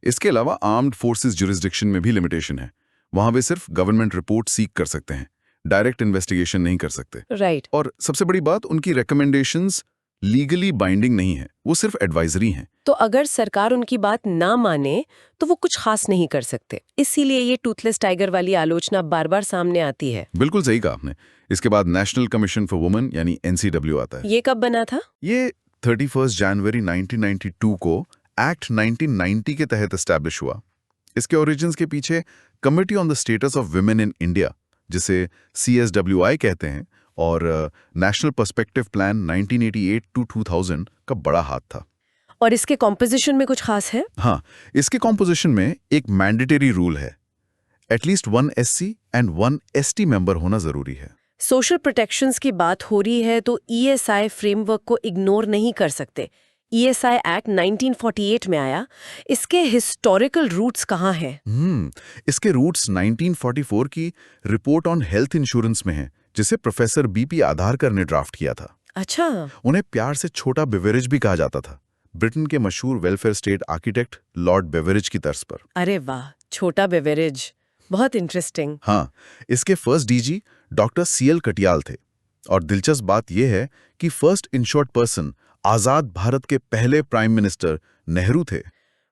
इसके अलावा आर्म्ड फोर्सेस जुरिस्डिक्शन में भी लिमिटेशन है। वहां वे सिर्फ गवर्नमेंट रिपोर्ट सीक कर सकते हैं, डायरेक्ट इन्वेस्टिगेशन नहीं कर सकते। राइट। और सबसे बड़ी बात, उनकी रिकमेंडेशंस लीगली बाइंडिंग नहीं है, वो सिर्फ एडवाइजरी हैं। तो अगर सरकार उनकी बात ना माने तो वो कुछ खास नहीं कर सकते। इसीलिए ये टूथलेस टाइगर वाली आलोचना बार बार सामने आती है। बिल्कुल सही कहा आपने। इसके बाद नेशनल कमीशन फॉर वुमेन यानी NCW आता है। ये कब बना था? ये 31 जनवरी 1992 को एक्ट 1990 के तहत एस्टैब्लिश हुआ। इसके ओरिजिन्स के पीछे committee on the status of women in India, जिसे CSWI कहते हैं, और नेशनल पर्सपेक्टिव प्लान 1988 to 2000 का बड़ा हाथ था। और इसके कॉम्पोजिशन में कुछ खास है? हाँ, इसके कॉम्पोजिशन में एक मैंडेटरी रूल है, at least 1 SC and 1 ST member होना जरूरी है। सोशल प्रोटेक्शंस की बात हो रही है तो ESI फ्रेमवर्क को इग्नोर नहीं कर सकते। ESI एक्ट 1948 में आया। इसके हिस्टोरिकल रूट्स कहाँ हैं? इसके रूट्स 1944 की रिपोर्ट ऑन हेल्थ इंश्योरेंस में हैं, जिसे प्रोफेसर BP आधारकर ने ड्राफ्ट किया था। अच्छा। उन्हें प्यार से छोटा बेवरेज भी कहा जाता था, ब्रिटेन के मशहूर welfare state architect Lord beverage की तर्ज पर। अरे वाह, छोटा बेवरेज, बहुत इंटरेस्टिंग। हाँ, इसके first DG doctor CL Katiyal थे। और दिलचस्प बात यह है कि फर्स्ट इंश्योर्ड पर्सन आजाद भारत के पहले प्राइम मिनिस्टर नेहरू थे।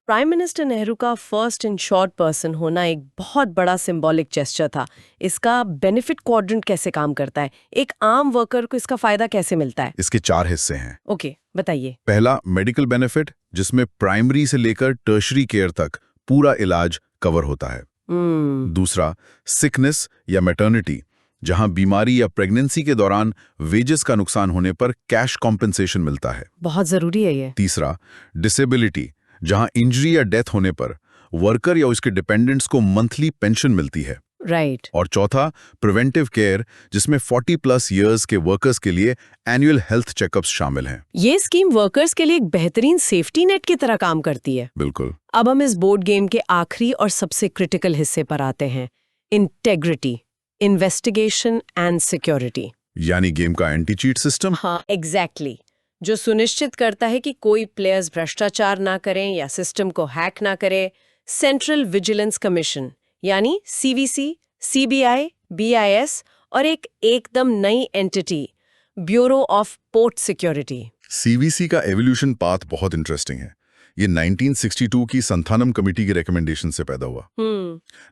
प्राइम मिनिस्टर नेहरू का फर्स्ट इंश्योर्ड पर्सन होना एक बहुत बड़ा सिंबॉलिक जेस्चर था। इसका बेनिफिट क्वाड्रेंट कैसे काम करता है? एक आम वर्कर को इसका फायदा कैसे मिलता है? इसके 4 हिस्से हैं। ओके, बताइए। पहला, मेडिकल बेनिफिट, जिसमें प्राइमरी से लेकर टर्शरी केयर तक पूरा इलाज कवर होता है। दूसरा, सिकनेस या मैटर्निटी, जहां बीमारी या प्रेगनेंसी के दौरान वेजेस का नुकसान होने पर कैश कॉम्पेंसेशन मिलता है। बहुत जरूरी है ये। तीसरा, डिसेबिलिटी, जहां इंजरी या डेथ होने पर वर्कर या उसके डिपेंडेंट्स को मंथली पेंशन मिलती है। राइट। और चौथा, प्रिवेंटिव केयर, जिसमें 40+ ईयर्स के वर्कर्स के लिए एनुअल हेल्थ चेकअप्स शामिल हैं। ये स्कीम वर्कर्स के लिए एक बेहतरीन सेफ्टी नेट की तरह काम करती है। बिल्कुल। अब हम इस बोर्ड गेम के आखिरी और सबसे क्रिटिकल हिस्से पर आते हैं, इंटेग्रिटी, इन्वेस्टिगेशन एंड सिक्योरिटी। यानी गेम का एंटी चीट सिस्टम। हाँ, एग्जैक्टली, जो सुनिश्चित करता है कि कोई प्लेयर्स भ्रष्टाचार ना करें या सिस्टम को हैक ना करे। सेंट्रल विजिलेंस कमीशन यानी CVC, CBI, BIS और एक एकदम नई entity, bureau of port security. CVC का एवोल्यूशन पाथ बहुत इंटरेस्टिंग है। ये 1962 की संथानम कमेटी के रिकमेंडेशन से पैदा हुआ।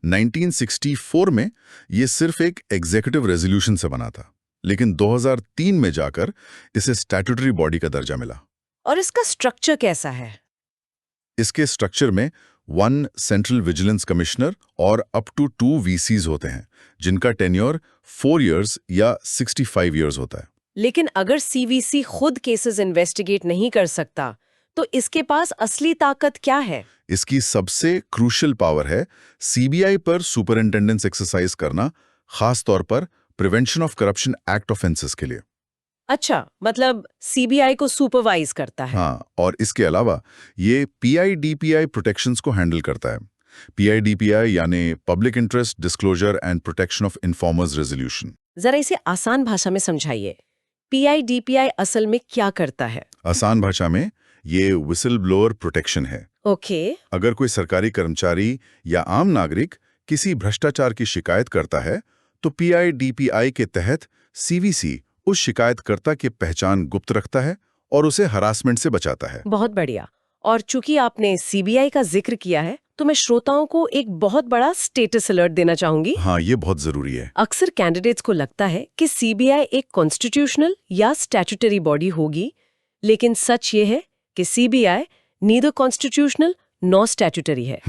1964 में ये सिर्फ एक एग्जीक्यूटिव रेजोल्यूशन से बना था, लेकिन 2003 में जाकर इसे स्टैट्यूटरी बॉडी का दर्जा मिला। और इसका स्ट्रक्चर कैसा है? इसके स्ट्रक्चर में 1 सेंट्रल विजिलेंस कमिश्नर और अप टू 2 वीसीज होते हैं, जिनका टेन्योर 4 इयर्स या 65 इयर्स होता है। लेकिन अगर सीवीसी खुद केसेस इन्वेस्टिगेट नहीं कर सकता, तो इसके पास असली ताकत क्या है? इसकी सबसे क्रूशियल पावर है सीबीआई पर सुपरिंटेंडेंस एक्सरसाइज करना, खास तौर पर prevention of corruption act offences के लिए। अच्छा, मतलब सीबीआई को सुपरवाइज करता है। हाँ, और इसके अलावा ये पीआईडीपीआई प्रोटेक्शंस को हैंडल करता है। पीआईडीपीआई यानी public interest disclosure and protection of informers resolution. जरा इसे आसान भाषा में समझाइए। पीआईडीपीआई असल में क्या करता है? आसान भाषा में ये विसल ब्लोअर प्रोटेक्शन है। ओके। अगर कोई सरकारी कर्मचारी या आम नागरिक किसी भ्रष्टाचार की शिकायत करता है, तो पीआईडीपीआई के तहत सीवीसी उस शिकायतकर्ता की पहचान गुप्त रखता है और उसे हरासमेंट से बचाता है। बहुत बढ़िया। और चूंकि आपने सीबीआई का जिक्र किया है, तो मैं श्रोताओं को एक बहुत बड़ा स्टेटस अलर्ट देना चाहूंगी। हाँ, ये बहुत जरूरी है। अक्सर कैंडिडेट्स को लगता है कि सीबीआई एक कॉन्स्टिट्यूशनल या स्टैट्यूटरी बॉडी होगी, लेकिन सच ये है कि CBI neither constitutional nor statutory है।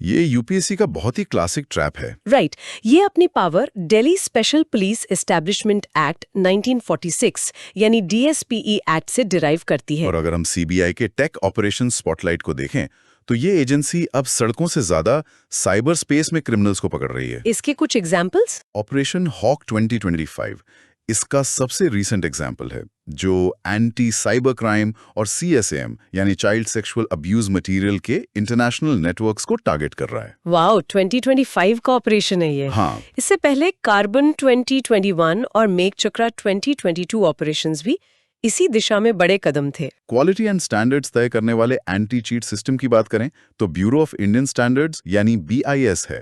ये यूपीएससी का बहुत ही क्लासिक ट्रैप है। राइट। ये अपनी power Delhi special police establishment act 1946 यानी डीएसपीई एक्ट से डिराइव करती है। और अगर हम सीबीआई के टेक ऑपरेशन स्पॉटलाइट को देखें, तो ये एजेंसी अब सड़कों से ज्यादा साइबर स्पेस में क्रिमिनल्स को पकड़ रही है। इसके कुछ एग्जाम्पल्स? ऑपरेशन हॉक 2025 इसका सबसे रीसेंट एग्जाम्पल है, जो एंटी साइबर क्राइम और सीएसएम यानी चाइल्ड सेक्सुअल अब्यूज मटेरियल के इंटरनेशनल नेटवर्क्स को टारगेट कर रहा है। वाओ, 2025 का ऑपरेशन है ये। हाँ। इससे पहले कार्बन 2021 और मेक चक्रा 2022 ऑपरेशंस भी इसी दिशा में बड़े कदम थे। क्वालिटी एंड स्टैंडर्ड्स तय करने वाले एंटी चीट सिस्टम की बात करें तो ब्यूरो ऑफ इंडियन स्टैंडर्ड्स यानी बीआईएस है।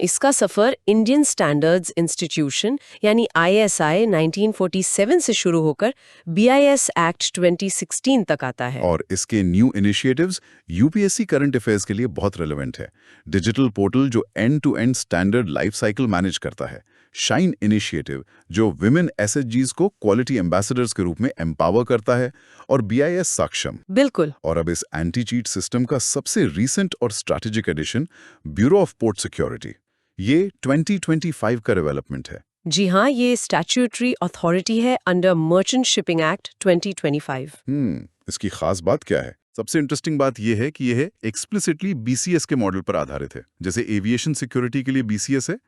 इसका सफर इंडियन स्टैंडर्ड्स इंस्टीट्यूशन यानी आईएसआई 1947 से शुरू होकर बीआईएस एक्ट 2016 तक आता है। और इसके new initiatives UPSC current affairs के लिए बहुत रेलेवेंट है। डिजिटल पोर्टल जो end to end standard life cycle manage करता है, शाइन इनिशिएटिव जो विमेन एसएचजीज को क्वालिटी एम्बेसडर्स के रूप में एम्पावर करता है, और बीआईएस सक्षम। बिल्कुल। और अब इस एंटी चीट सिस्टम का सबसे रीसेंट और strategic addition bureau of port security, ये 2025 का डेवलपमेंट है। जी हाँ, ये स्टैट्यूटरी अथॉरिटी है अंडर मर्चेंट शिपिंग एक्ट 2025। इसकी खास बात क्या है? सबसे इंटरेस्टिंग बात यह है कि यह एक्सप्लिसिटली बीसीएस के मॉडल पर आधारित है। जैसे एविएशन सिक्योरिटी के लिए बीसीएस है,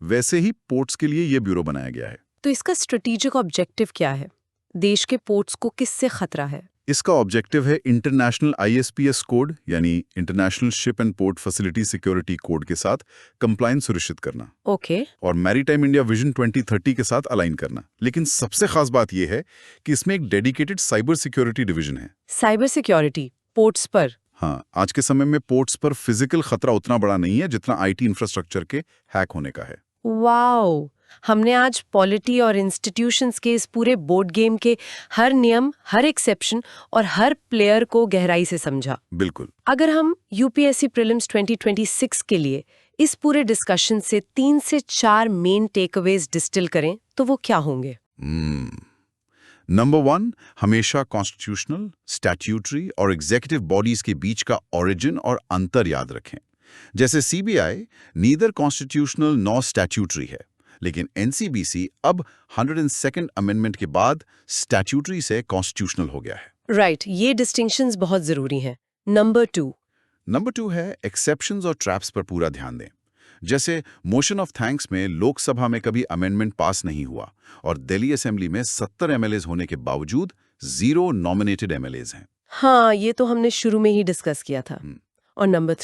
वैसे ही पोर्ट्स के लिए यह ब्यूरो बनाया गया है। तो इसका स्ट्रेटेजिक ऑब्जेक्टिव क्या है? देश के पोर्ट्स को किससे खतरा है? इसका ऑब्जेक्टिव है इंटरनेशनल आईएसपीएस कोड यानी international ship and port facility security code के साथ कंप्लायंस सुनिश्चित करना। ओके। और मैरीटाइम इंडिया विजन 2030 के साथ अलाइन करना। लेकिन सबसे खास बात यह है कि इसमें एक डेडिकेटेड साइबर सिक्योरिटी डिवीजन है। साइबर सिक्योरिटी पोर्ट्स पर? हाँ, आज के समय में पोर्ट्स पर फिजिकल खतरा उतना बड़ा नहीं है जितना आईटी इंफ्रास्ट्रक्चर के हैक होने का है। वाओ, हमने आज पॉलिटी और इंस्टीट्यूशंस के इस पूरे बोर्ड गेम के हर नियम, हर एक्सेप्शन और हर प्लेयर को गहराई से समझा। बिल्कुल। अगर हम यूपीएससी प्रीलिम्स 2026 के लिए इस पूरे डिस्कशन से 3 से 4 मेन टेकअवेज डिस्टिल करें, तो वो क्या होंगे? नंबर 1, हमेशा कॉन्स्टिट्यूशनल, स्टैट्यूटरी और एग्जीक्यूटिव बॉडीज के बीच का ओरिजिन और अंतर याद रखें। जैसे CBI neither constitutional nor statutory है, लेकिन एनसीबीसी अब 102nd अमेंडमेंट के बाद स्टैट्यूटरी से कॉन्स्टिट्यूशनल हो गया है। राइट, ये डिस्टिंक्शंस बहुत जरूरी हैं। नंबर 2 है एक्सेप्शंस और ट्रैप्स पर पूरा ध्यान दें। जैसे मोशन ऑफ थैंक्स में लोकसभा में कभी अमेंडमेंट पास नहीं हुआ और दिल्ली असेंबली में 70 एमएलएज होने के बावजूद 0 नॉमिनेटेड एमएलएज हैं। हाँ, ये तो हमने शुरू में ही डिस्कस किया था। और नंबर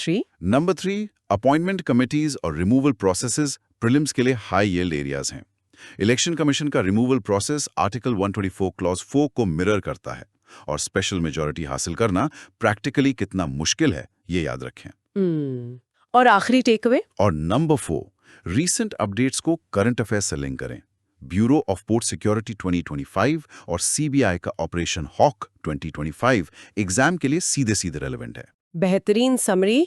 3 अपॉइंटमेंट कमिटीज और रिमूवल प्रोसेसेस प्रीलिम्स के लिए हाई यील्ड एरियाज हैं। इलेक्शन कमीशन का रिमूवल प्रोसेस आर्टिकल 124 क्लॉज 4 को मिरर करता है, और स्पेशल मेजॉरिटी हासिल करना प्रैक्टिकली कितना मुश्किल है ये याद रखें। और आखिरी टेकअवे? और नंबर 4, रीसेंट अपडेट्स को करंट अफेयर्स से लिंक करें। ब्यूरो ऑफ पोर्ट सिक्योरिटी 2025 और सीबीआई का ऑपरेशन हॉक 2025 एग्जाम के लिए सीधे सीधे रेलेवेंट है। बेहतरीन समरी।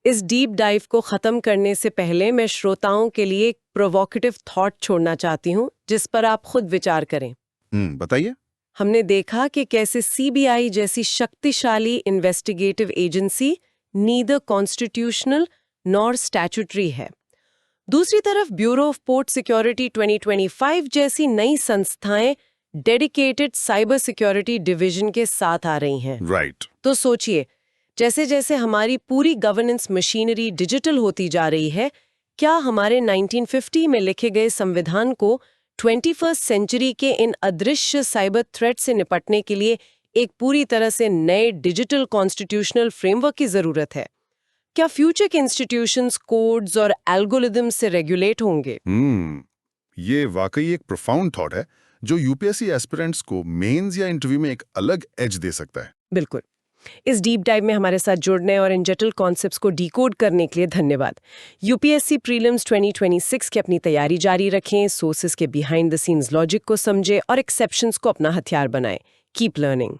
इस डीप डाइव को खत्म करने से पहले मैं श्रोताओं के लिए एक प्रोवोकेटिव थॉट छोड़ना चाहती हूँ, जिस पर आप खुद विचार करें। बताइए। हमने देखा कि कैसे सीबीआई जैसी शक्तिशाली investigative agency neither constitutional nor statutory है। दूसरी तरफ ब्यूरो ऑफ पोर्ट सिक्योरिटी 2025 जैसी नई संस्थाएं डेडिकेटेड साइबर सिक्योरिटी डिवीजन के साथ आ रही हैं। राइट। तो सोचिए, जैसे जैसे हमारी पूरी गवर्नेंस मशीनरी डिजिटल होती जा रही है, क्या हमारे 1950 में लिखे गए संविधान को 21st सेंचुरी के इन अदृश्य साइबर थ्रेट से निपटने के लिए एक पूरी तरह से नए डिजिटल कॉन्स्टिट्यूशनल फ्रेमवर्क की जरूरत है? क्या फ्यूचर के इंस्टीट्यूशंस कोड्स और एल्गोरिदम्स से रेगुलेट होंगे? ये वाकई एक प्रोफाउंड थॉट है जो यूपीएससी एस्पिरेंट्स को मेंस या इंटरव्यू में एक अलग एज दे सकता है। बिल्कुल। इस डीप डाइव में हमारे साथ जुड़ने और इन जटिल कॉन्सेप्ट्स को डिकोड करने के लिए धन्यवाद। यूपीएससी प्रीलिम्स 2026 की अपनी तैयारी जारी रखें, सोर्सेस के बिहाइंड द सीन्स लॉजिक को समझें और एक्सेप्शंस को अपना हथियार बनाएं। Keep learning.